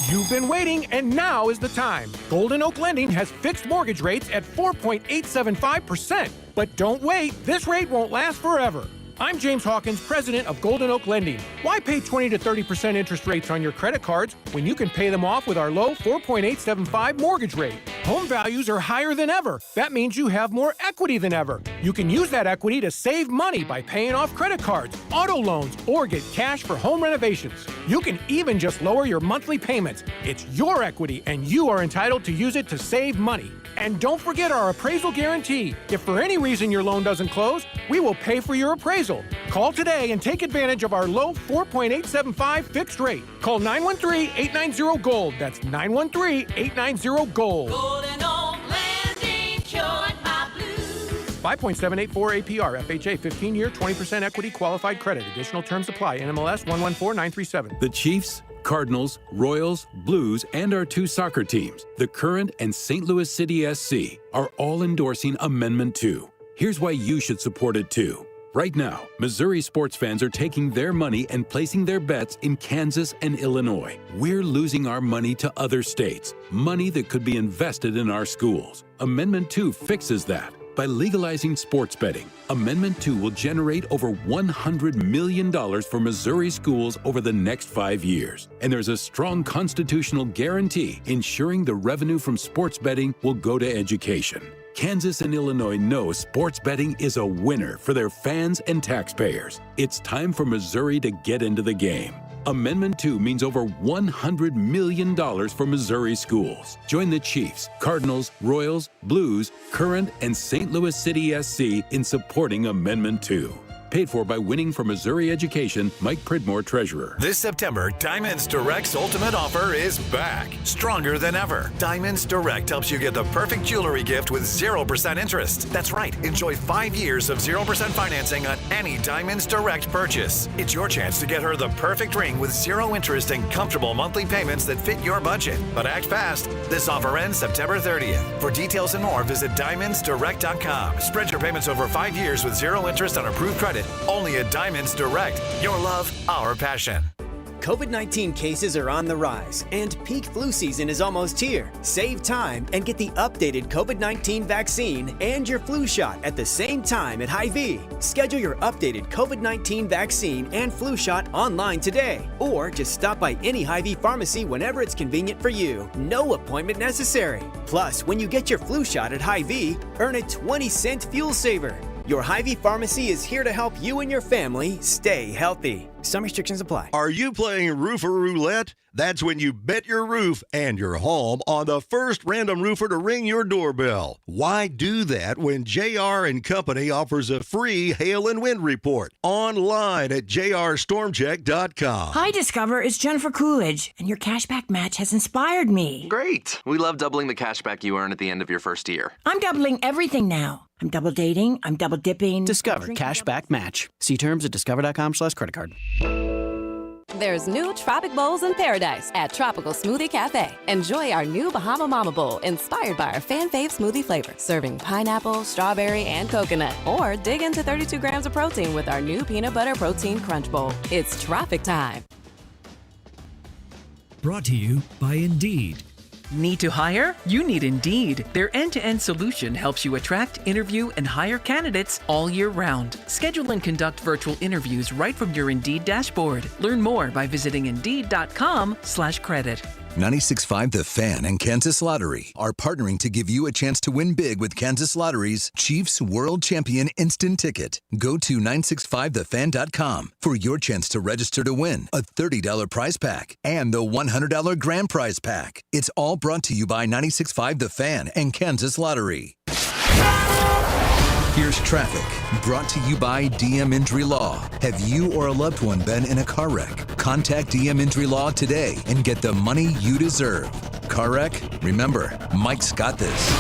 You've been waiting, and now is the time. Golden Oak Lending has fixed mortgage rates at 4.875%. But don't wait. This rate won't last forever. I'm James Hawkins, president of Golden Oak Lending. Why pay 20 to 30% interest rates on your credit cards when you can pay them off with our low 4.875 mortgage rate? Home values are higher than ever. That means you have more equity than ever. You can use that equity to save money by paying off credit cards, auto loans, or get cash for home renovations. You can even just lower your monthly payments. It's your equity, and you are entitled to use it to save money. And don't forget our appraisal guarantee. If for any reason your loan doesn't close, we will pay for your appraisal. Call today and take advantage of our low 4.875 fixed rate. Call 913-890-GOLD. That's 913-890-GOLD. Golden Oak Lending cured my blues. 5.784 APR, FHA, 15-year, 20% equity qualified credit. Additional terms apply. NMLS 114937. The Chiefs, Cardinals, Royals, Blues, and our 2 soccer teams, the Current and St. Louis City SC, are all endorsing Amendment 2. Here's why you should support it too. Right now, Missouri sports fans are taking their money and placing their bets in Kansas and Illinois. We're losing our money to other states, money that could be invested in our schools. Amendment 2 fixes that. By legalizing sports betting, Amendment 2 will generate over $100 million for Missouri schools over the next 5 years. And there's a strong constitutional guarantee ensuring the revenue from sports betting will go to education. Kansas and Illinois know sports betting is a winner for their fans and taxpayers. It's time for Missouri to get into the game. Amendment 2 means over $100 million for Missouri schools. Join the Chiefs, Cardinals, Royals, Blues, Current, and St. Louis City SC in supporting Amendment 2. Paid for by Winning for Missouri Education, Mike Pridmore, Treasurer. This September, Diamonds Direct's ultimate offer is back, stronger than ever. Diamonds Direct helps you get the perfect jewelry gift with 0% interest. That's right, enjoy 5 years of 0% financing on any Diamonds Direct purchase. It's your chance to get her the perfect ring with 0 interest and comfortable monthly payments that fit your budget. But act fast. This offer ends September 30th. For details and more, visit DiamondsDirect.com. Spread your payments over 5 years with 0 interest on approved credit. Only at Diamonds Direct. Your love, our passion. COVID-19 cases are on the rise, and peak flu season is almost here. Save time and get the updated COVID-19 vaccine and your flu shot at the same time at Hy-Vee. Schedule your updated COVID-19 vaccine and flu shot online today, or just stop by any Hy-Vee pharmacy whenever it's convenient for you. No appointment necessary. Plus, when you get your flu shot at Hy-Vee, earn a 20-cent fuel saver. Your Hy-Vee pharmacy is here to help you and your family stay healthy. Some restrictions apply. Are you playing roofer roulette? That's when you bet your roof and your home on the first random roofer to ring your doorbell. Why do that when JR & Company offers a free hail and wind report online at jrstormcheck.com? Hi, Discover. It's Jennifer Coolidge, and your cashback match has inspired me. Great. We love doubling the cashback you earn at the end of your first year. I'm doubling everything now. I'm double dating. I'm double dipping. Discover Cashback Match. See terms at discover.com/credit card. There's new Tropic Bowls in paradise at Tropical Smoothie Cafe. Enjoy our new Bahama Mama Bowl inspired by our fan fave smoothie flavor, serving pineapple, strawberry, and coconut. Or dig into 32 grams of protein with our new Peanut Butter Protein Crunch Bowl. It's tropic time. Brought to you by Indeed. Need to hire? You need Indeed. Their end-to-end solution helps you attract, interview, and hire candidates all year round. Schedule and conduct virtual interviews right from your Indeed dashboard. Learn more by visiting Indeed.com/credit. 96.5 The Fan and Kansas Lottery are partnering to give you a chance to win big with Kansas Lottery's Chiefs World Champion Instant Ticket. Go to 965thefan.com for your chance to register to win a $30 prize pack and the $100 grand prize pack. It's all brought to you by 96.5 The Fan and Kansas Lottery. Here's traffic, brought to you by DM Injury Law. Have you or a loved one been in a car wreck? Contact DM Injury Law today and get the money you deserve. Car wreck? Remember, Mike's got this.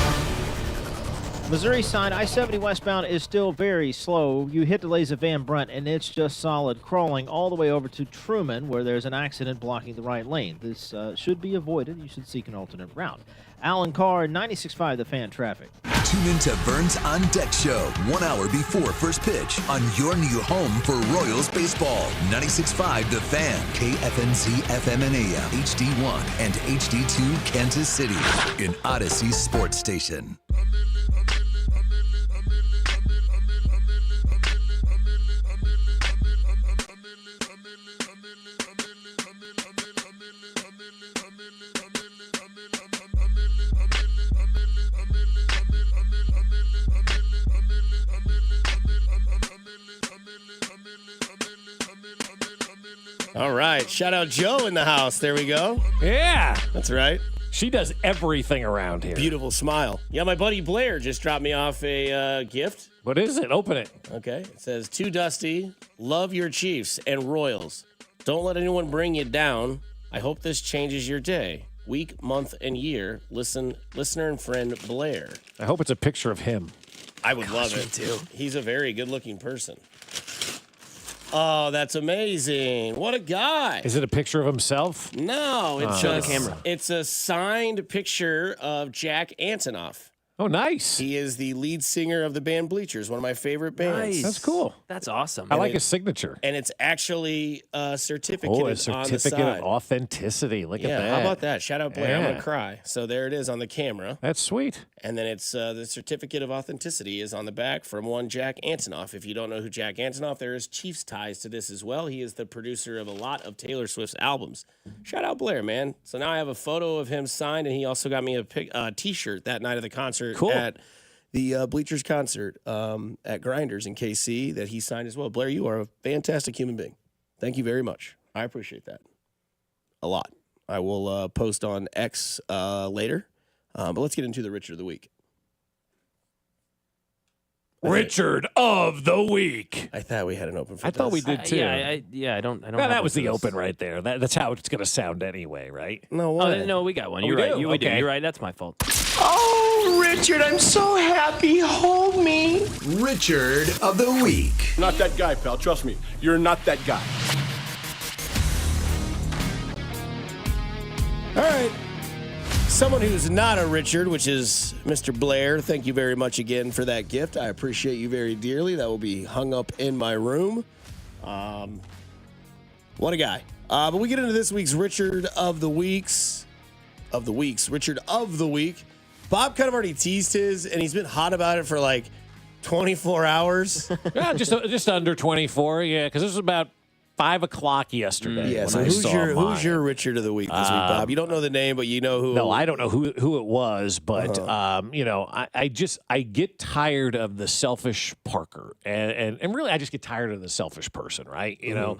Missouri side, I-70 westbound is still very slow. You hit delays of Van Brunt, and it's just solid crawling all the way over to Truman, where there's an accident blocking the right lane. This should be avoided. You should seek an alternate route. Alan Carr, 96.5 The Fan traffic. Tune in to Vern's On Deck Show 1 hour before first pitch on your new home for Royals baseball. 96.5 The Fan, KFNZ FM and AM, HD1 and HD2 Kansas City, an Odyssey sports station. All right. Shout out Joe in the house. There we go. Yeah. That's right. She does everything around here. Beautiful smile. Yeah, my buddy Blair just dropped me off a gift. What is it? Open it. Okay. It says, to Dusty, love your Chiefs and Royals. Don't let anyone bring you down. I hope this changes your day, week, month, and year. Listener and friend Blair. I hope it's a picture of him. I would love it, too. He's a very good-looking person. Oh, that's amazing. What a guy. Is it a picture of himself? No, it's Show the camera. It's a signed picture of Jack Antonoff. Oh, nice. He is the lead singer of the band Bleachers, one of my favorite bands. Nice. That's cool. That's awesome. I like his signature. And it's actually a certificate, Oh, a on the certificate side. of authenticity. Look at that. How about that? Shout out Blair. I'm Yeah. going to cry. So there it is on the camera. That's sweet. And then it's the certificate of authenticity is on the back from one Jack Antonoff. If you don't know who Jack Antonoff, there is Chiefs ties to this as well. He is the producer of a lot of Taylor Swift's albums. Shout out Blair, man. So now I have a photo of him signed, and he also got me a T-shirt that night of the concert at the Bleachers concert at Grinders in KC that he signed as well. Blair, you are a fantastic human being. Thank you very much. I appreciate that a lot. I will post on X later, but let's get into the Richard of the Week. Richard of the week. I thought we had an open for I thought we did too. I don't. Well, that was the open right there. That's how it's going to sound anyway, right? No, what? No, we got one. You're right. We do. You're right. That's my fault. Oh, Richard, I'm so happy. Hold me. Richard of the week. Not that guy, pal. Trust me. You're not that guy. All right. Someone who's not a Richard, which is Mr. Blair, thank you very much again for that gift. I appreciate you very dearly. That will be hung up in my room. What a guy. But we get into this week's Richard of the Weeks. Richard of the Week. Bob kind of already teased his, and he's been hot about it for like 24 hours. Yeah, just under 24, yeah, because this was about 5 o'clock yesterday. Yeah, so who's your Richard of the Week this week, Bob? You don't know the name, but you know who. No, I don't know who it was, but I get tired of the selfish Parker, and really I just get tired of the selfish person, right? You know,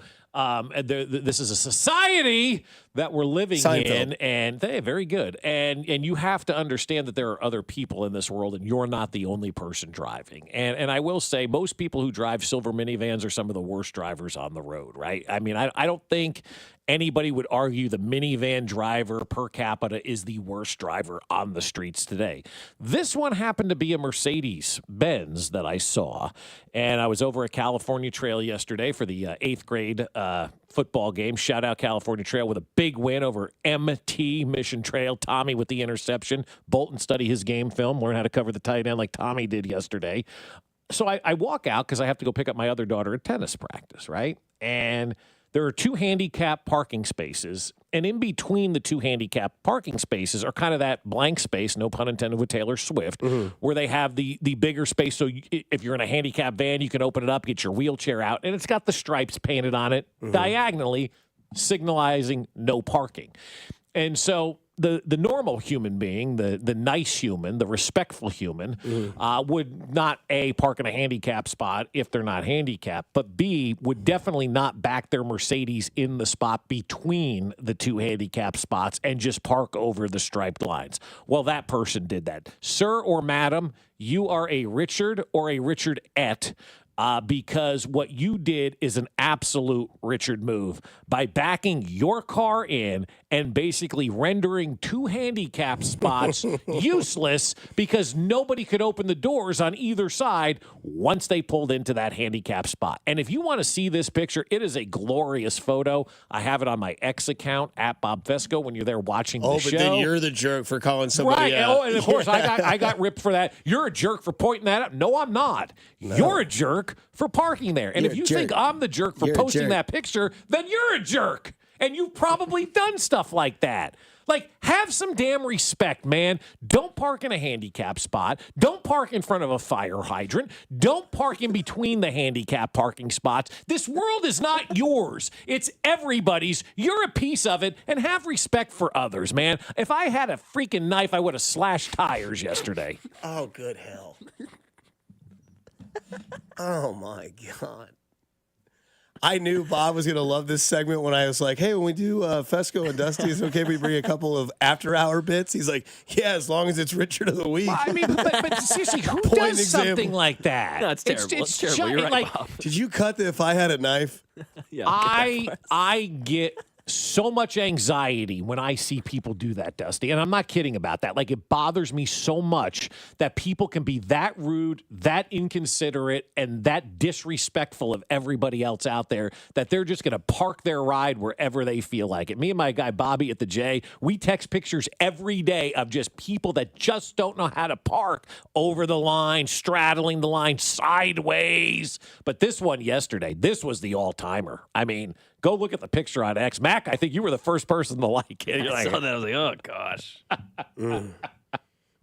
this is a society that we're living in, and they very good, and you have to understand that there are other people in this world, and you're not the only person driving. And I will say, most people who drive silver minivans are some of the worst drivers on the road, right? I mean, I don't think anybody would argue the minivan driver per capita is the worst driver on the streets today. This one happened to be a Mercedes-Benz that I saw, and I was over at California Trail yesterday for the 8th grade football game. Shout out California Trail with a big win over MT Mission Trail. Tommy with the interception. Bolton study his game film, learn how to cover the tight end like Tommy did yesterday. So I walk out because I have to go pick up my other daughter at tennis practice, right? And there are 2 handicap parking spaces, and in between the 2 handicap parking spaces are kind of that blank space, no pun intended with Taylor Swift, where they have the bigger space. So if you're in a handicap van, you can open it up, get your wheelchair out, and it's got the stripes painted on it diagonally, signalizing no parking. And so the normal human being, the nice human, the respectful human, would not, A, park in a handicap spot if they're not handicapped, but B, would definitely not back their Mercedes in the spot between the 2 handicap spots and just park over the striped lines. Well, that person did that. Sir or madam, you are a Richard or a Richard-ette. Because what you did is an absolute Richard move by backing your car in and basically rendering 2 handicap spots useless because nobody could open the doors on either side once they pulled into that handicap spot. And if you want to see this picture, it is a glorious photo. I have it on my X account at Bob Fescoe when you're there watching the show. Oh, but then you're the jerk for calling somebody out. Oh, and of course, I got ripped for that. You're a jerk for pointing that out. No, I'm not. No. You're a jerk for parking there. And if you think I'm the jerk for posting that picture, then you're a jerk. And you've probably done stuff like that. Like, have some damn respect, man. Don't park in a handicap spot. Don't park in front of a fire hydrant. Don't park in between the handicap parking spots. This world is not yours. It's everybody's. You're a piece of it, and have respect for others, man. If I had a freaking knife, I would have slashed tires yesterday. Oh, good hell. Oh, my God. I knew Bob was going to love this segment when I was like, hey, when we do Fescoe and Dusty, is it okay if we bring a couple of after-hour bits? He's like, yeah, as long as it's Richard of the Week. Well, I mean, but seriously, who does something like that? No, it's terrible. It's terrible. You're right, Bob. Did you cut the if I had a knife? Yeah, I get so much anxiety when I see people do that, Dusty. And I'm not kidding about that. Like, it bothers me so much that people can be that rude, that inconsiderate, and that disrespectful of everybody else out there that they're just going to park their ride wherever they feel like it. Me and my guy Bobby at the J, we text pictures every day of just people that just don't know how to park over the line, straddling the line sideways. But this one yesterday, this was the all-timer. I mean, go look at the picture on X. Mac, I think you were the first person to like it. I saw that. I was like, oh, gosh.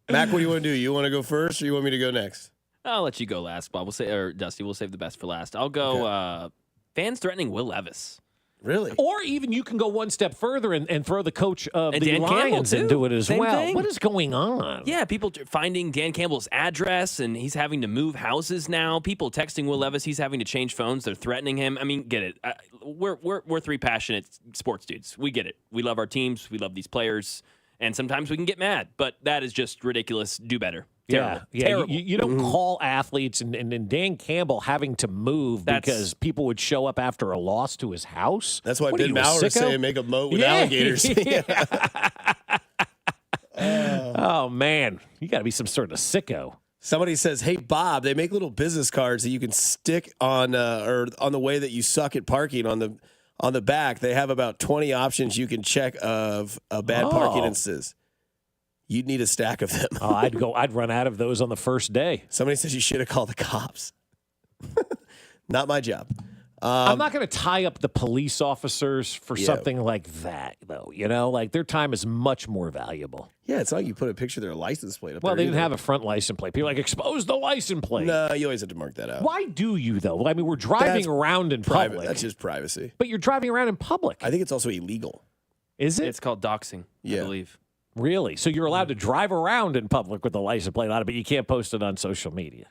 Mac, what do you want to do? You want to go first or you want me to go next? I'll let you go last, Bob. Dusty, we'll save the best for last. I'll go fans threatening Will Levis. Really? Or even you can go one step further and throw the coach of the Dan Lions into it as Same well. thing. What is going on? Yeah, people finding Dan Campbell's address, and he's having to move houses now. People texting Will Levis, he's having to change phones. They're threatening him. I mean, get it. We're 3 passionate sports dudes. We get it. We love our teams. We love these players. And sometimes we can get mad, but that is just ridiculous. Do better. Yeah. Terrible. You don't call athletes and Dan Campbell having to move because people would show up after a loss to his house. That's why What are Ben you, a Bauer is sicko? saying make a moat with alligators. Oh, man. You got to be some sort of sicko. Somebody says, "Hey Bob, they make little business cards that you can stick on or on the way that you suck at parking on the back. They have about 20 options you can check of bad parking instances. You'd need a stack of them." I'd run out of those on the first day. Somebody says you should have called the cops. Not my job. I'm not going to tie up the police officers for something like that, though. Like their time is much more valuable. Yeah, it's not like you put a picture of their license plate up Well, there. they didn't have a front license plate. People are like, expose the license plate. No, you always have to mark that out. Why do you, though? I mean, we're driving around in public. That's just privacy. But you're driving around in public. I think it's also illegal. Is it? It's called doxing, I believe. Really? So you're allowed to drive around in public with a license plate on it, but you can't post it on social media.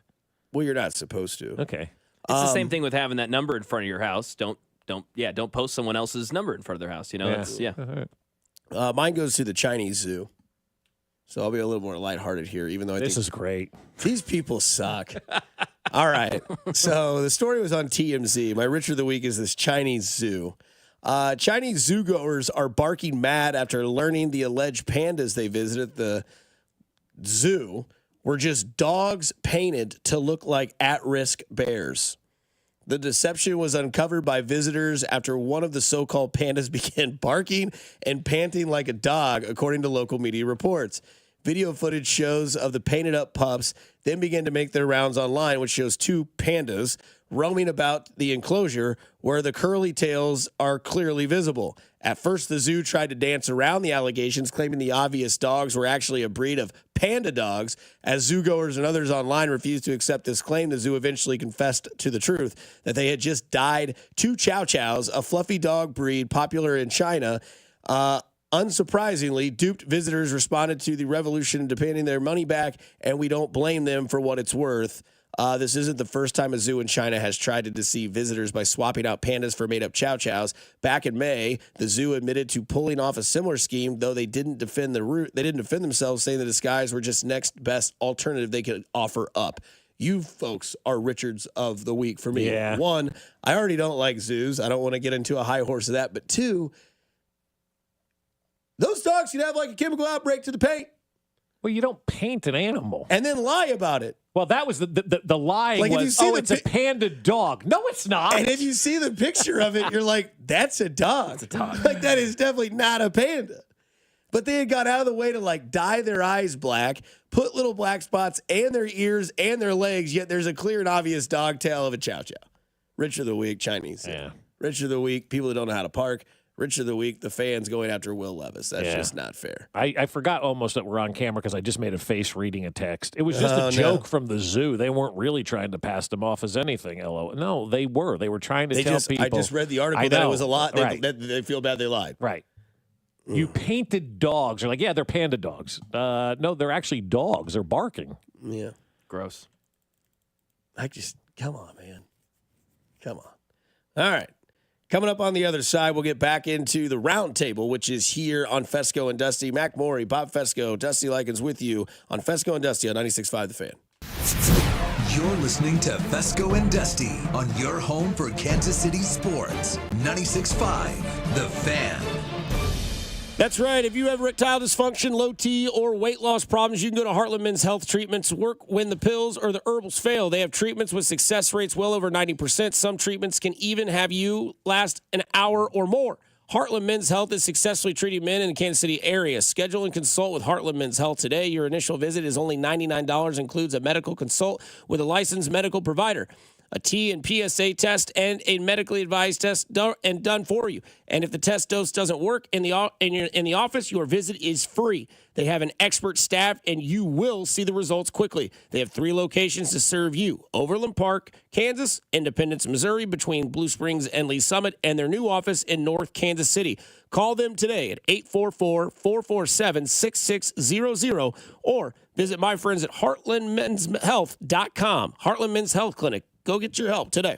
Well, you're not supposed to. Okay. It's the same thing with having that number in front of your house. Don't post someone else's number in front of their house. Mine goes to the Chinese zoo. So I'll be a little more lighthearted here, even though This is great. These people suck. All right. So the story was on TMZ. My Rich of the Week is this Chinese zoo. Chinese zoogoers are barking mad after learning the alleged pandas they visited the zoo were just dogs painted to look like at-risk bears. The deception was uncovered by visitors after one of the so-called pandas began barking and panting like a dog, according to local media reports. Video footage shows of the painted-up pups then began to make their rounds online, which shows two pandas roaming about the enclosure where the curly tails are clearly visible. At first, the zoo tried to dance around the allegations, claiming the obvious dogs were actually a breed of panda dogs. As zoogoers and others online refused to accept this claim, the zoo eventually confessed to the truth that they had just dyed two chow chows, a fluffy dog breed popular in China. Unsurprisingly, duped visitors responded to the revolution demanding their money back, and we don't blame them for what it's worth. This isn't the first time a zoo in China has tried to deceive visitors by swapping out pandas for made-up chow chows. Back in May, the zoo admitted to pulling off a similar scheme, though they didn't defend themselves, saying the disguise were just next best alternative they could offer up. You folks are Richards of the Week for me. Yeah. One, I already don't like zoos. I don't want to get into a high horse of that. But two, those dogs should have like a chemical outbreak to the paint. Well, you don't paint an animal. And then lie about it. Well, that was the lie Like, if you was, see it's a panda dog. No, it's not. And if you see the picture of it, you're like, that's a dog. That's a dog. Like, that is definitely not a panda. But they had got out of the way to, like, dye their eyes black, put little black spots and their ears and their legs, yet there's a clear and obvious dog tail of a chow chow. Rich of the Week, Chinese. Yeah. Rich of the Week, people that don't know how to park. Rich of the Week, the fans going after Will Levis. That's just not fair. I forgot almost that we're on camera because I just made a face reading a text. It was just a joke from the zoo. They weren't really trying to pass them off as anything, LO. No, they were. They were trying to tell people. I just read the article that it was a lot. They feel bad they lied. Right. You painted dogs. You're like, yeah, they're panda dogs. No, they're actually dogs. They're barking. Yeah. Gross. Come on, man. Come on. All right. Coming up on the other side, we'll get back into the Roundtable, which is here on Fescoe and Dusty. Mac Morey, Bob Fescoe, Dusty Likens with you on Fescoe and Dusty on 96.5 The Fan. You're listening to Fescoe and Dusty on your home for Kansas City sports. 96.5 The Fan. That's right. If you have erectile dysfunction, low T, or weight loss problems, you can go to Heartland Men's Health Treatments. Work when the pills or the herbals fail. They have treatments with success rates well over 90%. Some treatments can even have you last an hour or more. Heartland Men's Health is successfully treating men in the Kansas City area. Schedule and consult with Heartland Men's Health today. Your initial visit is only $99, includes a medical consult with a licensed medical provider, a T and PSA test, and a medically advised test done for you. And if the test dose doesn't work in the office, your visit is free. They have an expert staff, and you will see the results quickly. They have 3 locations to serve you: Overland Park, Kansas; Independence, Missouri, between Blue Springs and Lee Summit; and their new office in North Kansas City. Call them today at 844-447-6600 or visit my friends at heartlandmenshealth.com. Heartland Men's Health Clinic. Go get your help today.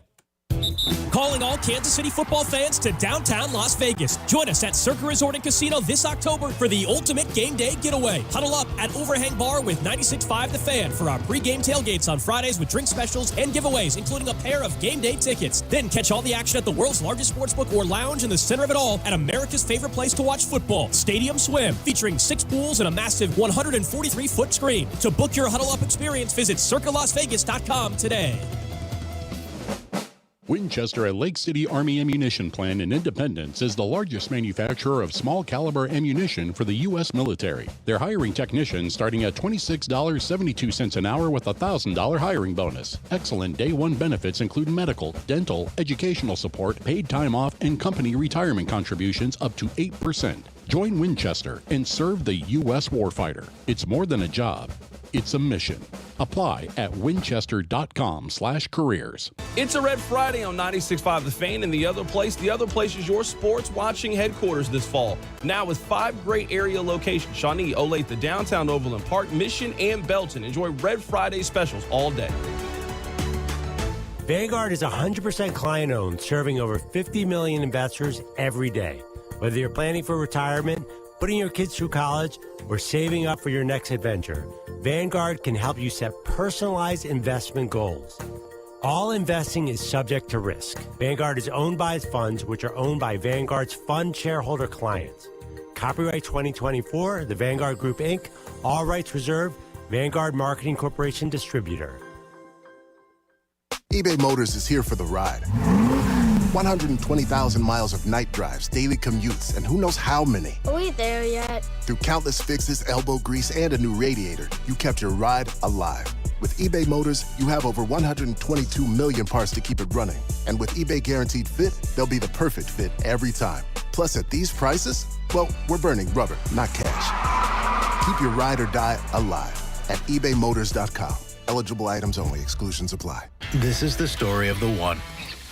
Calling all Kansas City football fans to downtown Las Vegas. Join us at Circa Resort and Casino this October for the ultimate game day getaway. Huddle up at Overhang Bar with 96.5 The Fan for our pregame tailgates on Fridays with drink specials and giveaways, including a pair of game day tickets. Then catch all the action at the world's largest sportsbook or lounge in the center of it all at America's favorite place to watch football, Stadium Swim, featuring 6 pools and a massive 143-foot screen. To book your Huddle Up experience, visit CircaLasVegas.com today. Winchester at Lake City Army Ammunition Plant in Independence is the largest manufacturer of small caliber ammunition for the U.S. military. They're hiring technicians starting at $26.72 an hour with a $1,000 hiring bonus. Excellent day one benefits include medical, dental, educational support, paid time off, and company retirement contributions up to 8%. Join Winchester and serve the U.S. warfighter. It's more than a job. It's a mission. Apply at winchester.com/careers. It's a Red Friday on 96.5 The Fan, and the other place is your sports watching headquarters this fall. Now with 5 great area locations: Shawnee, Olathe, downtown Overland Park, Mission, and Belton. Enjoy Red Friday specials all day. Vanguard is 100% client-owned, serving over 50 million investors every day. Whether you're planning for retirement, putting your kids through college, or saving up for your next adventure, Vanguard can help you set personalized investment goals. All investing is subject to risk. Vanguard is owned by its funds, which are owned by Vanguard's fund shareholder clients. Copyright 2024, The Vanguard Group, Inc., all rights reserved, Vanguard Marketing Corporation Distributor. eBay Motors is here for the ride. 120,000 miles of night drives, daily commutes, and who knows how many. Are we there yet? Through countless fixes, elbow grease, and a new radiator, you kept your ride alive. With eBay Motors, you have over 122 million parts to keep it running. And with eBay Guaranteed Fit, they'll be the perfect fit every time. Plus, at these prices, well, we're burning rubber, not cash. Keep your ride or die alive at ebaymotors.com. Eligible items only. Exclusions apply. This is the story of the one.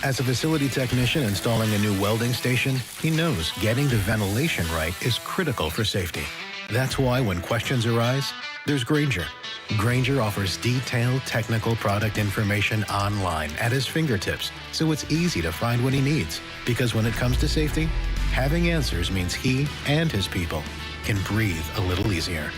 As a facility technician installing a new welding station, he knows getting the ventilation right is critical for safety. That's why when questions arise, there's Grainger. Grainger offers detailed technical product information online at his fingertips, so it's easy to find what he needs. Because when it comes to safety, having answers means he and his people can breathe a little easier.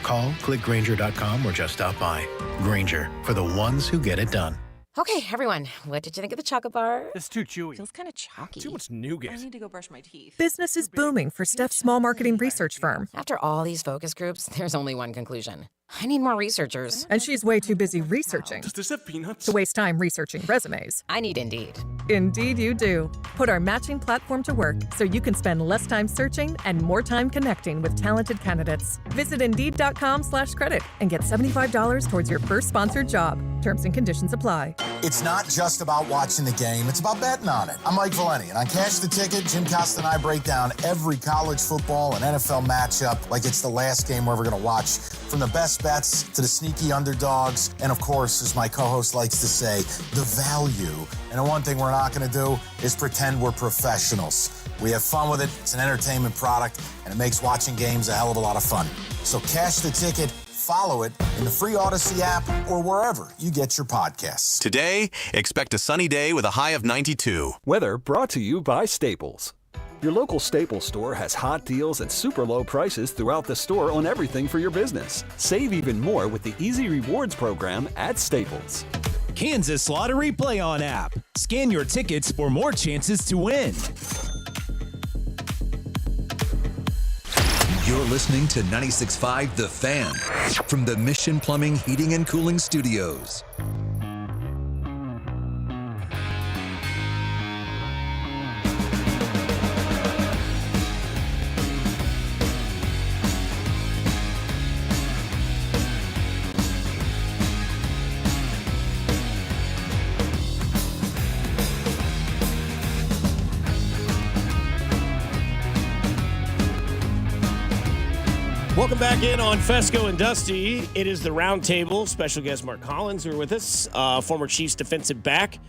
Call, click Grainger.com, or just stop by. Grainger, for the ones who get it done. Okay, everyone, what did you think of the chocolate bar? It's too chewy. Feels kind of chalky. Too much nougat. I need to go brush my teeth. Business is booming for Steph's small marketing research firm. After all these focus groups, there's only one conclusion. I need more researchers. And she's way too busy researching. Does this have peanuts? To waste time researching resumes. I need Indeed. Indeed you do. Put our matching platform to work so you can spend less time searching and more time connecting with talented candidates. Visit Indeed.com/credit and get $75 towards your first sponsored job. Terms and conditions apply. It's not just about watching the game, it's about betting on it. I'm Mike Valeni, and on Cash the Ticket, Jim Costa and I break down every college football and NFL matchup like it's the last game we're ever going to watch. From the best bets to the sneaky underdogs, and of course, as my co-host likes to say, the value. And the one thing we're not going to do is pretend we're professionals. We have fun with it, it's an entertainment product, and it makes watching games a hell of a lot of fun. So Cash the Ticket, follow it in the free Odyssey app or wherever you get your podcasts. Today, expect a sunny day with a high of 92. Weather brought to you by Staples. Your local Staples store has hot deals and super low prices throughout the store on everything for your business. Save even more with the Easy Rewards program at Staples. Kansas Lottery Play On app. Scan your tickets for more chances to win. You're listening to 96.5 The Fan from the Mission Plumbing, Heating, and Cooling Studios. Welcome back in on Fescoe and Dusty. It is the Roundtable. Special guest Mark Collins here with us, former Chiefs defensive back.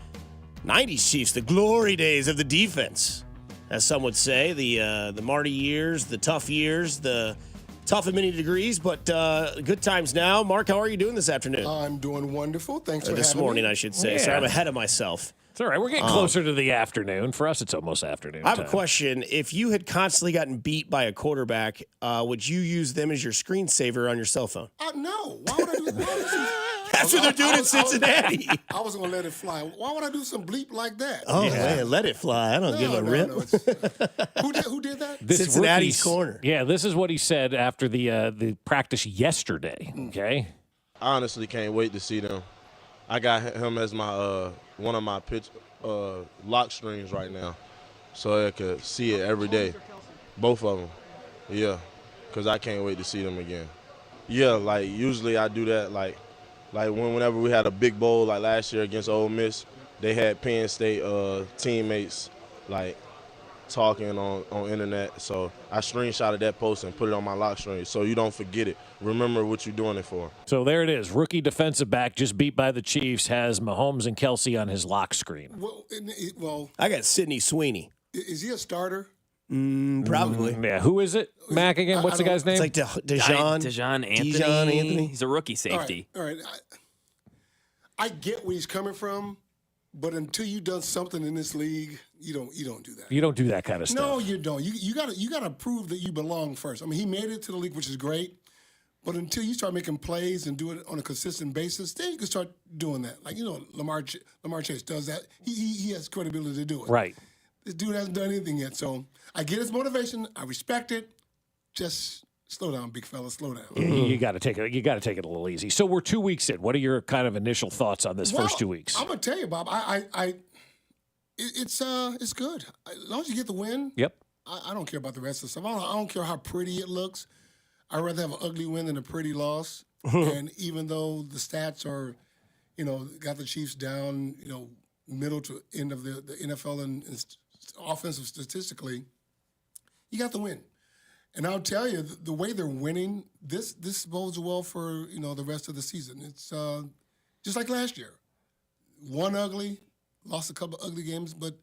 90s Chiefs, the glory days of the defense, as some would say. The Marty years, the tough in many degrees, but good times now. Mark, how are you doing this afternoon? I'm doing wonderful. Thanks for this having morning, me. I should say. Yeah. Sorry, I'm ahead of myself. It's all right. We're getting closer to the afternoon. For us, it's almost afternoon. I have time. a question. If you had constantly gotten beat by a quarterback, would you use them as your screensaver on your cell phone? No. Why would I do that? That's what they're doing in Cincinnati. I was going to let it fly. Why would I do some bleep like that? Oh, man, let it fly. I don't give a rip. Who did that? Cincinnati's corner. Yeah, this is what he said after the practice yesterday. Okay. I honestly can't wait to see them. I got him as my one of my lock screens right now, so I could see it every day. Both of them, yeah, because I can't wait to see them again. Yeah, like usually I do that like whenever we had a big bowl like last year against Ole Miss, they had Penn State teammates like talking on internet, so I screenshotted that post and put it on my lock screen so you don't forget it. Remember what you're doing it for. So there it is. Rookie defensive back just beat by the Chiefs has Mahomes and Kelsey on his lock screen. Well, I got Sidney Sweeney. Is he a starter? Probably. Yeah. Who is it? Mac again? What's the guy's name? It's like Dejon Anthony. He's a rookie safety. All right. I get where he's coming from, but until you've done something in this league, you don't do that. You don't do that kind of stuff. No, you don't. You gotta prove that you belong first. I mean, he made it to the league, which is great. But until you start making plays and do it on a consistent basis, then you can start doing that. Like, Lamar Chase does that. He has credibility to do it. Right. This dude hasn't done anything yet. So I get his motivation. I respect it. Just slow down, big fella. Slow down. Yeah, you got to take it. You got to take it a little easy. So we're 2 weeks in. What are your kind of initial thoughts on this first 2 weeks? I'm gonna tell you, Bob. It's good. As long as you get the win. Yep. I don't care about the rest of the stuff. I don't care how pretty it looks. I'd rather have an ugly win than a pretty loss. And even though the stats are, got the Chiefs down, middle to end of the NFL and offensive statistically, you got the win. And I'll tell you, the way they're winning, this bodes well for, the rest of the season. It's just like last year. Won ugly, lost a couple ugly games, but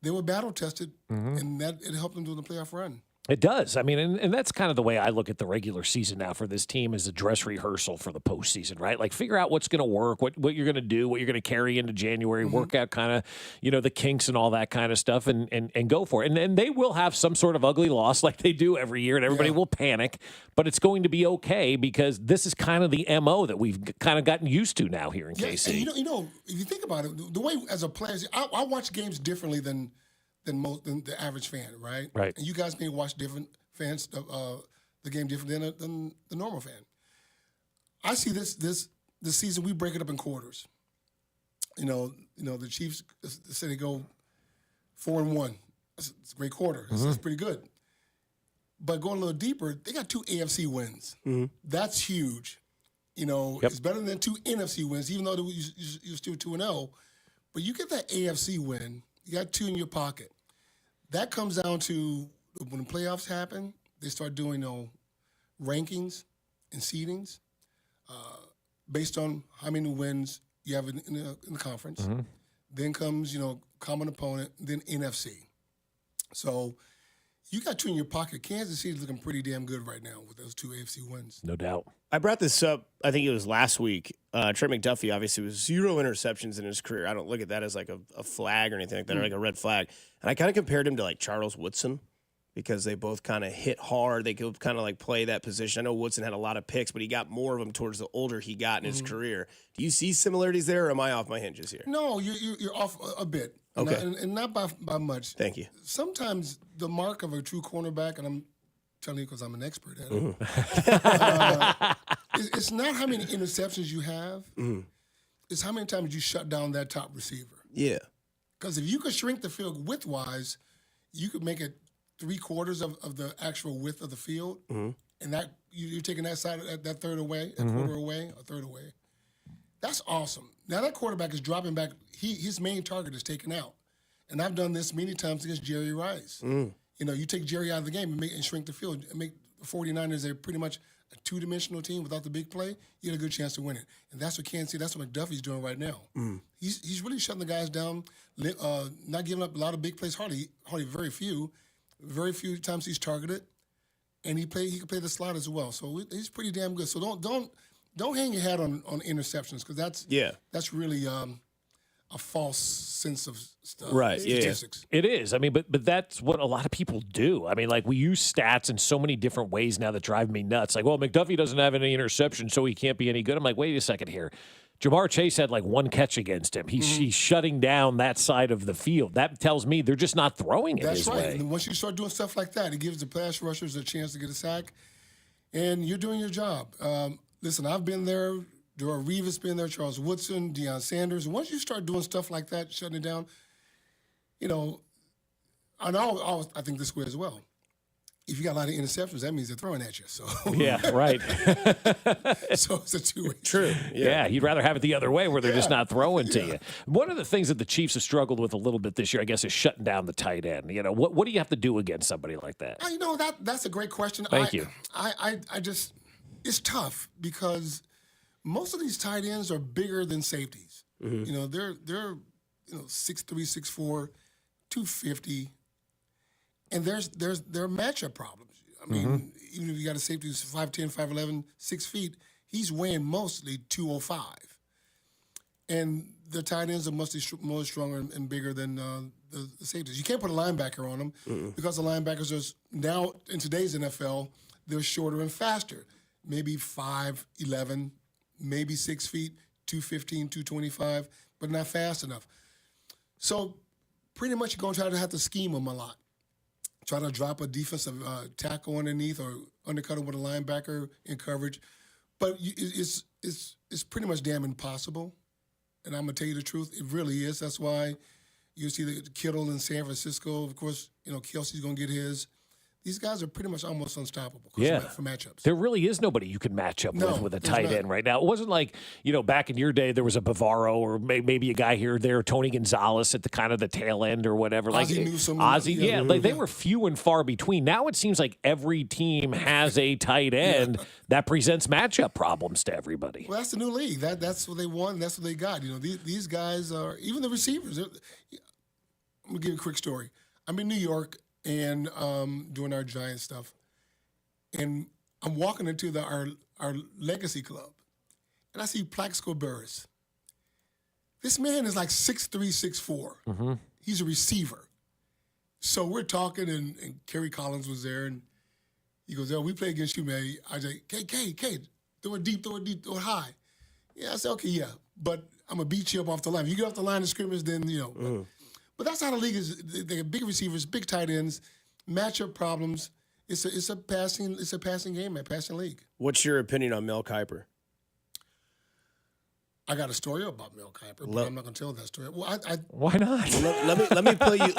they were battle tested, and that it helped them do the playoff run. It does. I mean, and that's kind of the way I look at the regular season now for this team is a dress rehearsal for the postseason, right? Like figure out what's going to work, what you're going to do, what you're going to carry into January, work out kind of, the kinks and all that kind of stuff and go for it. And they will have some sort of ugly loss like they do every year, and everybody will panic, but it's going to be okay because this is kind of the MO that we've kind of gotten used to now here in KC. And if you think about it, the way as a player, I watch games differently than the average fan, right? Right. And you guys may watch different fans the game different than the normal fan. I see this season we break it up in quarters. The Chiefs say they go 4-1. That's a great quarter. That's pretty good. But going a little deeper, they got 2 AFC wins. That's huge. It's better than 2 NFC wins, even though you're still 2-0. But you get that AFC win, you got 2 in your pocket. That comes down to when the playoffs happen, they start doing rankings and seedings based on how many wins you have in the conference. Then comes, common opponent, then NFC. So you got 2 in your pocket. Kansas City's looking pretty damn good right now with those 2 AFC wins. No doubt. I brought this up, I think it was last week. Trent McDuffie obviously was 0 interceptions in his career. I don't look at that as like a flag or anything like that, or like a red flag. And I kind of compared him to like Charles Woodson because they both kind of hit hard. They could kind of like play that position. I know Woodson had a lot of picks, but he got more of them towards the older he got in his career. Do you see similarities there, or am I off my hinges here? No, you're off a bit. Okay. And not by much. Thank you. Sometimes the mark of a true cornerback, and I'm telling you because I'm an expert at it, it's not how many interceptions you have. It's how many times you shut down that top receiver. Yeah. Because if you could shrink the field width-wise, you could make it 3/4 of the actual width of the field, and that you're taking that side, that third away, a quarter away, a third away. That's awesome. Now that quarterback is dropping back. His main target is taken out, and I've done this many times against Jerry Rice. You take Jerry out of the game and shrink the field and make the 49ers pretty much a 2-dimensional team without the big play. You had a good chance to win it, and that's what Kansas City. That's what McDuffie's doing right now. He's really shutting the guys down, not giving up a lot of big plays. Hardly very few. Very few times he's targeted, and he can play the slot as well. So he's pretty damn good. So don't hang your hat on interceptions because that's really a false sense of stuff. Right, Statistics. It is. I mean, but that's what a lot of people do. I mean, like, we use stats in so many different ways now that drive me nuts. Like, well, McDuffie doesn't have any interceptions, so he can't be any good. I'm like, wait a second here. Jamar Chase had like one catch against him. He's shutting down that side of the field. That tells me they're just not throwing it That's his right. way. And once you start doing stuff like that, it gives the pass rushers a chance to get a sack, and you're doing your job. Listen, I've been there. Darrell Reeves been there, Charles Woodson, Deion Sanders. Once you start doing stuff like that, shutting it down, you know, and I think this way as well. If you got a lot of interceptions, that means they're throwing at you. So Yeah, right. So it's a two-way. True. Yeah, you'd rather have it the other way where they're just not throwing to you. One of the things that the Chiefs have struggled with a little bit this year, I guess, is shutting down the tight end. You know, what do you have to do against somebody like that? You know, that's a great question. Thank you. I just, it's tough because most of these tight ends are bigger than safeties. You know, they're 6'3", 6'4", 250. And there are matchup problems. I mean, even if you got a safety who's 5'10", 5'11", 6 feet, he's weighing mostly 205. And the tight ends are mostly more stronger and bigger than the safeties. You can't put a linebacker on them because the linebackers are now, in today's NFL, they're shorter and faster. Maybe 5'11", maybe 6 feet, 215, 225, but not fast enough. So pretty much you're going to try to have to scheme them a lot. Try to drop a defensive tackle underneath or undercut him with a linebacker in coverage. But it's pretty much damn impossible. And I'm going to tell you the truth, it really is. That's why you see the Kittle in San Francisco. Of course, you know, Kelsey's going to get his. These guys are pretty much almost unstoppable for matchups. There really is nobody you can match up with a tight end right now. It wasn't like, you know, back in your day there was a Bavaro or maybe a guy here or there, Tony Gonzalez at the kind of the tail end or whatever. Ozzie Newsome. Ozzie, they were few and far between. Now it seems like every team has a tight end that presents matchup problems to everybody. Well, that's the new league. That's what they want. That's what they got. You know, these guys are, even the receivers. I'm going to give you a quick story. I'm in New York and doing our Giant stuff. And I'm walking into our Legacy Club, and I see Plaxico Burress. This man is like 6'3", 6'4". He's a receiver. So we're talking, and Kerry Collins was there, and he goes, "Oh, we play against you, man." I say, K, throw it deep, throw it high. Yeah, I said, okay, yeah, but I'm going to beat you up off the line. If you get off the line of scrimmage, then, you know. But that's how the league is. They have big receivers, big tight ends, matchup problems. It's a passing game, a passing league. What's your opinion on Mel Kiper? I got a story about Mel Kiper, but I'm not going to tell that story. Well, why not? Let me play you.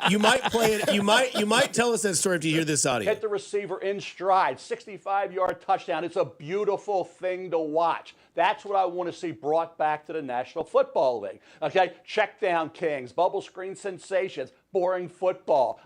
You might play it. You might tell us that story if you hear this audio. Hit the receiver in stride, 65-yard touchdown. It's a beautiful thing to watch. That's what I want to see brought back to the National Football League. Okay, check down kings, bubble screen sensations, boring football.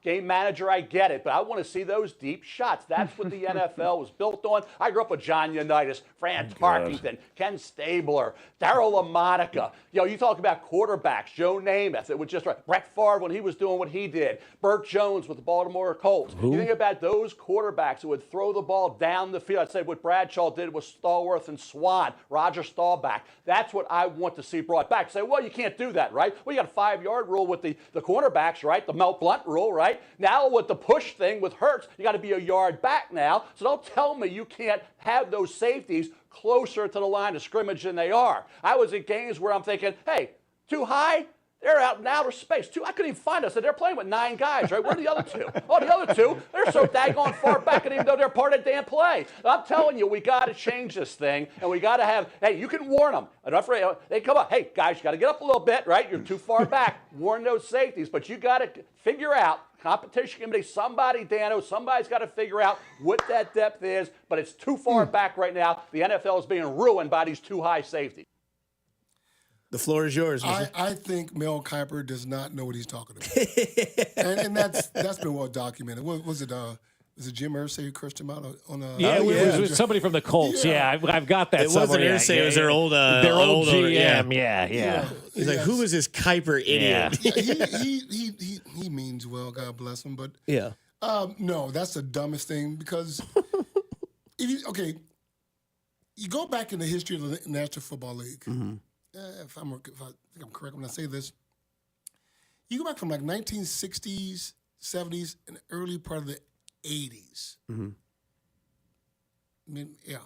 Game manager, I get it, but I want to see those deep shots. That's what the NFL was built on. I grew up with John Unitas, Fran Tarkington, Ken Stabler, Darryl LaMonica. You know, you talk about quarterbacks, Joe Namath. It was just right. Brett Favre when he was doing what he did. Burt Jones with the Baltimore Colts. You think about those quarterbacks who would throw the ball down the field. I'd say what Bradshaw did with Stallworth and Swan, Roger Staubach. That's what I want to see brought back. Say, well, you can't do that, right? Well, you got a 5-yard rule with the cornerbacks, right? The Mel Blount rule, right? Now with the push thing with Hurts, you got to be a yard back now. So don't tell me you can't have those safeties closer to the line of scrimmage than they are. I was at games where I'm thinking, hey, too high? They're out in outer space. I couldn't even find us. They're playing with 9 guys, right? Where are the other 2? Oh, the other 2, they're so daggone far back, and even though they're part of the damn play. I'm telling you, we got to change this thing, and we got to have, hey, you can warn them. They come up, hey, guys, you got to get up a little bit, right? You're too far back. Warn those safeties, but you got to figure out, competition committee, somebody's got to figure out what that depth is, but it's too far back right now. The NFL is being ruined by these too high safeties. The floor is yours. I think Mel Kiper does not know what he's talking about, and that's been well documented. Was it Jim Irsay who cursed him out on? It was somebody from the Colts. Yeah, I've got that. It wasn't Irsay. It was their old GM. Yeah. He's like, who is this Kiper idiot? Yeah. He means well. God bless him. But no, that's the dumbest thing because you go back in the history of the National Football League. if I think I'm correct when I say this, you go back from like 1960s, 70s, and the early part of the 80s. Mm-hmm. I mean, yeah.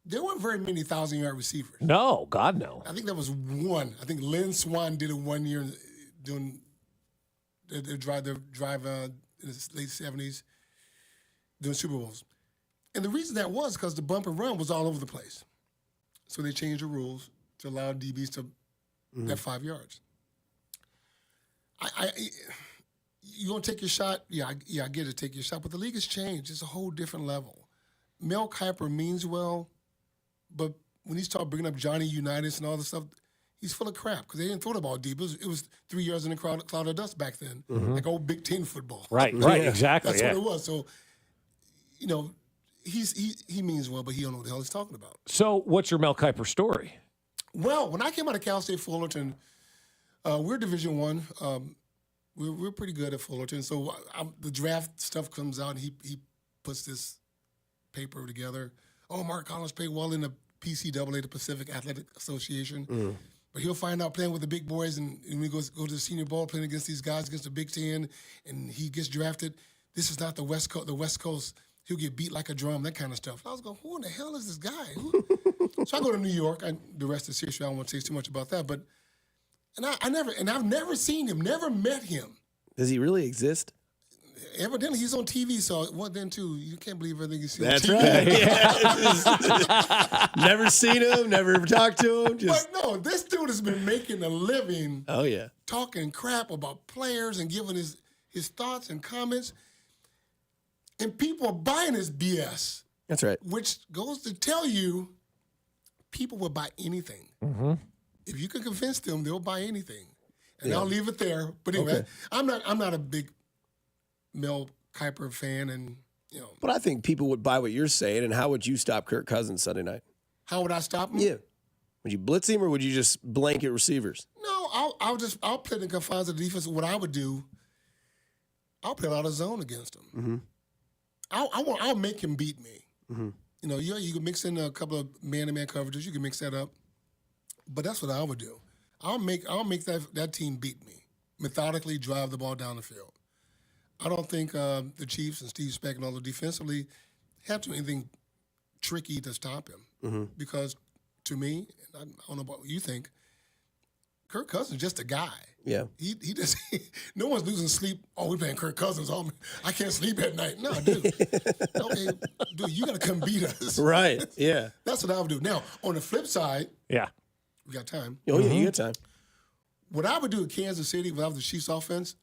There weren't very many 1,000-yard receivers. No, God, no. I think there was one. I think Lynn Swann did it one year doing their drive in the late 70s, doing Super Bowls. And the reason that was because the bump and run was all over the place. So they changed the rules to allow DBs to get 5 yards. You gonna take your shot? Yeah, I get it. Take your shot, but the league has changed. It's a whole different level. Mel Kiper means well, but when he started bringing up Johnny Unitas and all this stuff, he's full of crap because they didn't throw the ball deep. It was 3 yards in a cloud of dust back then, like old Big Ten football. Right, exactly. That's what it was. So, he means well, but he don't know what the hell he's talking about. So, what's your Mel Kiper story? Well, when I came out of Cal State Fullerton, we're Division I. We're pretty good at Fullerton. So the draft stuff comes out, and he puts this paper together. Oh, Mark Collins played well in the PCAA, the Pacific Athletic Association. But he'll find out playing with the big boys, and when he goes to the Senior Bowl, playing against these guys, against the Big Ten, and he gets drafted. This is not the West Coast. The West Coast, he'll get beat like a drum, that kind of stuff. I was going, who in the hell is this guy? So I go to New York. The rest of the history, I don't want to say too much about that. But I've never seen him, never met him. Does he really exist? Evidently, he's on TV, so then too, you can't believe everything you see That's on TV. right. Yeah. Never seen him, never talked to him. But no, this dude has been making a living. Oh, yeah. Talking crap about players and giving his thoughts and comments. And people are buying his BS. That's right. Which goes to tell you, people will buy anything. Mm-hmm. If you can convince them, they'll buy anything. And I'll leave it there. But anyway, I'm not a big Mel Kiper fan, and But I think people would buy what you're saying. And how would you stop Kirk Cousins Sunday night? How would I stop him? Yeah. Would you blitz him, or would you just blanket receivers? No, I'll play the confines of the defense. What I would do, I'll play out of zone against him. Mm-hmm. I'll make him beat me. Mm-hmm. You can mix in a couple of man-to-man coverages. You can mix that up, but that's what I would do. I'll make that team beat me, methodically drive the ball down the field. I don't think the Chiefs and Steve Spagnuolo defensively have to do anything tricky to stop him. Because to me, I don't know about what you think, Kirk Cousins is just a guy. Yeah. He just no one's losing sleep. Oh, we're playing Kirk Cousins. Oh, I can't sleep at night. No, dude. Okay, dude, you got to come beat us. Right. Yeah. That's what I would do. Now, on the flip side, we got time. Oh, yeah, you got time. What I would do in Kansas City, when I was the Chiefs offense,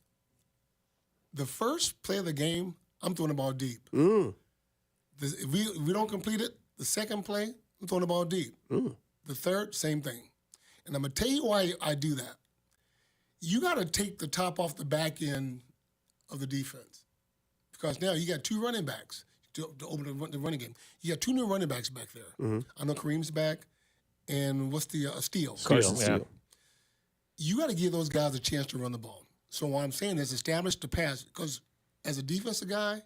the first play of the game, I'm throwing the ball deep. If we don't complete it, the second play, I'm throwing the ball deep. The third, same thing. And I'm going to tell you why I do that. You got to take the top off the back end of the defense. Because now you got two running backs to open the running game. You got two new running backs back there. I know Kareem's back. And what's the Steele? Carson Steele. You got to give those guys a chance to run the ball. So what I'm saying is establish the pass. Because as a defensive guy,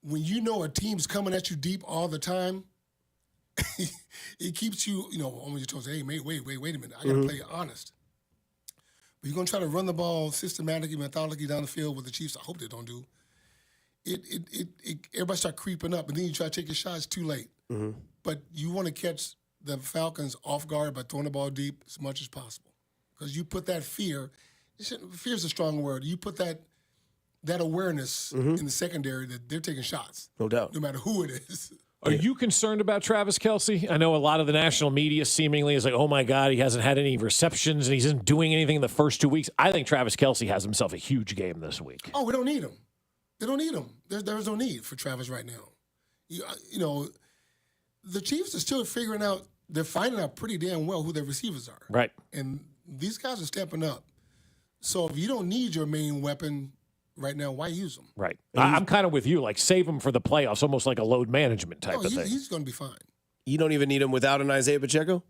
when you know a team's coming at you deep all the time, it keeps you, on your toes. Hey, wait a minute. I got to play honest. But you're going to try to run the ball systematically, methodically down the field with the Chiefs. I hope they don't do. Everybody start creeping up, and then you try to take your shot. It's too late. But you want to catch the Falcons off guard by throwing the ball deep as much as possible. Because you put that fear. Fear is a strong word. You put that awareness in the secondary that they're taking shots. No doubt. No matter who it is. Are you concerned about Travis Kelce? I know a lot of the national media seemingly is like, oh, my God, he hasn't had any receptions and he isn't doing anything in the first 2 weeks. I think Travis Kelce has himself a huge game this week. Oh, we don't need him. They don't need him. There's no need for Travis right now. The Chiefs are still figuring out, they're finding out pretty damn well who their receivers are. Right. And these guys are stepping up. So if you don't need your main weapon right now, why use them? Right. I'm kind of with you. Like, save him for the playoffs, almost like a load management type of thing. He's going to be fine. You don't even need him without an Isaiah Pacheco?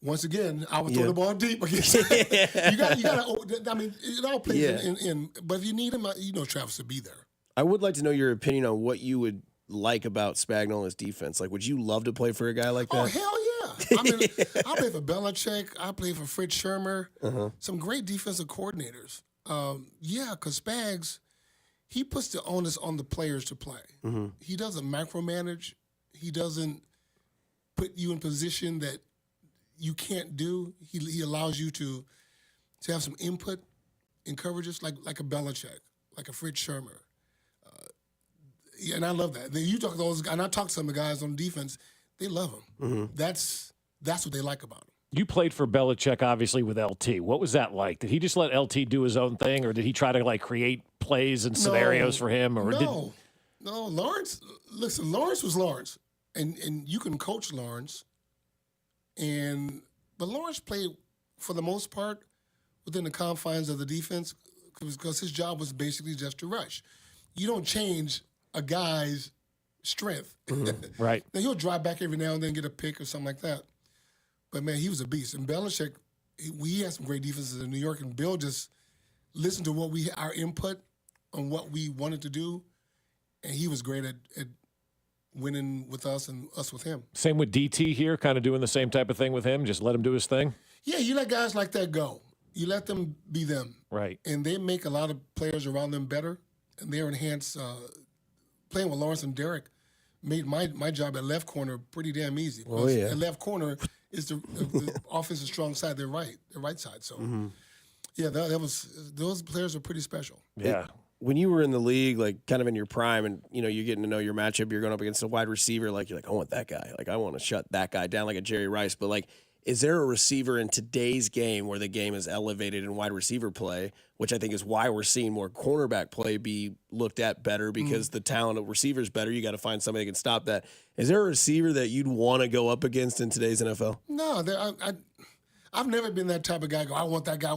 Once again, I would throw the ball deep. You got to, I mean, it all plays in. But if you need him, Travis will be there. I would like to know your opinion on what you would like about Spagnuolo's defense. Like, would you love to play for a guy like that? Oh, hell yeah. I play for Belichick. I play for Fritz Shermer. Some great defensive coordinators. Because Spags, he puts the onus on the players to play. He doesn't micromanage. He doesn't put you in position that you can't do. He allows you to have some input in coverages like a Belichick, like a Fritz Shermer. And I love that. Then you talk to those guys, and I talk to some of the guys on defense. They love him. That's what they like about him. You played for Belichick, obviously, with LT. What was that like? Did he just let LT do his own thing, or did he try to create plays and scenarios for him? Or no. Lawrence. Listen, Lawrence was Lawrence, and you can coach Lawrence. But Lawrence played for the most part within the confines of the defense because his job was basically just to rush. You don't change a guy's strength. Right. Now, he'll drive back every now and then, get a pick or something like that. But, man, he was a beast. And Belichick, we had some great defenses in New York, and Bill just listened to our input on what we wanted to do, and he was great at winning with us and us with him. Same with DT here, kind of doing the same type of thing with him, just let him do his thing? Yeah, you let guys like that go. You let them be them. Right. And they make a lot of players around them better, and they're enhanced. Playing with Lawrence and Derek made my job at left corner pretty damn easy. At left corner is the offensive strong side, their right side. So, those players are pretty special. Yeah. When you were in the league, kind of in your prime, and you're getting to know your matchup, you're going up against a wide receiver, you're like, I want that guy. I want to shut that guy down like a Jerry Rice. But is there a receiver in today's game where the game is elevated in wide receiver play, which I think is why we're seeing more cornerback play be looked at better because the talent of receivers better. You got to find somebody that can stop that. Is there a receiver that you'd want to go up against in today's NFL? No, I've never been that type of guy. I want that guy.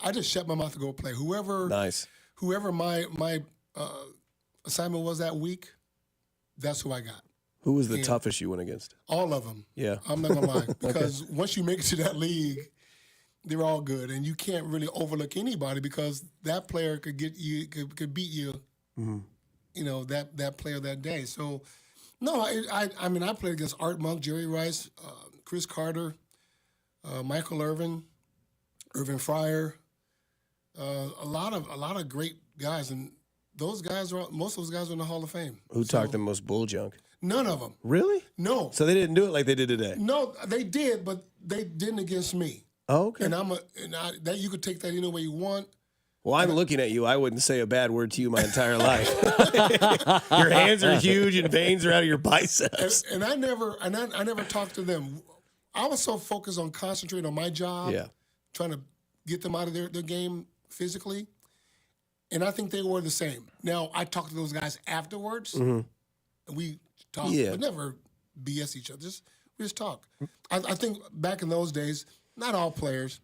I just shut my mouth to go play. Whoever my assignment was that week, that's who I got. Who was the toughest you went against? All of them. Yeah. I'm not going to lie. Because once you make it to that league, they're all good. And you can't really overlook anybody because that player could get you, could beat you, that player that day. So, no, I played against Art Monk, Jerry Rice, Chris Carter, Michael Irvin Fryer, a lot of great guys. And most of those guys are in the Hall of Fame. Who talked the most bull junk? None of them. Really? No. So they didn't do it like they did today? No, they did, but they didn't against me. Oh, okay. And that you could take that any way you want. Well, I'm looking at you. I wouldn't say a bad word to you my entire life. Your hands are huge and veins are out of your biceps. And I never talked to them. I was so focused on concentrating on my job, trying to get them out of their game physically. And I think they were the same. Now, I talked to those guys afterwards, and we talk, but never BS each other. We just talk. I think back in those days, not all players,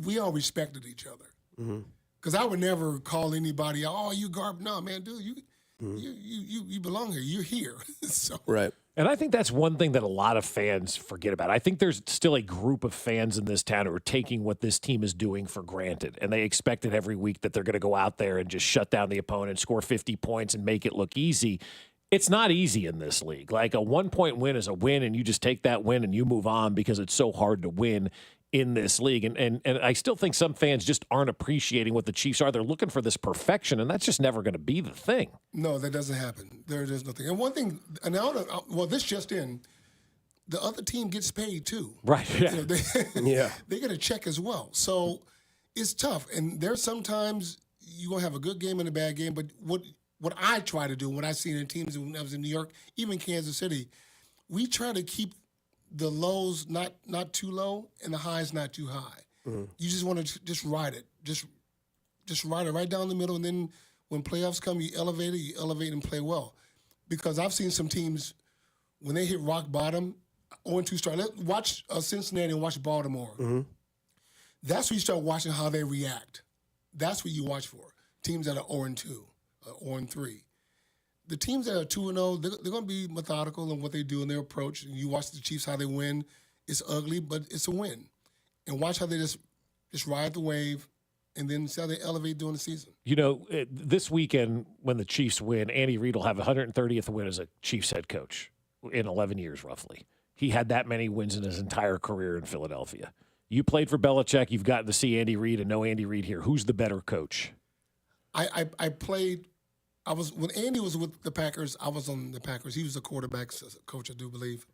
we all respected each other. Because I would never call anybody, "Oh, you garb." No, man, dude, you belong here. You're here. So. Right. And I think that's one thing that a lot of fans forget about. I think there's still a group of fans in this town who are taking what this team is doing for granted. And they expect it every week that they're going to go out there and just shut down the opponent, score 50 points, and make it look easy. It's not easy in this league. Like a 1-point win is a win, and you just take that win and you move on because it's so hard to win in this league. And I still think some fans just aren't appreciating what the Chiefs are. They're looking for this perfection, and that's just never going to be the thing. No, that doesn't happen. There's nothing. And one thing, this just in, the other team gets paid too. Right. Yeah. They get a check as well. So it's tough. And there's sometimes you're going to have a good game and a bad game. But what I try to do, what I've seen in teams when I was in New York, even Kansas City, we try to keep the lows not too low and the highs not too high. You just want to just ride it. Just ride it right down the middle, and then when playoffs come, you elevate and play well. Because I've seen some teams, when they hit rock bottom, 0-2 start. Let's watch Cincinnati and watch Baltimore. That's where you start watching how they react. That's what you watch for. Teams that are 0-2, 0-3. The teams that are 2-0, they're going to be methodical in what they do in their approach. And you watch the Chiefs, how they win. It's ugly, but it's a win. And watch how they just ride the wave and then see how they elevate during the season. You know, this weekend when the Chiefs win, Andy Reid will have 130th win as a Chiefs head coach in 11 years, roughly. he had that many wins in his entire career in Philadelphia. You played for Belichick. You've gotten to see Andy Reid and know Andy Reid here. Who's the better coach? I played. When Andy was with the Packers, I was on the Packers. He was the quarterback's coach, I do believe.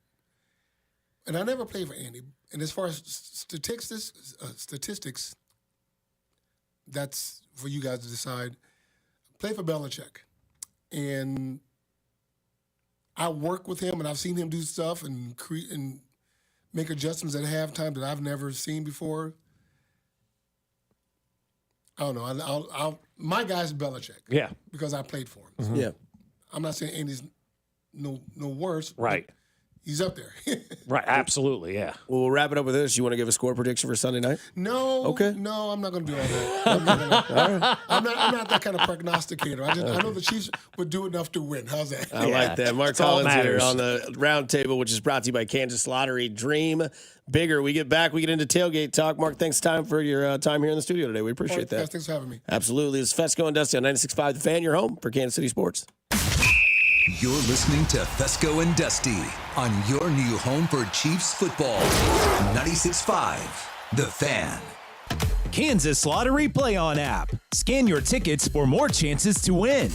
And I never played for Andy. And as far as statistics, that's for you guys to decide. Play for Belichick. And I work with him, and I've seen him do stuff and make adjustments at halftime that I've never seen before. I don't know. My guy's Belichick. Yeah. Because I played for him. Mm-hmm. Yeah. I'm not saying Andy's no worse. Right. He's up there. Right. Absolutely. Yeah. Well, we'll wrap it up with this. You want to give a score prediction for Sunday night? No. Okay. No, I'm not going to do all that. I'm not that kind of prognosticator. I know the Chiefs would do enough to win. How's that? I like that. Mark Collins here on the Roundtable, which is brought to you by Kansas Lottery. Dream bigger. We get back. We get into tailgate talk. Mark, thanks for your time here in the studio today. We appreciate that. Thanks for having me. Absolutely. It's Fescoe and Dusty on 96.5 The Fan, your home for Kansas City sports. You're listening to Fescoe and Dusty on your new home for Chiefs football. 96.5 The Fan. Kansas Lottery Play-On app. Scan your tickets for more chances to win.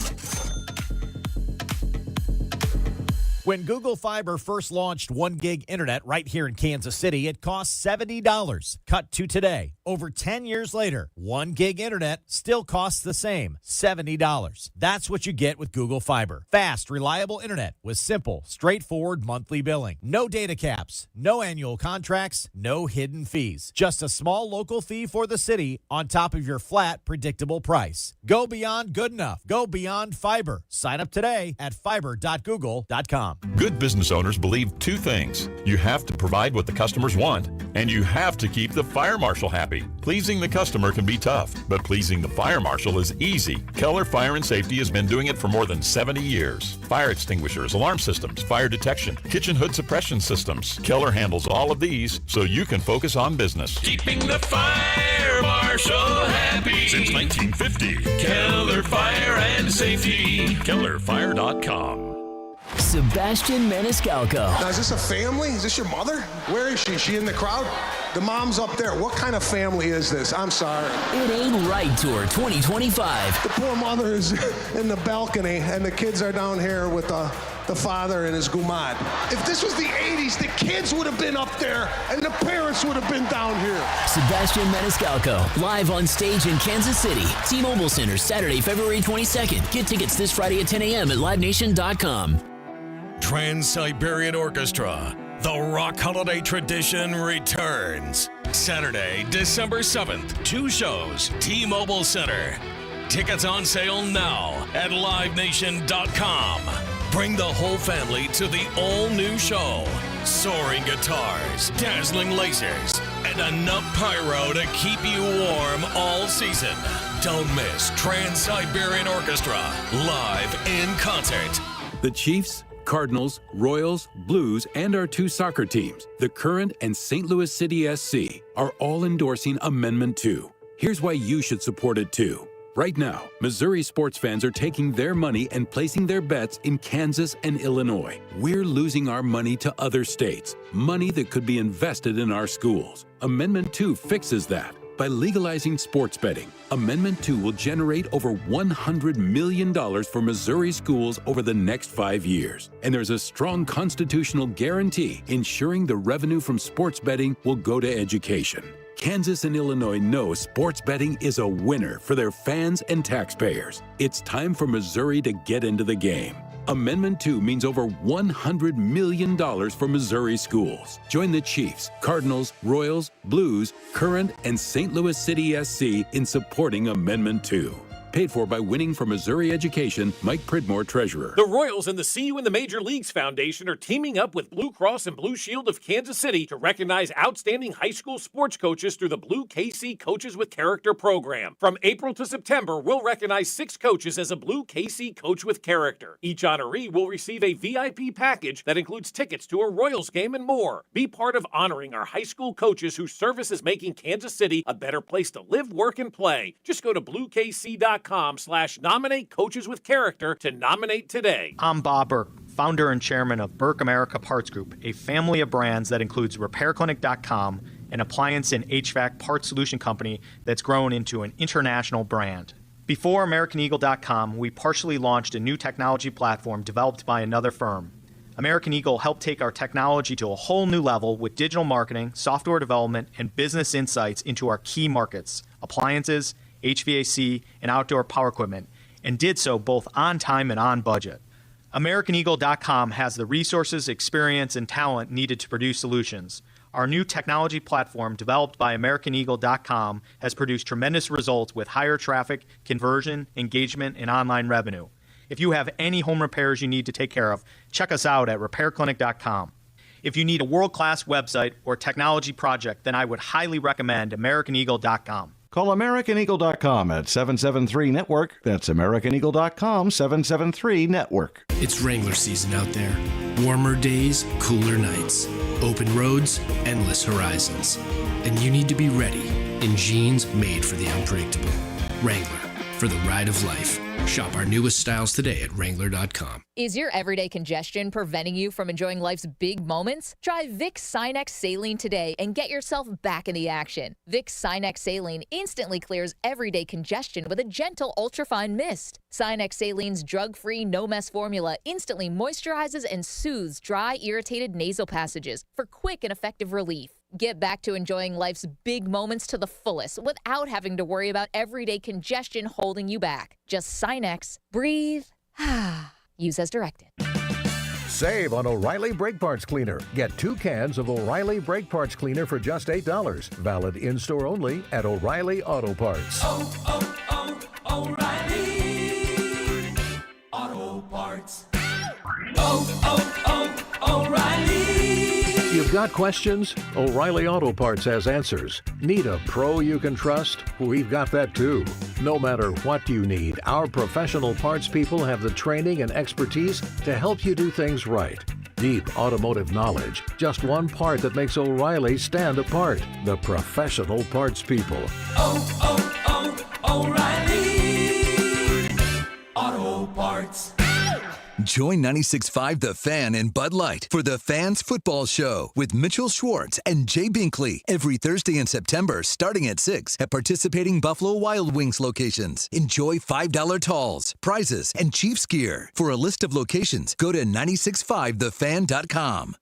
When Google Fiber first launched 1 gig internet right here in Kansas City, it cost $70. Cut to today. Over 10 years later, 1 gig internet still costs the same, $70. That's what you get with Google Fiber. Fast, reliable internet with simple, straightforward monthly billing. No data caps, no annual contracts, no hidden fees. Just a small local fee for the city on top of your flat, predictable price. Go beyond good enough. Go beyond fiber. Sign up today at fiber.google.com. Good business owners believe two things. You have to provide what the customers want, and you have to keep the fire marshal happy. Pleasing the customer can be tough, but pleasing the fire marshal is easy. Keller Fire and Safety has been doing it for more than 70 years. Fire extinguishers, alarm systems, fire detection, kitchen hood suppression systems. Keller handles all of these so you can focus on business. Keeping the fire marshal happy Since 1950. Keller Fire and Safety. KellerFire.com. Sebastian Maniscalco. Now, is this a family? Is this your mother? Where is she? Is she in the crowd? The mom's up there. What kind of family is this? I'm sorry. It Ain't Right Tour 2025. The poor mother is in the balcony, and the kids are down here with the father and his gumad. If this was the 80s, the kids would have been up there, and the parents would have been down here. Sebastian Maniscalco, live on stage in Kansas City. T-Mobile Center, Saturday, February 22nd. Get tickets this Friday at 10 a.m. at livenation.com. Trans-Siberian Orchestra, the rock holiday tradition returns. Saturday, December 7th, 2 shows, T-Mobile Center. Tickets on sale now at livenation.com. Bring the whole family to the all-new show. Soaring guitars, dazzling lasers, and enough pyro to keep you warm all season. Don't miss Trans-Siberian Orchestra, live in concert. The Chiefs, Cardinals, Royals, Blues, and our 2 soccer teams, the Current and St. Louis City SC, are all endorsing Amendment 2. Here's why you should support it too. Right now, Missouri sports fans are taking their money and placing their bets in Kansas and Illinois. We're losing our money to other states, money that could be invested in our schools. Amendment 2 fixes that. By legalizing sports betting, Amendment 2 will generate over $100 million for Missouri schools over the next 5 years. And there's a strong constitutional guarantee ensuring the revenue from sports betting will go to education. Kansas and Illinois know sports betting is a winner for their fans and taxpayers. It's time for Missouri to get into the game. Amendment 2 means over $100 million for Missouri schools. Join the Chiefs, Cardinals, Royals, Blues, Current, and St. Louis City SC in supporting Amendment 2. Paid for by Winning for Missouri Education, Mike Pridmore, Treasurer. The Royals and the See You in the Major Leagues Foundation are teaming up with Blue Cross and Blue Shield of Kansas City to recognize outstanding high school sports coaches through the Blue KC Coaches with Character program. From April to September, we'll recognize 6 coaches as a Blue KC Coach with Character. Each honoree will receive a VIP package that includes tickets to a Royals game and more. Be part of honoring our high school coaches whose service is making Kansas City a better place to live, work, and play. Just go to bluekc.com/nominate coaches with character to nominate today. I'm Bob Burke, founder and chairman of Burke America Parts Group, a family of brands that includes RepairClinic.com, an appliance and HVAC parts solution company that's grown into an international brand. Before AmericanEagle.com, we partially launched a new technology platform developed by another firm. American Eagle helped take our technology to a whole new level with digital marketing, software development, and business insights into our key markets, appliances, HVAC, and outdoor power equipment, and did so both on time and on budget. AmericanEagle.com has the resources, experience, and talent needed to produce solutions. Our new technology platform, developed by AmericanEagle.com, has produced tremendous results with higher traffic, conversion, engagement, and online revenue. If you have any home repairs you need to take care of, check us out at RepairClinic.com. If you need a world-class website or technology project, then I would highly recommend AmericanEagle.com. Call AmericanEagle.com at 773-NETWORK. That's AmericanEagle.com, 773-NETWORK. It's Wrangler season out there. Warmer days, cooler nights. Open roads, endless horizons. And you need to be ready in jeans made for the unpredictable. Wrangler, for the ride of life. Shop our newest styles today at Wrangler.com. Is your everyday congestion preventing you from enjoying life's big moments? Try Vicks Sinex Saline today and get yourself back in the action. Vicks Sinex Saline instantly clears everyday congestion with a gentle ultrafine mist. Sinex Saline's drug-free, no-mess formula instantly moisturizes and soothes dry, irritated nasal passages for quick and effective relief. Get back to enjoying life's big moments to the fullest without having to worry about everyday congestion holding you back. Just Sinex, breathe, use as directed. Save on O'Reilly Brake Parts Cleaner. Get 2 cans of O'Reilly Brake Parts Cleaner for just $8. Valid in-store only at O'Reilly Auto Parts. O'Reilly Auto Parts. O'Reilly. You've got questions? O'Reilly Auto Parts has answers. Need a pro you can trust? We've got that too. No matter what you need, our professional parts people have the training and expertise to help you do things right. Deep automotive knowledge. Just one part that makes O'Reilly stand apart. The professional parts people. O'Reilly Auto Parts. Join 96.5 The Fan and Bud Light for the Fans Football Show with Mitchell Schwartz and Jay Binkley every Thursday in September starting at 6 at participating Buffalo Wild Wings locations. Enjoy $5 talls, prizes, and Chiefs gear. For a list of locations, go to 965thefan.com.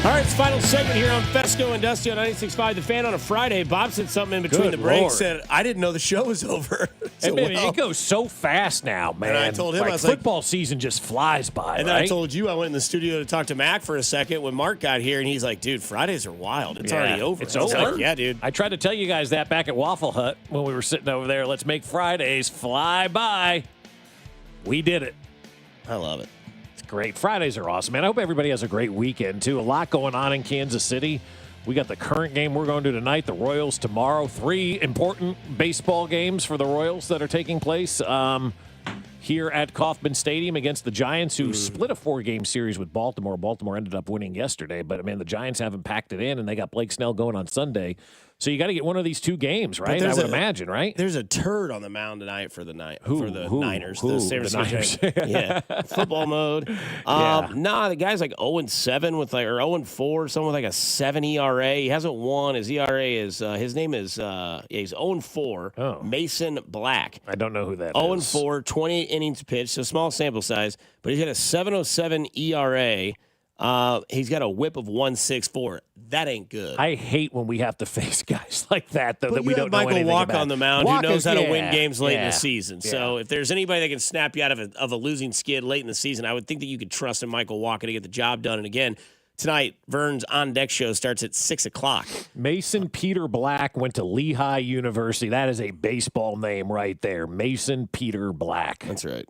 All right, it's final segment here on Fescoe and Dusty on 96.5 The Fan on a Friday. Bob said something in between the breaks. Said, I didn't know the show was over. So, it goes so fast now, man. And I told him, I was football season just flies by, and then I told you I went in the studio to talk to Mac for a second when Mark got here, and he's like, dude, Fridays are wild. It's already over. It's over? Like, yeah, dude. I tried to tell you guys that back at Waffle Hut when we were sitting over there. Let's make Fridays fly by. We did it. I love it. Great. Fridays are awesome, man. I hope everybody has a great weekend, too. A lot going on in Kansas City. We got the current game we're going to tonight, the Royals tomorrow. 3 important baseball games for the Royals that are taking place here at Kauffman Stadium against the Giants, who split a 4-game series with Baltimore. Baltimore ended up winning yesterday, but, man, the Giants haven't packed it in, and they got Blake Snell going on Sunday. So you got to get one of these 2 games, right? I would imagine, right? There's a turd on the mound tonight for the Niners. Who? The San Francisco Niners. Yeah, football mode. The guy's like 0-7 with or 0-4, someone with like a 7 ERA. He hasn't won. His ERA is his name is he's 0-4. Oh. Mason Black. I don't know who that is. 0-4, 28 innings pitched, so small sample size, but he's got a 7.07 ERA. He's got a whip of 1.64. That ain't good. I hate when we have to face guys like that, though, that we don't know Michael anything Walk about. on the mound who knows how to win games late in the season. Yeah. So if there's anybody that can snap you out of a losing skid late in the season, I would think that you could trust in Michael Walker to get the job done. And again, tonight, Vern's On Deck show starts at 6 o'clock. Mason Peter Black went to Lehigh University. That is a baseball name right there. Mason Peter Black. That's right.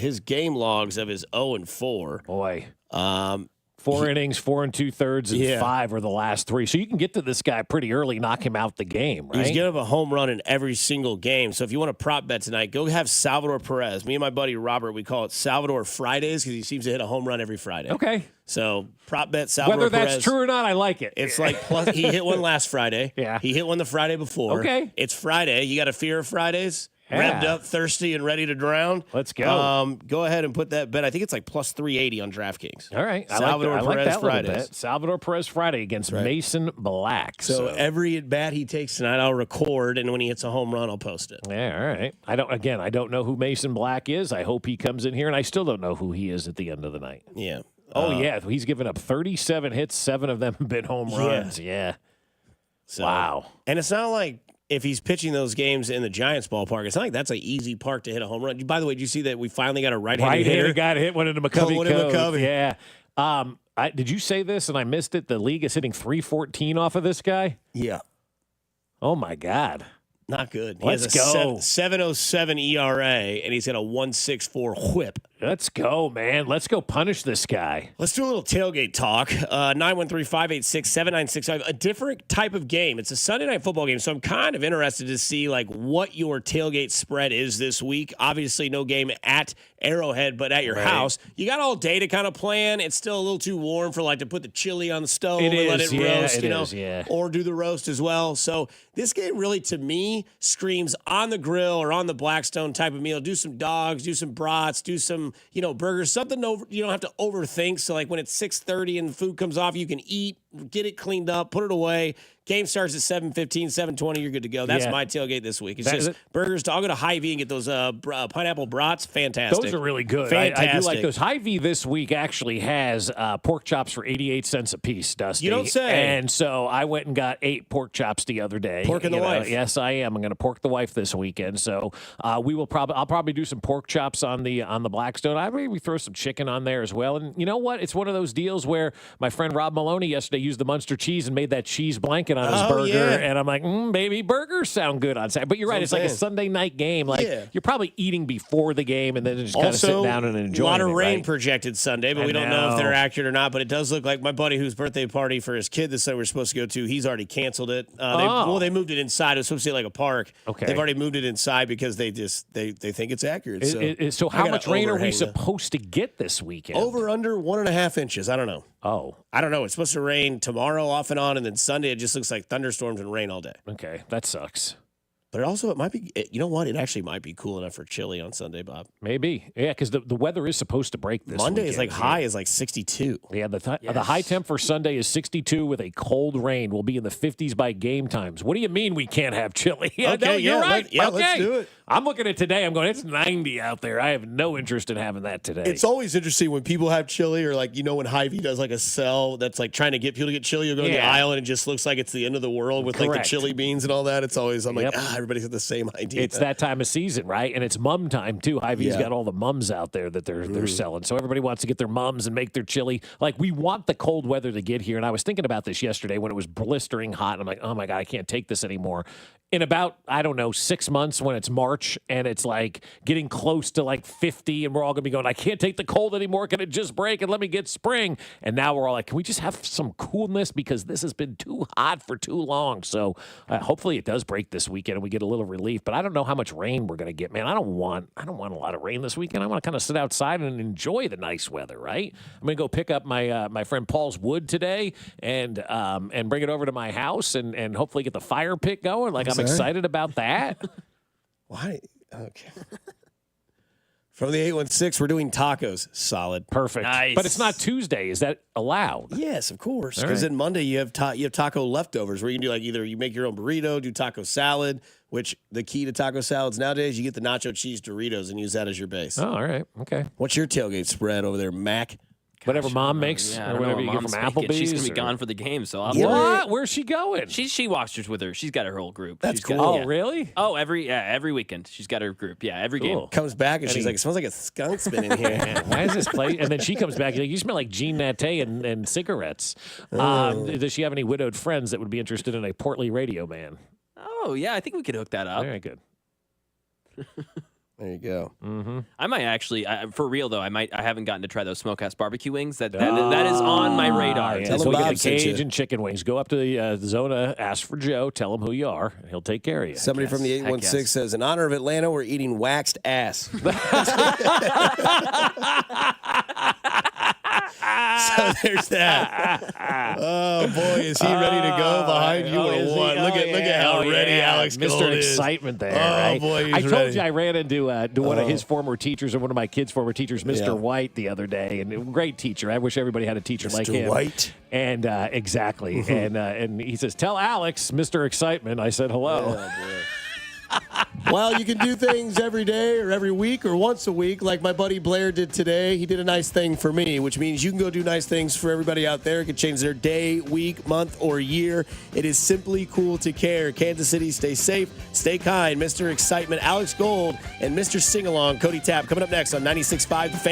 His game logs of his 0-4. Boy. 4 innings, 4 2/3, and 5 are the last 3. So you can get to this guy pretty early, knock him out the game, right? He's giving up a home run in every single game. So if you want to prop bet tonight, go have Salvador Perez. Me and my buddy Robert, we call it Salvador Fridays because he seems to hit a home run every Friday. Okay. So prop bet Salvador Whether Perez. that's true or not, I like it. It's like plus. He hit one last Friday. Yeah. He hit one the Friday before. Okay. It's Friday. You got a fear of Fridays? Yeah. Revved up, thirsty, and ready to drown. Let's go. Go ahead and put that bet. I think it's like plus 380 on DraftKings. All right. Salvador I like Perez that little Fridays. bit. Salvador Perez Friday against Mason Black. So every at bat he takes tonight, I'll record, and when he hits a home run, I'll post it. Yeah, all right. I don't know who Mason Black is. I hope he comes in here, and I still don't know who he is at the end of the night. Yeah. Yeah. He's given up 37 hits. 7 of them have been home runs. Yeah. So, wow. And it's not like if he's pitching those games in the Giants ballpark, it's not like that's an easy park to hit a home run. By the way, did you see that we finally got a right-handed hitter? Guy to hit one into McCovey. One into McCovey. Yeah. Did you say this and I missed it? The league is hitting 314 off of this guy? Yeah. Oh, my God. Not good. Let's he has a go. 7.07 ERA, and he's got a 1.64 whip. Let's go, man. Let's go punish this guy. Let's do a little tailgate talk. 913-586-7965. A different type of game. It's a Sunday night football game, so I'm kind of interested to see like what your tailgate spread is this week. Obviously, no game at Arrowhead, but at your house. You got all day to kind of plan. It's still a little too warm for like to put the chili on the stove and let it roast, or do the roast as well. So this game really, to me, screams on the grill or on the Blackstone type of meal. Do some dogs, do some brats, do some burgers, something you don't have to overthink. So like when it's 6:30 and the food comes off, you can eat, get it cleaned up, put it away. Game starts at 7:15, 7:20. You're good to go. That's my tailgate this week. It's just burgers. I'll go to Hy-Vee and get those pineapple brats. Fantastic. Those are really good. Fantastic. I do like those. Hy-Vee this week actually has pork chops for 88 cents a piece, Dusty. You don't say. And so I went and got 8 pork chops the other day. Porking the wife. Yes, I am. I'm going to pork the wife this weekend. So I'll probably do some pork chops on the Blackstone. I maybe throw some chicken on there as well. And you know what? It's one of those deals where my friend Rob Maloney yesterday used the Munster cheese and made that cheese blanket on his burger. Yeah. And I'm like, baby, burgers sound good on Saturday. But you're right. It's like a Sunday night game. Like you're probably eating before the game and then just kind of sit down and enjoy it. A lot of rain projected Sunday, but we don't know if they're accurate or not. But it does look like my buddy whose birthday party for his kid this Sunday we're supposed to go to, he's already canceled it. They moved it inside. It was supposed to be like a park. Okay. They've already moved it inside because they think it's accurate. So how much rain are we supposed to get this weekend? Over under 1.5 inches. I don't know. Oh. I don't know. It's supposed to rain tomorrow off and on, and then Sunday it just looks like thunderstorms and rain all day. Okay, that sucks. But it might be, you know what? It actually might be cool enough for chili on Sunday, Bob. Maybe. Yeah, because the weather is supposed to break this Monday weekend. is like high is like 62. Yeah, the high temp for Sunday is 62 with a cold rain. We'll be in the 50s by game times. What do you mean we can't have chili? You're right. Let's do it. I'm looking at today. I'm going, it's 90 out there. I have no interest in having that today. It's always interesting when people have chili or like, when Hy-Vee does like a sell that's like trying to get people to get chili. You'll go to the aisle and it just looks like it's the end of the world with like the chili beans and all that. It's always, I'm like, everybody's got the same idea. It's that time of season, right? And it's mum time too. Hy-Vee's got all the mums out there that they're selling. So everybody wants to get their mums and make their chili. Like we want the cold weather to get here. And I was thinking about this yesterday when it was blistering hot. And I'm like, oh my God, I can't take this anymore. In about, 6 months when it's March and it's like getting close to like 50 and we're all going to be going, I can't take the cold anymore. Can it just break and let me get spring? And now we're all like, can we just have some coolness because this has been too hot for too long? So hopefully it does break this weekend and we get a little relief. But I don't know how much rain we're going to get, man. I don't want a lot of rain this weekend. I want to kind of sit outside and enjoy the nice weather, right? I'm going to go pick up my friend Paul's wood today and bring it over to my house and hopefully get the fire pit going. Like I'm excited about that. Why? Okay. From the 816, we're doing tacos. Solid. Perfect. Nice. But it's not Tuesday. Is that allowed? Yes, of course. Because then Monday you have taco leftovers where you can do like either you make your own burrito, do taco salad, which the key to taco salads nowadays, you get the nacho cheese Doritos and use that as your base. Oh, all right. Okay. What's your tailgate spread over there, Mac? Whatever mom makes, or whatever you get from Applebee's. She's gonna be gone for the game, so I'll what? Where's she going? She watches with her. She's got her whole group. That's cool. Oh, really? Oh, every weekend she's got her group. Yeah, every game. Comes back and she's like, it smells like a skunk's been in here. Why is this place? And then she comes back. Like, you smell like Jean Naté and cigarettes. Does she have any widowed friends that would be interested in a portly radio man? Oh yeah, I think we could hook that up. Very good. There you go. Mm-hmm. I might actually, for real though, I haven't gotten to try those smokehouse barbecue wings. That is on my radar. Yeah. So we get the Cajun chicken wings. Go up to the Zona, ask for Joe, tell him who you are, and he'll take care of you. Somebody from the 816 says, in honor of Atlanta, we're eating waxed ass. So there's that. Oh boy, is he ready to go behind you or what? Look at how ready Alex Gold Mr. is. Excitement there, Oh right? boy, he's I told ready. you I ran into one of his former teachers and one of my kids' former teachers, Mr. White, the other day, and a great teacher. I wish everybody had a teacher like him. Mr. White. And exactly, and he says, "Tell Alex, Mr. Excitement." I said, "Hello." Oh, boy. Well, you can do things every day or every week or once a week like my buddy Blair did today. He did a nice thing for me, which means you can go do nice things for everybody out there. It can change their day, week, month, or year. It is simply cool to care. Kansas City, stay safe, stay kind. Mr. Excitement, Alex Gold, and Mr. Sing-Along, Cody Tapp. Coming up next on 96.5 The Fan.